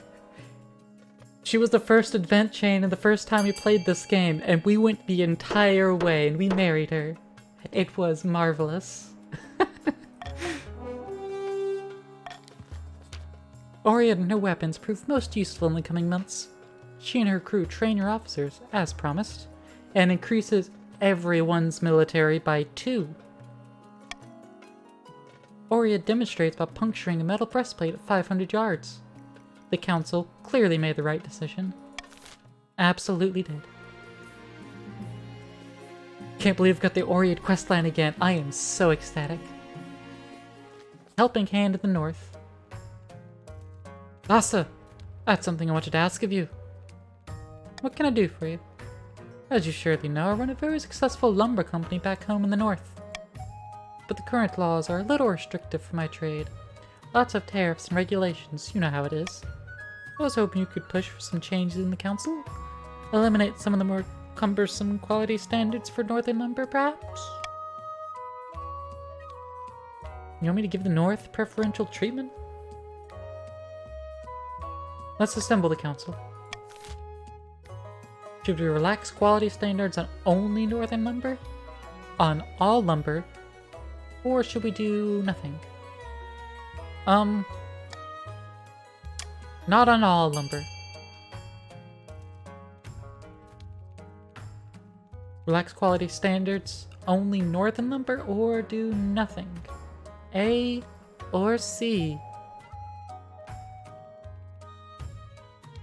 She was the first advent chain and the first time we played this game, and we went the entire way and we married her. It was marvelous. Oread and her weapons proved most useful in the coming months. She and her crew train your officers, as promised, and increases everyone's military by 2. Oread demonstrates by puncturing a metal breastplate at 500 yards. The council clearly made the right decision. Absolutely did. Can't believe I've got the Oread questline again. I am so ecstatic. Helping Hand in the north. Lhasa, I had something I wanted to ask of you. What can I do for you? As you surely know, I run a very successful lumber company back home in the north. But the current laws are a little restrictive for my trade. Lots of tariffs and regulations, you know how it is. I was hoping you could push for some changes in the council? Eliminate some of the more cumbersome quality standards for northern lumber, perhaps? You want me to give the north preferential treatment? Let's assemble the council. Should we relax quality standards on only northern lumber? On all lumber? Or should we do nothing? Not on all lumber. Relax quality standards, only northern lumber, or do nothing? A or C?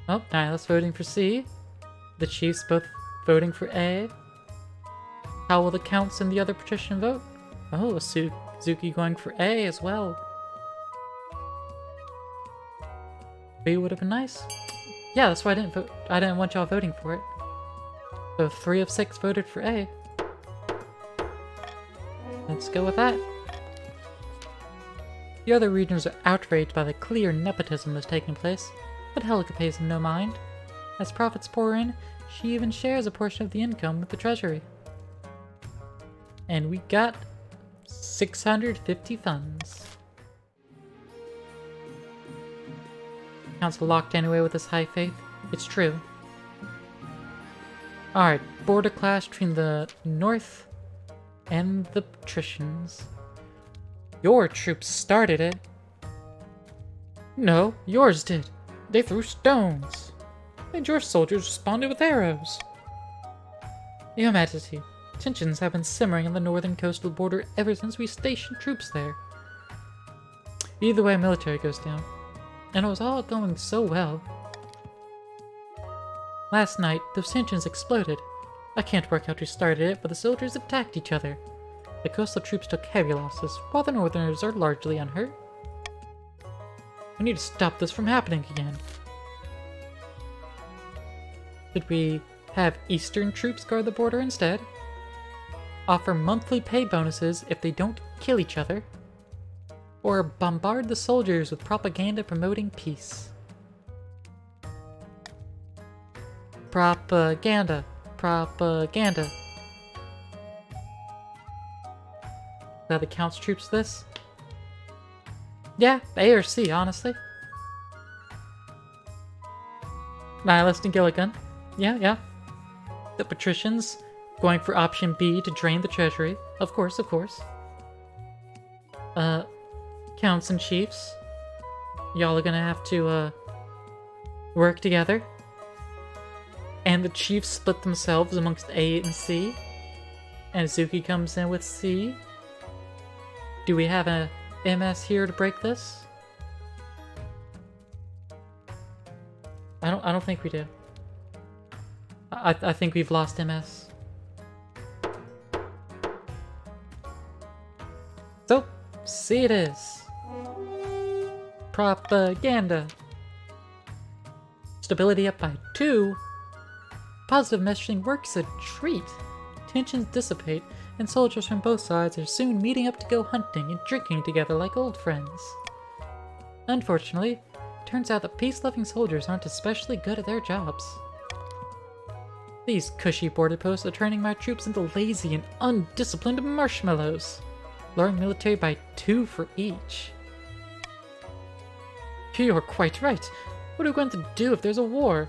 Oh, Nyla's voting for C. The chiefs both voting for A. How will the counts and the other patrician vote? Oh, Zuki going for A as well. B would have been nice. Yeah, that's why I didn't vote. I didn't want y'all voting for it. So 3 of 6 voted for A. Let's go with that. The other regions are outraged by the clear nepotism that's taking place, but Helica pays them no mind. As profits pour in, she even shares a portion of the income with the treasury. And we got 650 funds. Council locked anyway with this high faith. It's true. Alright, border clash between the North and the patricians. Your troops started it. No, yours did. They threw stones. And your soldiers responded with arrows. Your Majesty, tensions have been simmering on the northern coastal border ever since we stationed troops there. Either way, military goes down. And it was all going so well. Last night, those tensions exploded. I can't work out who started it, but the soldiers attacked each other. The coastal troops took heavy losses, while the northerners are largely unhurt. We need to stop this from happening again. Should we have Eastern troops guard the border instead, offer monthly pay bonuses if they don't kill each other, or bombard the soldiers with propaganda promoting peace. Propaganda. Propaganda. Now the Count's troops this? Yeah, A or C, honestly. Nihilist and Gilligan. Yeah. The Patricians going for option B to drain the treasury. Of course. Counts and Chiefs. Y'all are gonna have to, work together. And the Chiefs split themselves amongst A and C. And Zuki comes in with C. Do we have a MS here to break this? I don't think we do. I think we've lost MS. So, C it is. Propaganda. Stability up by 2. Positive messaging works a treat. Tensions dissipate, and soldiers from both sides are soon meeting up to go hunting and drinking together like old friends. Unfortunately, turns out that peace-loving soldiers aren't especially good at their jobs. These cushy border posts are turning my troops into lazy and undisciplined marshmallows, lowering military by 2 for each. You're quite right. What are we going to do if there's a war?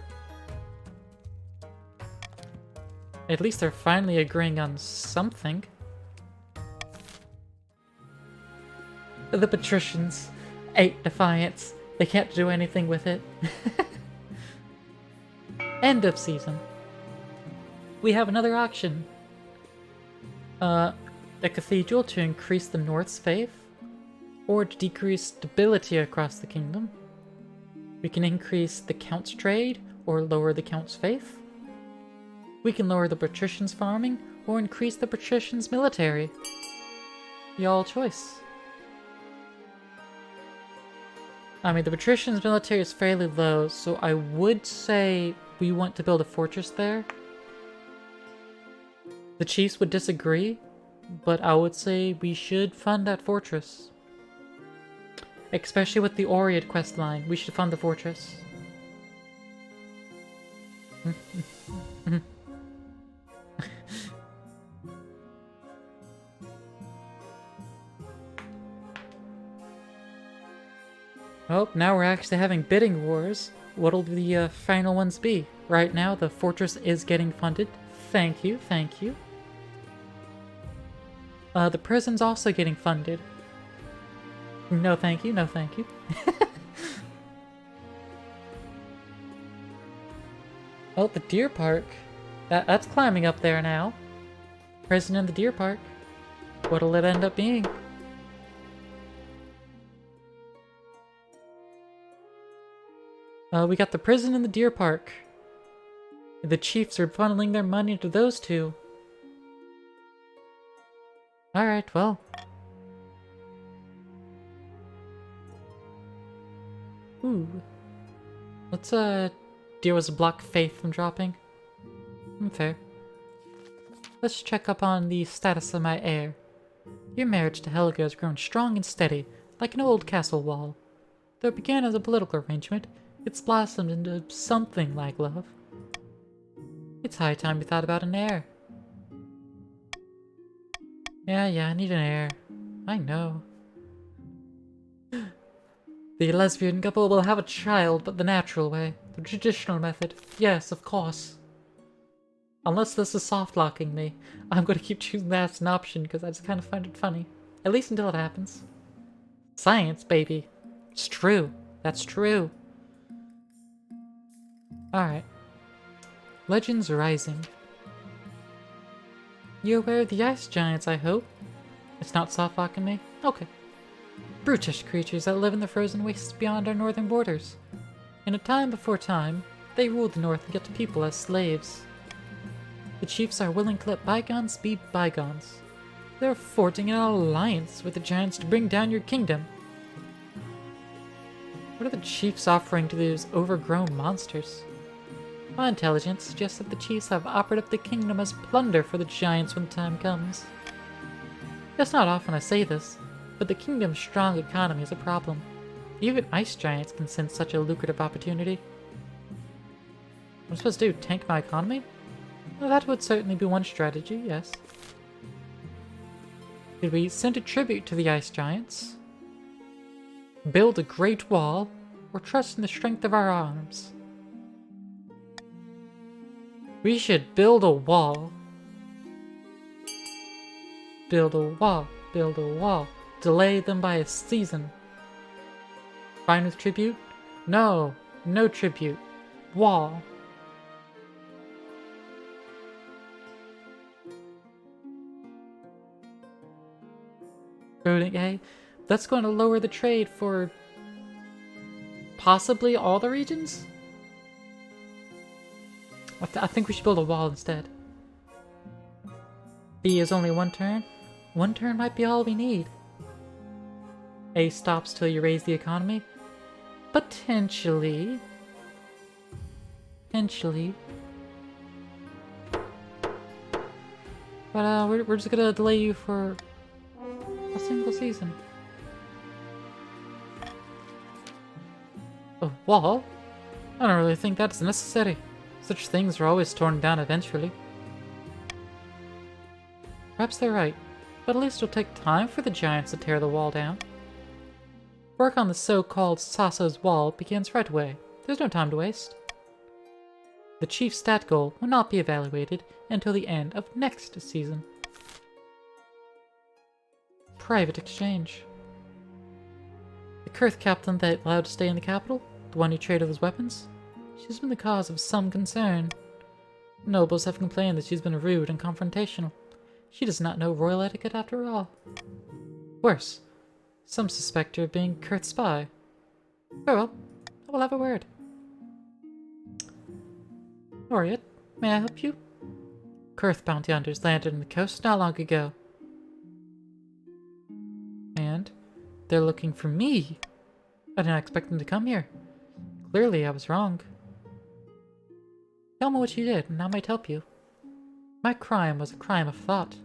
At least they're finally agreeing on something. The Patricians. 8 defiance. They can't do anything with it. End of season. We have another auction. A cathedral to increase the North's faith, or to decrease stability across the kingdom. We can increase the Count's trade, or lower the Count's faith. We can lower the Patricians' farming, or increase the Patricians' military. Y'all choice. I mean, the Patricians' military is fairly low, so I would say we want to build a fortress there. The Chiefs would disagree, but I would say we should fund that fortress. Especially with the Oriad questline, we should fund the fortress. Oh, now we're actually having bidding wars. What'll the final ones be? Right now, the fortress is getting funded. Thank you. The prison's also getting funded. No thank you. Oh, the deer park. That's climbing up there now. Prison in the deer park. What'll it end up being? We got the prison and the deer park. The Chiefs are funneling their money into those two. Alright, well. Ooh. Let's, deal with block Faith from dropping. Fair. Let's check up on the status of my heir. Your marriage to Helga has grown strong and steady, like an old castle wall. Though it began as a political arrangement, it's blossomed into something like love. It's high time you thought about an heir. Yeah, I need an heir. I know. The lesbian couple will have a child, but the natural way. The traditional method. Yes, of course. Unless this is soft-locking me, I'm going to keep choosing that as an option because I just kind of find it funny. At least until it happens. Science, baby. It's true. That's true. Alright. Legends Rising. You're aware of the ice giants, I hope? It's not soft-locking me? Okay. Brutish creatures that live in the frozen wastes beyond our northern borders. In a time before time, they ruled the north and kept people as slaves. The chiefs are willing to let bygones be bygones. They're forging an alliance with the giants to bring down your kingdom. What are the chiefs offering to those overgrown monsters? My intelligence suggests that the chiefs have offered up the kingdom as plunder for the giants when the time comes. It's not often I say this, but the kingdom's strong economy is a problem. Even ice giants can sense such a lucrative opportunity. What am I supposed to do? Tank my economy? Well, that would certainly be one strategy, yes. Did we send a tribute to the ice giants? Build a great wall? Or trust in the strength of our arms? We should build a wall. Build a wall. Build a wall. Delay them by a season. Fine with tribute? No. No tribute. Wall. Building A. That's going to lower the trade for possibly all the regions? I think we should build a wall instead. B is only one turn. One turn might be all we need. A stops till you raise the economy. Potentially. Potentially. But we're just gonna delay you for a single season. A wall? I don't really think that's necessary. Such things are always torn down eventually. Perhaps they're right, but at least it'll take time for the giants to tear the wall down. Work on the so-called Sasso's wall begins right away. There's no time to waste. The chief's stat goal will not be evaluated until the end of next season. Private exchange. The Kurth captain that allowed to stay in the capital, the one who traded his weapons, she's been the cause of some concern. Nobles have complained that she's been rude and confrontational. She does not know royal etiquette after all. Worse, some suspect her of being Kurth's spy. Very well, I will have a word. Oriet, may I help you? Kurth bounty hunters landed on the coast not long ago. And they're looking for me. I did not expect them to come here. Clearly, I was wrong. Tell me what you did, and I might help you. My crime was a crime of thought.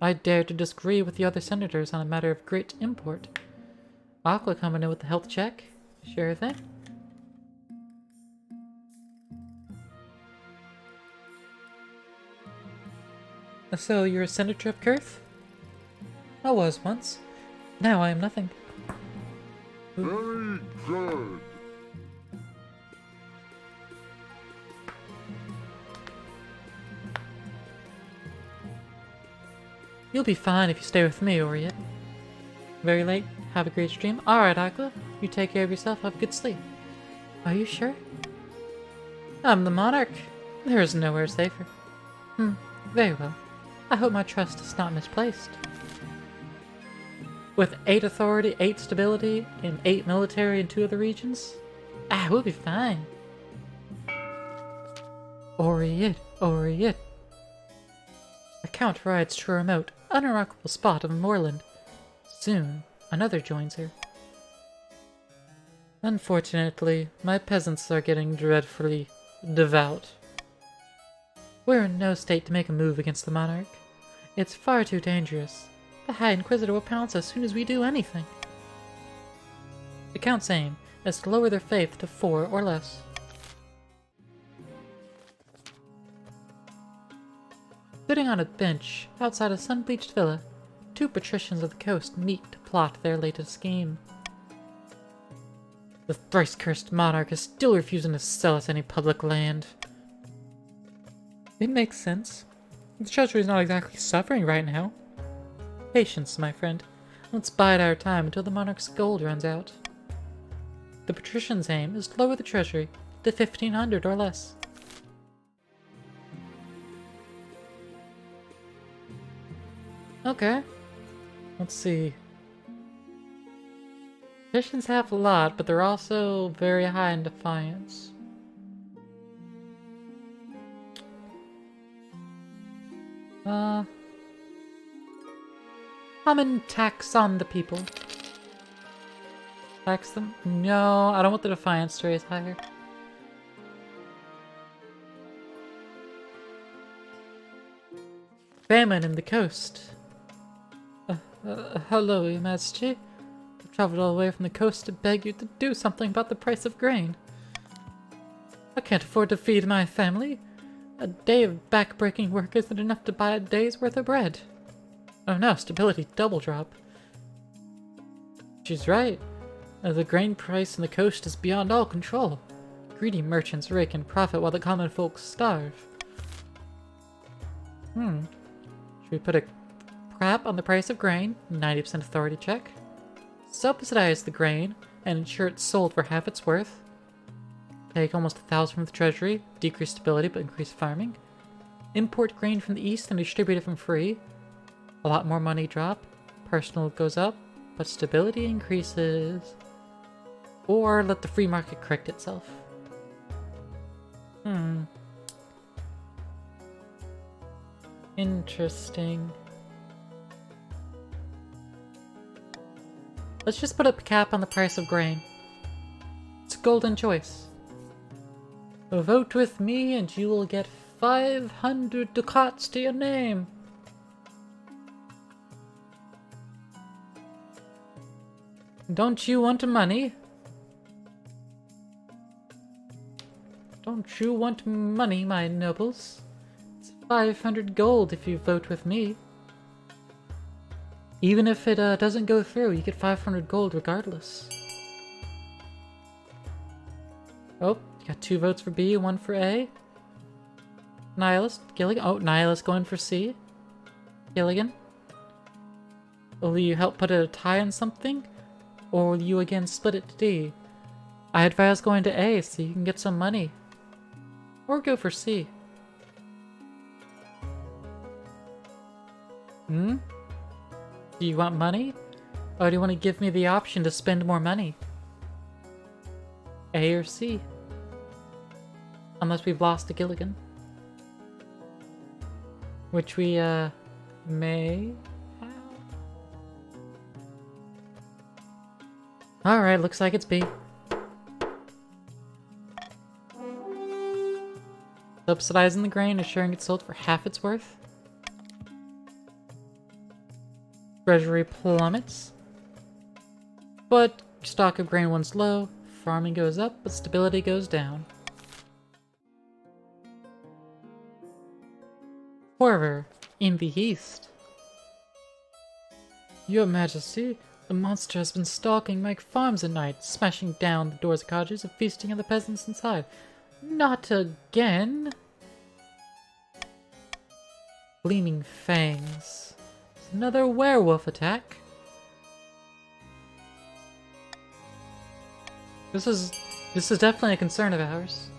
I dared to disagree with the other senators on a matter of great import. Aqua coming in with the health check? Sure thing. So, you're a senator of Kurth? I was once. Now I am nothing. Very good. You'll be fine if you stay with me, Oriet. Very late. Have a great stream. Alright, Aqua. You take care of yourself. Have a good sleep. Are you sure? I'm the monarch. There is nowhere safer. Very well. I hope my trust is not misplaced. With 8 authority, 8 stability, and 8 military in 2 other regions, we'll be fine. Oriet, Oriet. A count rides to a remote, unrockable spot of moorland. Soon, another joins her. Unfortunately, my peasants are getting dreadfully devout. We're in no state to make a move against the monarch. It's far too dangerous. The High Inquisitor will pounce as soon as we do anything. The Count's aim is to lower their faith to 4 or less. Sitting on a bench outside a sun-bleached villa, 2 patricians of the coast meet to plot their latest scheme. The thrice-cursed monarch is still refusing to sell us any public land. It makes sense. The treasury is not exactly suffering right now. Patience, my friend. Let's bide our time until the monarch's gold runs out. The patrician's aim is to lower the treasury to 1,500 or less. Okay. Let's see. Patricians have a lot, but they're also very high in defiance. I'm in tax on the people. Tax them? No, I don't want the defiance to raise higher. Famine in the coast. Hello, Your Majesty. I've traveled all the way from the coast to beg you to do something about the price of grain. I can't afford to feed my family. A day of back-breaking work isn't enough to buy a day's worth of bread. Oh no, stability double drop. She's right. The grain price in the coast is beyond all control. Greedy merchants rake and profit while the common folks starve. Should we put a cap on the price of grain? 90% authority check. Subsidize the grain and ensure it's sold for half its worth. Take almost 1,000 from the treasury. Decrease stability but increase farming. Import grain from the east and distribute it from free. A lot more money drop. Personal goes up, but stability increases. Or let the free market correct itself. Interesting. Let's just put a cap on the price of grain. It's a golden choice. Vote with me and you will get 500 ducats to your name. Don't you want money? Don't you want money, my nobles? It's 500 gold if you vote with me. Even if it doesn't go through, you get 500 gold regardless. Oh, you got 2 votes for B, 1 for A. Nihilist, Gilligan. Oh, Nihilist going for C. Gilligan. Will you help put a tie on something? Or will you again split it to D? I advise going to A so you can get some money. Or go for C. Do you want money? Or do you want to give me the option to spend more money? A or C? Unless we've lost to Gilligan. Which we, may have. Alright, looks like it's B. Subsidizing the grain, assuring it's sold for half its worth. Treasury plummets. But stock of grain once low, farming goes up, but stability goes down. Horror in the east. Your Majesty, the monster has been stalking my farms at night, smashing down the doors of cottages and feasting on the peasants inside. Not again! Gleaming fangs. Another werewolf attack. This is definitely a concern of ours.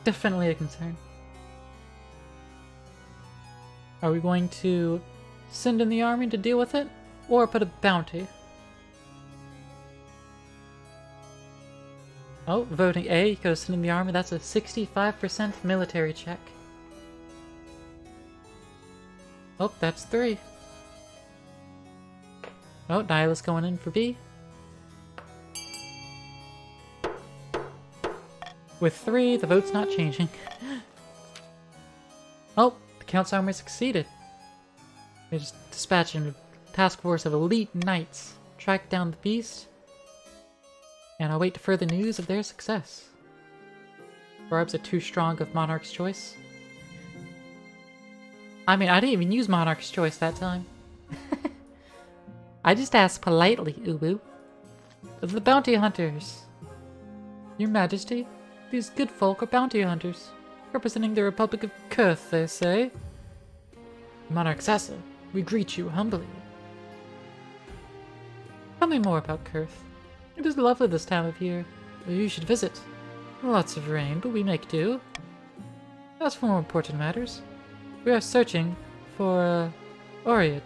Definitely a concern. Are we going to send in the army to deal with it, or put a bounty? Oh, voting A, goes send in the army. That's a 65% military check. Oh, that's 3. Oh, Nihilist going in for B. With 3, the vote's not changing. Oh, the Count's army succeeded. They just dispatched a task force of elite knights, track down the beast, and I'll wait to further news of their success. Barbs are too strong of Monarch's Choice. I mean, I didn't even use Monarch's Choice that time. I just asked politely, Ubu. The bounty hunters. Your Majesty, these good folk are bounty hunters, representing the Republic of Kurth, they say. Monarch Sassa, we greet you humbly. Tell me more about Kurth. It is lovely this time of year. You should visit. Lots of rain, but we make do. As for more important matters, we are searching for, Oriet.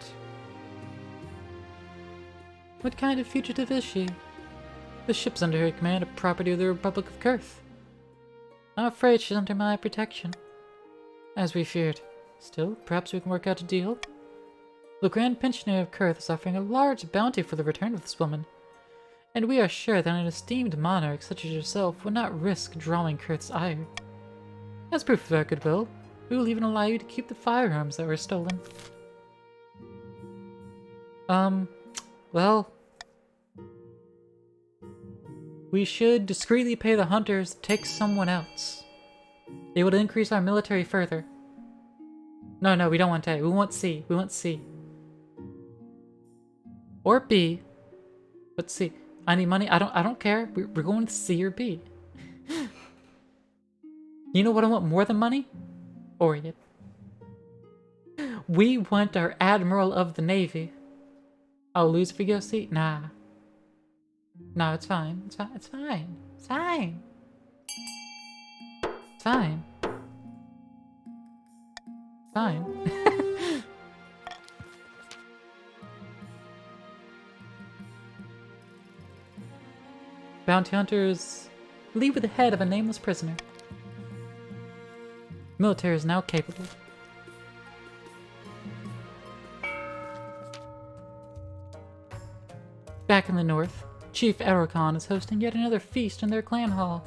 What kind of fugitive is she? The ships under her command are property of the Republic of Kurth. I'm afraid she's under my protection. As we feared. Still, perhaps we can work out a deal. The Grand Pensioner of Kurth is offering a large bounty for the return of this woman. And we are sure that an esteemed monarch such as yourself would not risk drawing Kurth's ire. As proof of our goodwill, We will even allow you to keep the firearms that were stolen. Well... we should discreetly pay the hunters to take someone else. It would increase our military further. No, we don't want A. We want C. We want C. Or B. But C. I need money. I don't care. We're going with C or B. You know what I want more than money? Orient. We want our Admiral of the Navy. I'll lose if we go C? Nah. No, it's fine. It's fine. It's fine. It's fine. It's fine. Fine. Bounty hunters leave with the head of a nameless prisoner. Military is now capable. Back in the north, Chief Erocon is hosting yet another feast in their clan hall.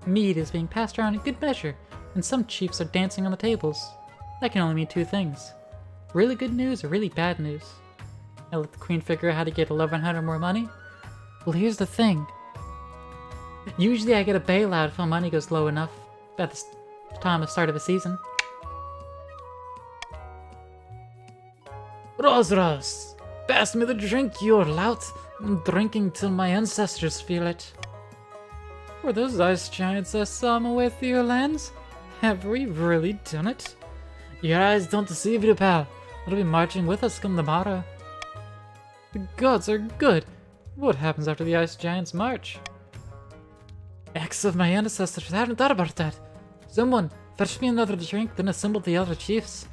Mead is being passed around in good measure, and some chiefs are dancing on the tables. That can only mean two things. Really good news or really bad news. I let the queen figure out how to get 1,100 more money. Well, here's the thing. Usually I get a bailout if my money goes low enough at the time of start of the season. Ros, pass me the drink, you lout. I'm drinking till my ancestors feel it. Were those ice giants I saw on my way through your lands? Have we really done it? Your eyes don't deceive you, pal. They'll be marching with us come the morrow. The gods are good. What happens after the ice giants march? Acts of my ancestors, I haven't thought about that. Someone, fetch me another drink, then assemble the other chiefs.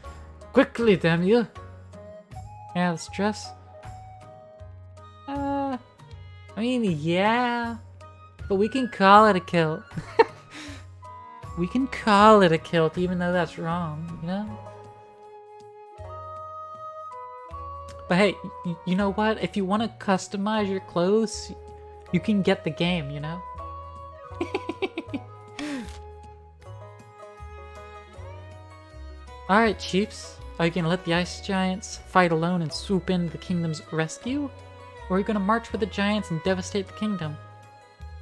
Quickly, damn you! Yeah, let's dress. I mean, yeah. But we can call it a kilt. We can call it a kilt, even though that's wrong, you know? But hey, you know what? If you want to customize your clothes, you can get the game, you know? Alright, chiefs. Are you gonna let the ice giants fight alone and swoop in the kingdom's rescue? Or are you gonna march with the giants and devastate the kingdom?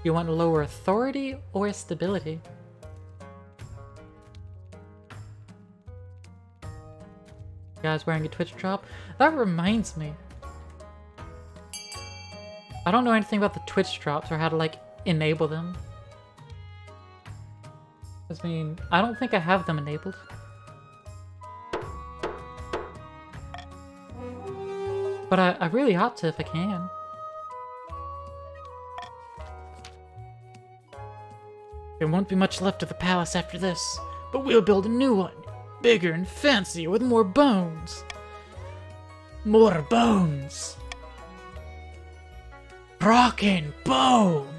You want lower authority or stability? Guys wearing a Twitch drop? That reminds me. I don't know anything about the Twitch drops or how to, like, enable them. I mean, I don't think I have them enabled. But I really ought to if I can. There won't be much left of the palace after this, but we'll build a new one. Bigger and fancier with more bones. More bones. Rockin' bone.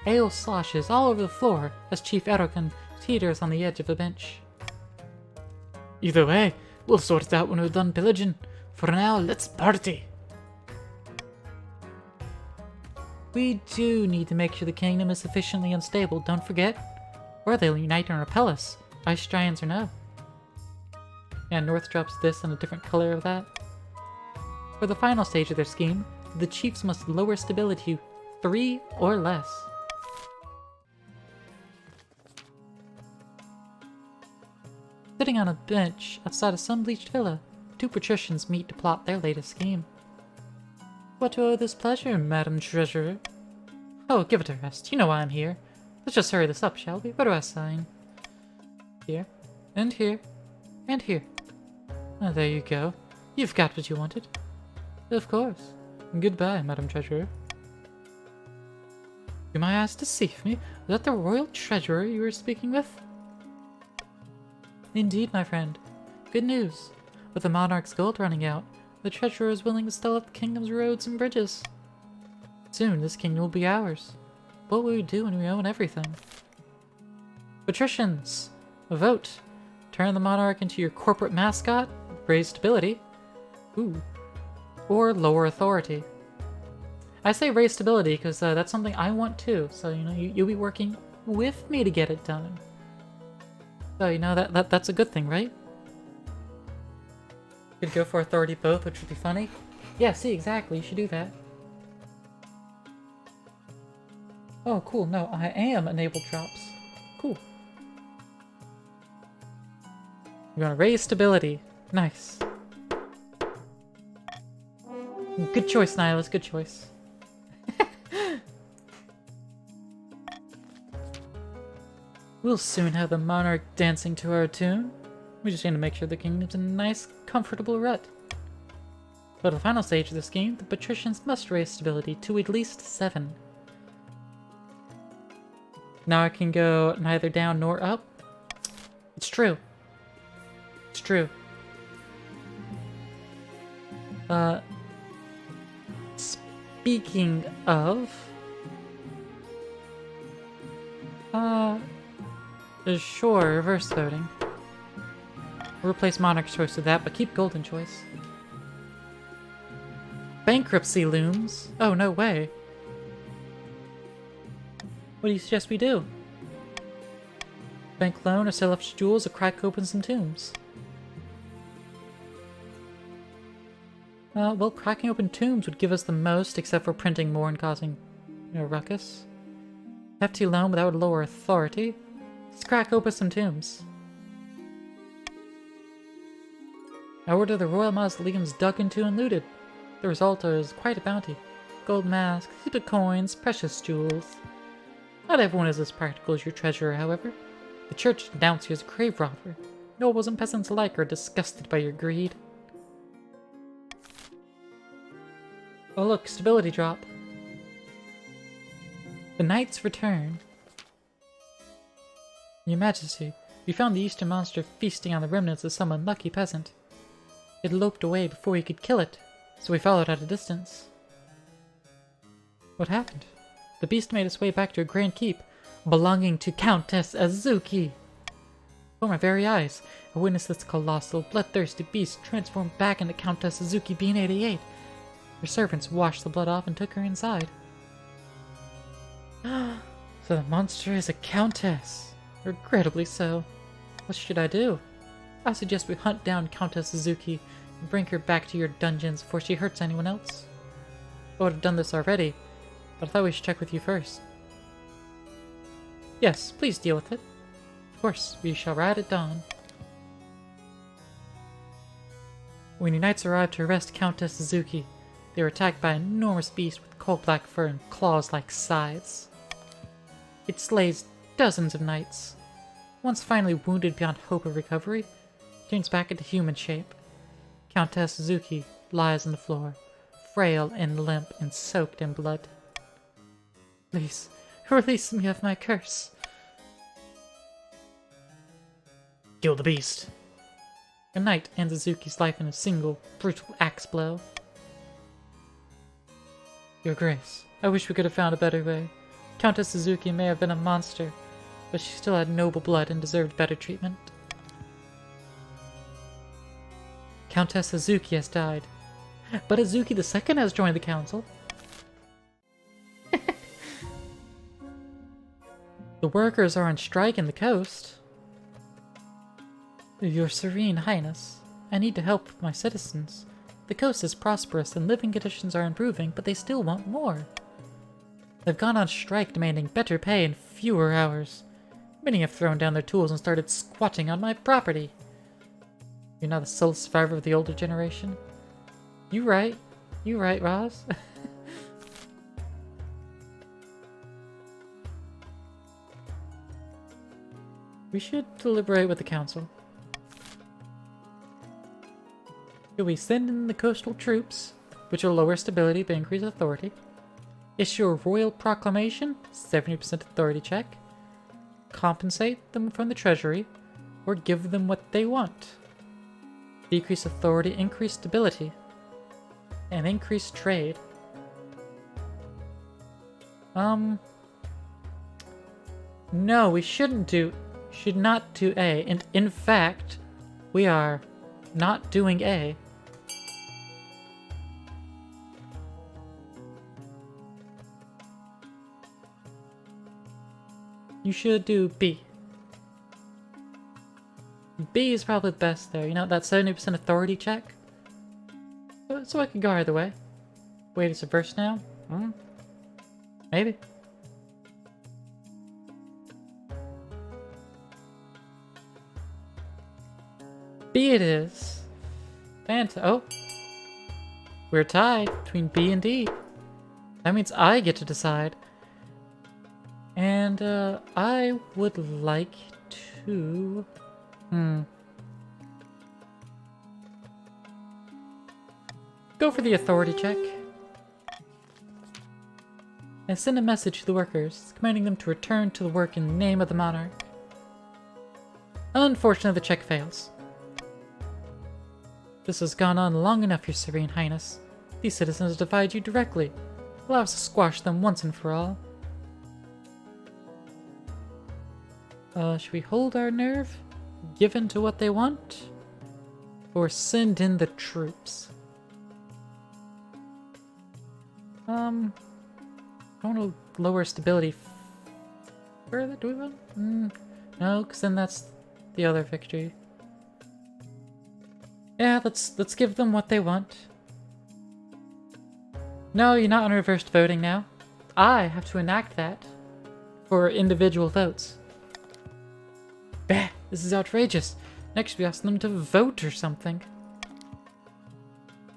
Ale sloshes all over the floor as Chief Erocon teeters on the edge of a bench. Either way, we'll sort it out when we're done pillaging. For now, let's party. We do need to make sure the kingdom is sufficiently unstable, don't forget. Or they'll unite and repel us, ice giants or no. And North drops this in a different color of that. For the final stage of their scheme, the chiefs must lower stability to 3 or less. Sitting on a bench outside a sun-bleached villa, two patricians meet to plot their latest scheme. What to owe this pleasure, Madam Treasurer? Oh, give it a rest. You know why I'm here. Let's just hurry this up, shall we? Where do I sign? Here, and here, and here. Oh, there you go. You've got what you wanted. Of course. Goodbye, Madam Treasurer. You my eyes deceive me? Was that the Royal Treasurer you were speaking with? Indeed, my friend. Good news. With the monarch's gold running out, the treasurer is willing to sell up the kingdom's roads and bridges. Soon, this kingdom will be ours. What will we do when we own everything? Patricians! Vote! Turn the monarch into your corporate mascot, raise stability, or lower authority. I say raise stability because that's something I want too, so you know, you'll be working with me to get it done. So, you know, that's a good thing, right? Could go for authority both, which would be funny. Yeah, see, exactly, you should do that. Oh, cool, no, I am enable drops. Cool. You're gonna raise stability. Nice. Good choice, Nihilus, good choice. We'll soon have the monarch dancing to our tune. We just need to make sure the kingdom's in a nice, comfortable rut. For the final stage of this game, the patricians must raise stability to at least 7. Now I can go neither down nor up. It's true. It's true. Speaking of... Sure, reverse voting. Replace Monarch's choice with that, but keep Golden choice. Bankruptcy looms. Oh, no way. What do you suggest we do? Bank loan or sell off jewels or crack open some tombs? Well, cracking open tombs would give us the most, except for printing more and causing, you know, ruckus. Hefty loan without lower authority. Let's crack open some tombs. I order the royal mausoleums dug into and looted. The result is quite a bounty. Gold masks, heaped coins, precious jewels. Not everyone is as practical as your treasurer, however. The church denounced you as a grave robber. Nobles and peasants alike are disgusted by your greed. Oh look, stability drop. The knights return. Your Majesty, we found the Eastern monster feasting on the remnants of some unlucky peasant. It loped away before we could kill it, so we followed at a distance. What happened? The beast made its way back to a grand keep, belonging to Countess Azuki. Before my very eyes, I witnessed this colossal, bloodthirsty beast transform back into Countess Azuki Bean 88. Her servants washed the blood off and took her inside. So the monster is a countess. Regrettably so. What should I do? I suggest we hunt down Countess Azuki and bring her back to your dungeons before she hurts anyone else. I would have done this already, but I thought we should check with you first. Yes, please deal with it. Of course, we shall ride at dawn. When your knights arrived to arrest Countess Azuki, they were attacked by an enormous beast with coal-black fur and claws like scythes. It slays dozens of knights. Once finally wounded beyond hope of recovery, it turns back into human shape. Countess Azuki lies on the floor, frail and limp and soaked in blood. Please, release me of my curse. Kill the beast. A knight ends Azuki's life in a single, brutal axe blow. Your Grace, I wish we could have found a better way. Countess Azuki may have been a monster, but she still had noble blood and deserved better treatment. Countess Azuki has died, but Azuki II has joined the council. The workers are on strike in the coast. Your Serene Highness, I need to help my citizens. The coast is prosperous and living conditions are improving, but they still want more. They've gone on strike demanding better pay and fewer hours. Many have thrown down their tools and started squatting on my property. You're not the sole survivor of the older generation? You right, Roz. We should deliberate with the council. Should we send in the coastal troops, which will lower stability but increase authority? Issue a royal proclamation, 70% authority check. Compensate them from the treasury, or give them what they want. Decrease authority, increase stability, and increase trade. No, we should not do A, and in fact, we are not doing A. You should do B. B is probably the best there. You know, that 70% authority check? So I could go either way. Wait, it's reverse now? Hmm? Maybe. B it is. Oh. We're tied between B and D. That means I get to decide. And, I would like to... Go for the authority check. And send a message to the workers, commanding them to return to the work in the name of the monarch. Unfortunately, the check fails. This has gone on long enough, Your Serene Highness. These citizens defied you directly. Allow us to squash them once and for all. Should we hold our nerve? Give in to what they want? Or send in the troops? I want to lower stability further. Do we want? No, because then that's the other victory. Yeah, let's give them what they want. No, you're not on reversed voting now. I have to enact that for individual votes. Bah, this is outrageous. Next we ask them to vote or something.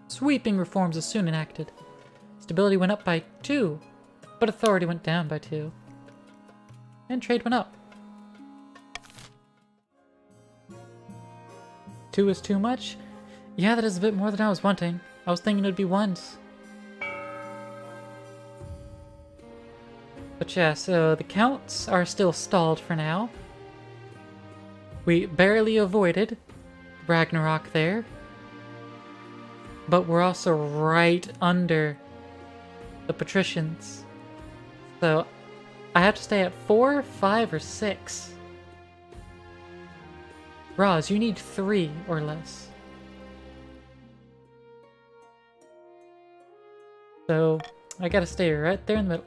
Sweeping reforms are soon enacted. Stability went up by 2, but authority went down by 2. And trade went up. 2 is too much? Yeah, that is a bit more than I was wanting. I was thinking it would be 1s. But yeah, so the counts are still stalled for now. We barely avoided Ragnarok there. But we're also right under the patricians. So I have to stay at 4, 5, or 6. Roz, you need 3 or less. So I gotta stay right there in the middle.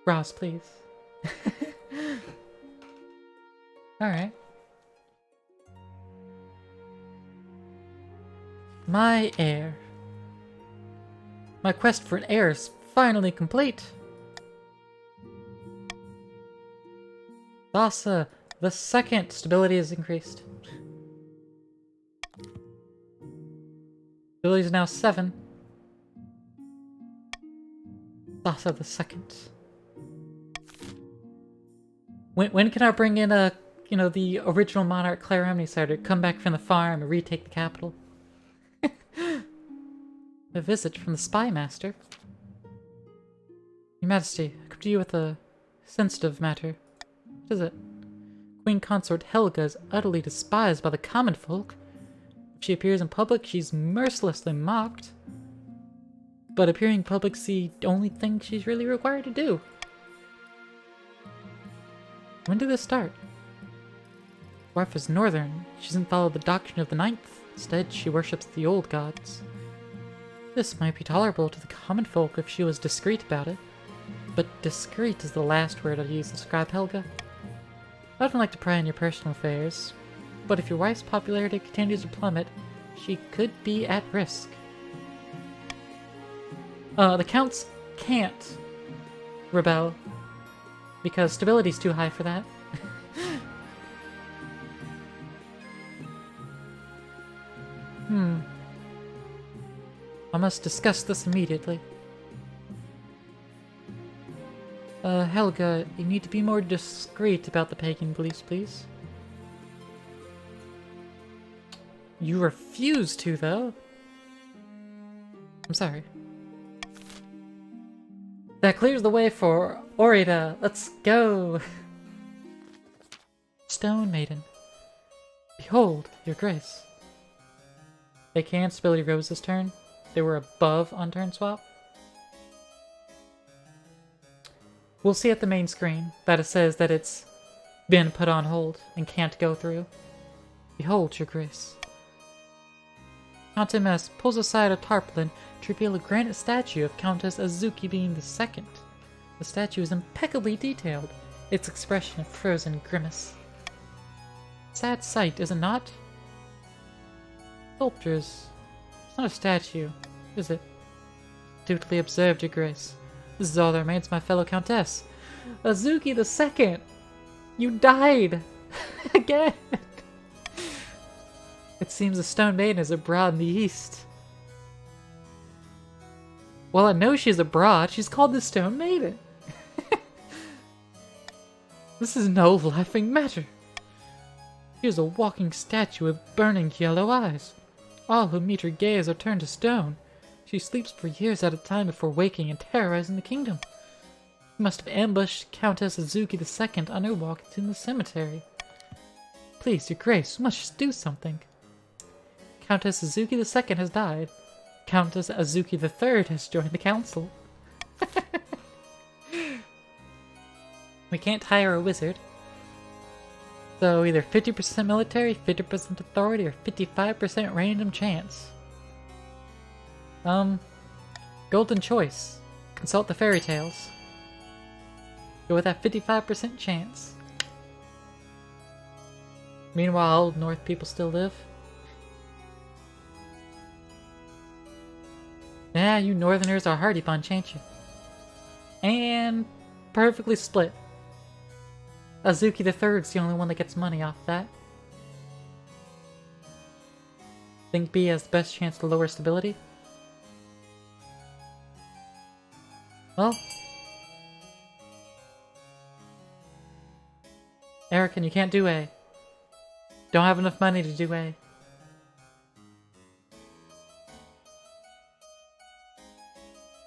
Roz, please. Alright. My heir. My quest for an heir is finally complete. Thassa, the second stability is increased. Stability is now 7. Thassa the second. When can I bring in the original monarch Claire Amnesider to come back from the farm and retake the capital? A visit from the spy master. Your Majesty, I come to you with a sensitive matter. What is it? Queen Consort Helga is utterly despised by the common folk. If she appears in public, she's mercilessly mocked. But appearing in public's the only thing she's really required to do. When did this start? Wife is northern. She doesn't follow the doctrine of the Ninth. Instead, she worships the old gods. This might be tolerable to the common folk if she was discreet about it. But discreet is the last word I'd use to describe Helga. I don't like to pry on your personal affairs, but if your wife's popularity continues to plummet, she could be at risk. The counts can't rebel, because stability's too high for that. I must discuss this immediately. Helga, you need to be more discreet about the pagan beliefs, please. You refuse to, though. I'm sorry. That clears the way for Orida. Let's go! Stone Maiden. Behold, your grace. They can't stability rose this turn. They were above on turn swap. We'll see at the main screen that it says that it's been put on hold and can't go through. Behold, your grace. Count MS pulls aside a tarpaulin to reveal a granite statue of Countess Azuki Bean II. The statue is impeccably detailed, its expression a frozen grimace. Sad sight, is it not? Sculptures. It's not a statue, is it? Dutifully observed, Your Grace. This is all that remains of my fellow Countess. Azuki II! You died! Again! It seems the Stone Maiden is abroad in the east. Well, I know she's abroad. She's called the Stone Maiden. This is no laughing matter. She is a walking statue with burning yellow eyes. All who meet her gaze are turned to stone. She sleeps for years at a time before waking and terrorizing the kingdom. She must have ambushed Countess Azuki II on her walk into the cemetery. Please, Your Grace, you must do something. Countess Azuki II has died. Countess Azuki III has joined the council. We can't hire a wizard. So either 50% military, 50% authority, or 55% random chance. Golden choice. Consult the fairy tales. Go with that 55% chance. Meanwhile, Old North people still live. Yeah, you Northerners are Hardy Bunch, ain't you? And perfectly split. Azuki III's the only one that gets money off that. Think B has the best chance to lower stability? Well, Erican, you can't do A. Don't have enough money to do A.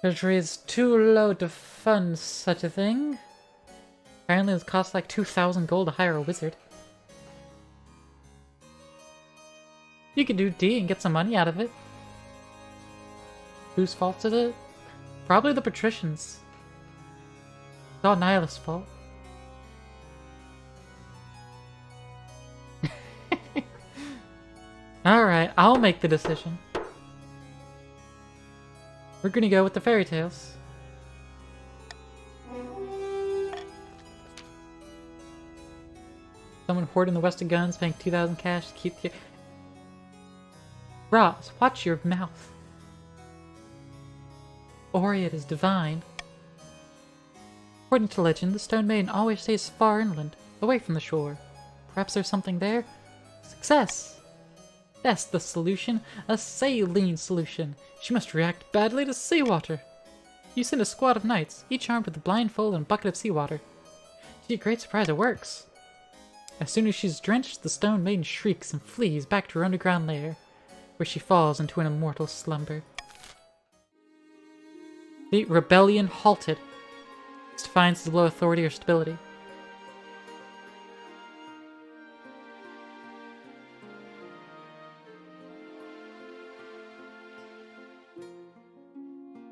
Treasury is too low to fund such a thing. Apparently it costs like 2,000 gold to hire a wizard. You could do D and get some money out of it. Whose fault is it? Probably the patricians. It's all Nihilust's fault. Alright, I'll make the decision. We're gonna go with the fairy tales. Someone hoarding the Western guns, paying 2,000 cash to keep the... Roz, watch your mouth. Oriat is divine. According to legend, the Stone Maiden always stays far inland, away from the shore. Perhaps there's something there? Success! That's the solution. A saline solution. She must react badly to seawater. You send a squad of knights, each armed with a blindfold and a bucket of seawater. To your great surprise, it works. As soon as she's drenched, the Stone Maiden shrieks and flees back to her underground lair, where she falls into an immortal slumber. The rebellion halted. This defines the low authority or stability.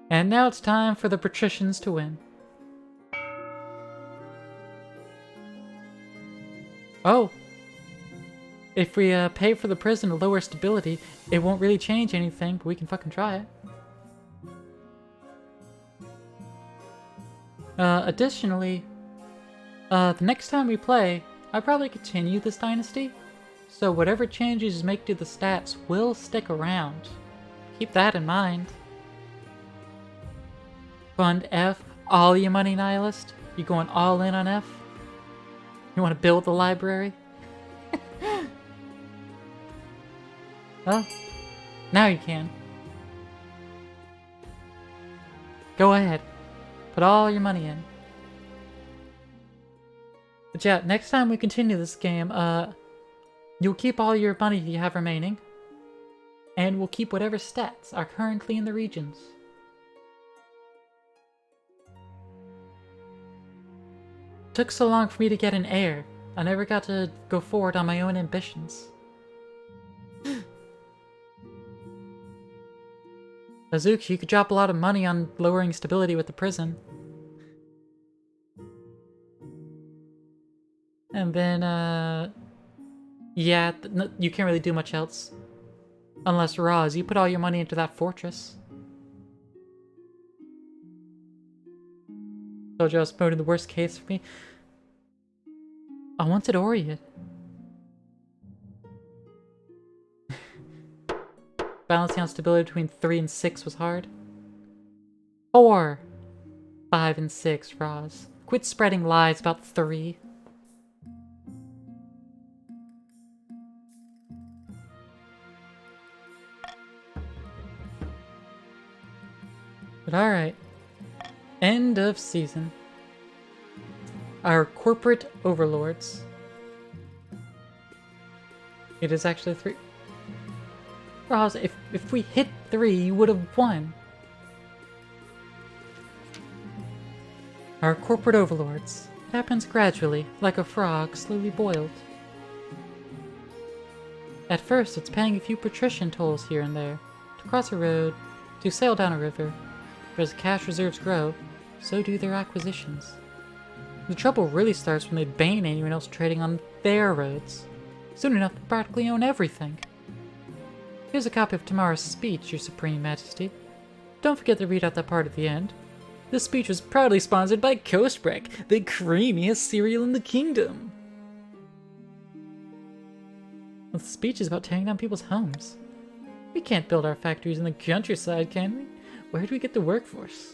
And now it's time for the patricians to win. Oh! If we pay for the prison to lower stability, it won't really change anything, but we can fucking try it. Additionally, the next time we play, I'll probably continue this dynasty, so whatever changes you make to the stats will stick around. Keep that in mind. Fund F, all your money, Nihilist? You going all in on F? You want to build the library? Well, now you can. Go ahead. Put all your money in. But yeah, next time we continue this game, you'll keep all your money you have remaining. And we'll keep whatever stats are currently in the regions. Took so long for me to get an heir. I never got to go forward on my own ambitions. Azuki, you could drop a lot of money on lowering stability with the prison. And then, yeah, you can't really do much else. Unless, Roz, you put all your money into that fortress. Told you I was promoting the worst case for me. I wanted Oriat. Balancing out stability between 3 and 6 was hard. 4, 5, and 6, Roz. Quit spreading lies about 3. But alright. End of season. Our corporate overlords. It is actually 3. Roz, if we hit 3, you would have won. Our corporate overlords. It happens gradually, like a frog slowly boiled. At first, it's paying a few patrician tolls here and there, to cross a road, to sail down a river. But as cash reserves grow, so do their acquisitions. The trouble really starts when they ban anyone else trading on their roads. Soon enough, they practically own everything. Here's a copy of tomorrow's speech, Your Supreme Majesty. Don't forget to read out that part at the end. This speech was proudly sponsored by Kostbreck, the creamiest cereal in the kingdom. Well, the speech is about tearing down people's homes. We can't build our factories in the countryside, can we? Where do we get the workforce?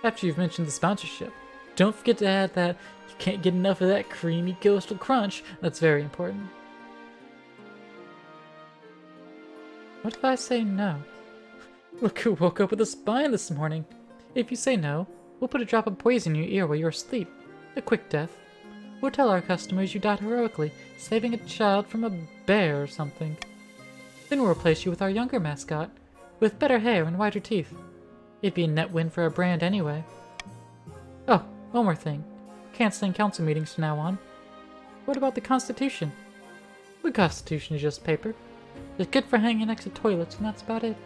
After you've mentioned the sponsorship, don't forget to add that you can't get enough of that creamy coastal crunch. That's very important. What if I say no? Look who woke up with a spine this morning. If you say no, we'll put a drop of poison in your ear while you're asleep. A quick death. We'll tell our customers you died heroically, saving a child from a bear or something. Then we'll replace you with our younger mascot, with better hair and whiter teeth. It'd be a net win for our brand anyway. Oh, one more thing. Canceling council meetings from now on. What about the Constitution? The Constitution is just paper. It's good for hanging next to toilets, and that's about it.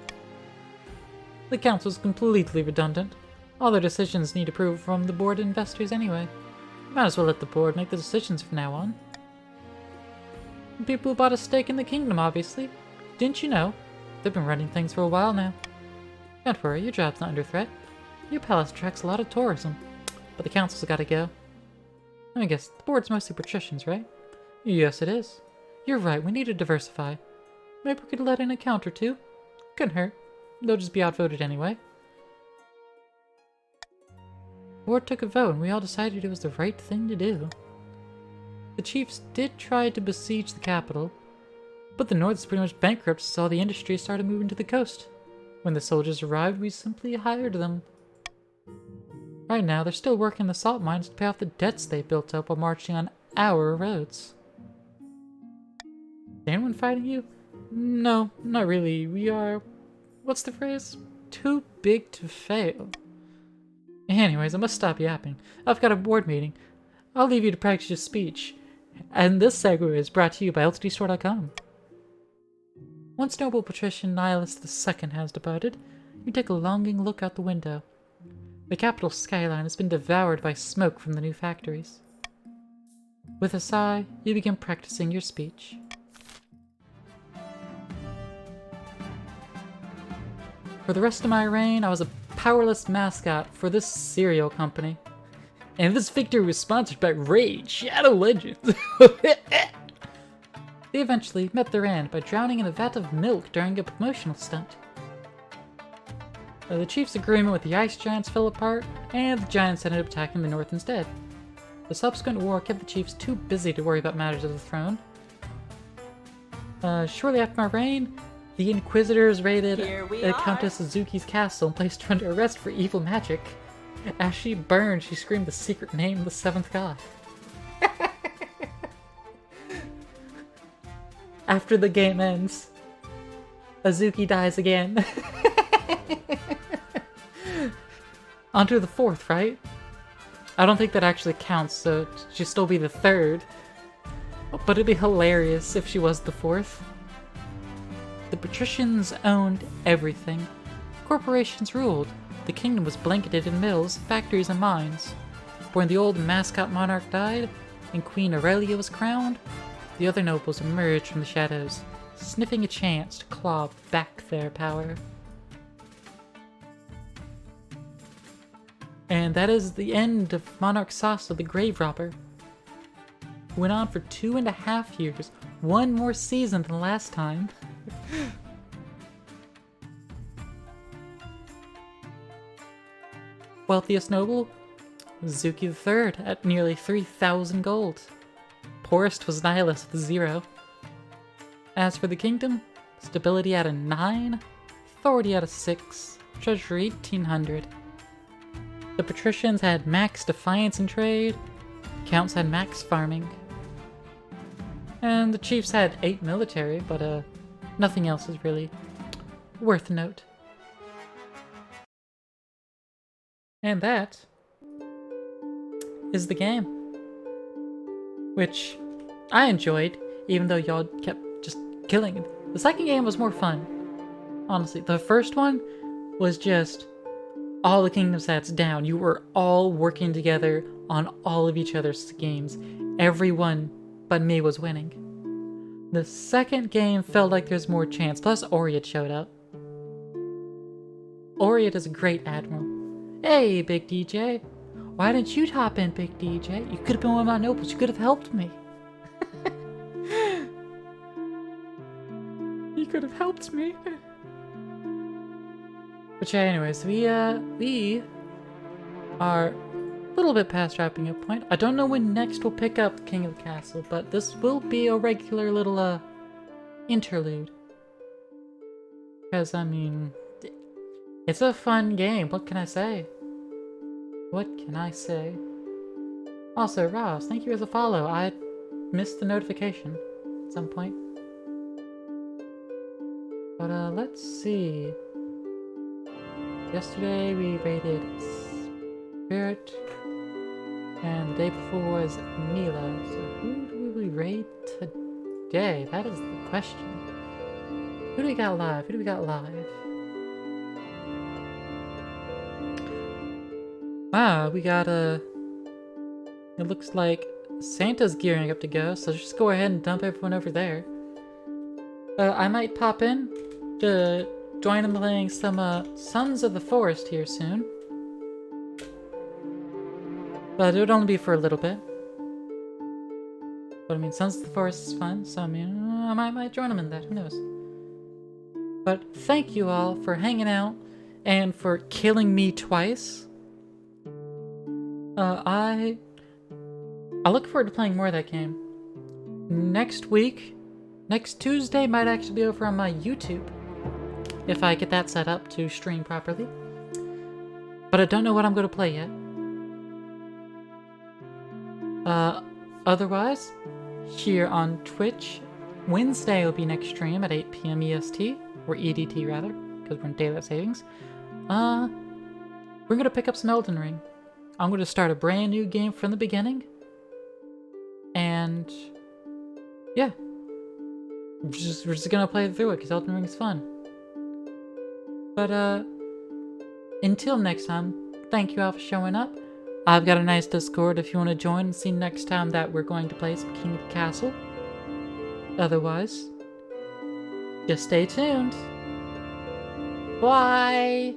The council's completely redundant. All their decisions need approval from the board of investors anyway. Might as well let the board make the decisions from now on. People who bought a stake in the kingdom, obviously. Didn't you know? They've been running things for a while now. Don't worry, your job's not under threat. Your palace attracts a lot of tourism. But the council's gotta go. I guess the board's mostly patricians, right? Yes, it is. You're right, we need to diversify. Maybe we could let in a count or two. Couldn't hurt. They'll just be outvoted anyway. The board took a vote and we all decided it was the right thing to do. The chiefs did try to besiege the capital, but the north is pretty much bankrupt, so all the industry started moving to the coast. When the soldiers arrived, we simply hired them. Right now, they're still working the salt mines to pay off the debts they built up while marching on our roads. Is anyone fighting you? No, not really. We are... what's the phrase? Too big to fail. Anyways, I must stop yapping. I've got a board meeting. I'll leave you to practice your speech. And this segue is brought to you by LTDstore.com. Once noble patrician Nihilus II has departed, you take a longing look out the window. The capital skyline has been devoured by smoke from the new factories. With a sigh, you begin practicing your speech. For the rest of my reign, I was a powerless mascot for this cereal company. And this victory was sponsored by Raid Shadow Legends. They eventually met their end by drowning in a vat of milk during a promotional stunt. The chief's agreement with the ice giants fell apart, and the giants ended up attacking the north instead. The subsequent war kept the chiefs too busy to worry about matters of the throne. Shortly after my reign, the Inquisitors raided Countess Suzuki's castle and placed her under arrest for evil magic. As she burned, she screamed the secret name of the seventh god. After the game ends, Azuki dies again. Onto the fourth, right? I don't think that actually counts, so she'd still be the third. But it'd be hilarious if she was the fourth. The patricians owned everything. Corporations ruled. The kingdom was blanketed in mills, factories, and mines. But when the old mascot monarch died, and Queen Aurelia was crowned, the other nobles emerged from the shadows, sniffing a chance to claw back their power. And that is the end of Monarch Sasa the Grave Robber. It went on for 2.5 years, one more season than last time. Wealthiest noble? Zuki III at nearly 3,000 gold. Poorest was Nihilus with 0. As for the kingdom, stability at a 9, authority at a 6, treasury 1800. The patricians had max defiance and trade, counts had max farming. And the chiefs had 8 military, but nothing else is really worth note. And that is the game, which I enjoyed, even though y'all kept just killing it. The second game was more fun, honestly. The first one was just all the kingdom stats down. You were all working together on all of each other's games. Everyone but me was winning. The second game felt like there's more chance, plus Oriat showed up. Oriat is a great admiral. Hey, Big DJ. Why didn't you hop in, Big DJ? You could have been one of my nobles. You could have helped me. You could have helped me. But yeah, anyways, we are a little bit past wrapping up point. I don't know when next we'll pick up King of the Castle, but this will be a regular little interlude. Because, I mean, it's a fun game. What can I say? What can I say? Also, Ross, thank you for the follow. I missed the notification at some point. But let's see. Yesterday we raided Spirit, and the day before was Mila. So who do we raid today? That is the question. Who do we got live? Who do we got live? Ah, we got it looks like Santa's gearing up to go, so just go ahead and dump everyone over there. I might pop in to join in playing some Sons of the Forest here soon. But it would only be for a little bit. But I mean, Sons of the Forest is fun, so I mean, I might join them in that, who knows. But thank you all for hanging out and for killing me twice. I look forward to playing more of that game. Next week, next Tuesday might actually be over on my YouTube, if I get that set up to stream properly. But I don't know what I'm going to play yet. Otherwise, here on Twitch, Wednesday will be next stream at 8 PM EST, or EDT rather, because we're in daylight savings. We're going to pick up some Elden Ring. I'm going to start a brand new game from the beginning. And yeah, we're just going to play through it because Elden Ring is fun. But until next time, thank you all for showing up. I've got a nice Discord if you want to join and see next time that we're going to play some King of the Castle. Otherwise, just stay tuned. Bye!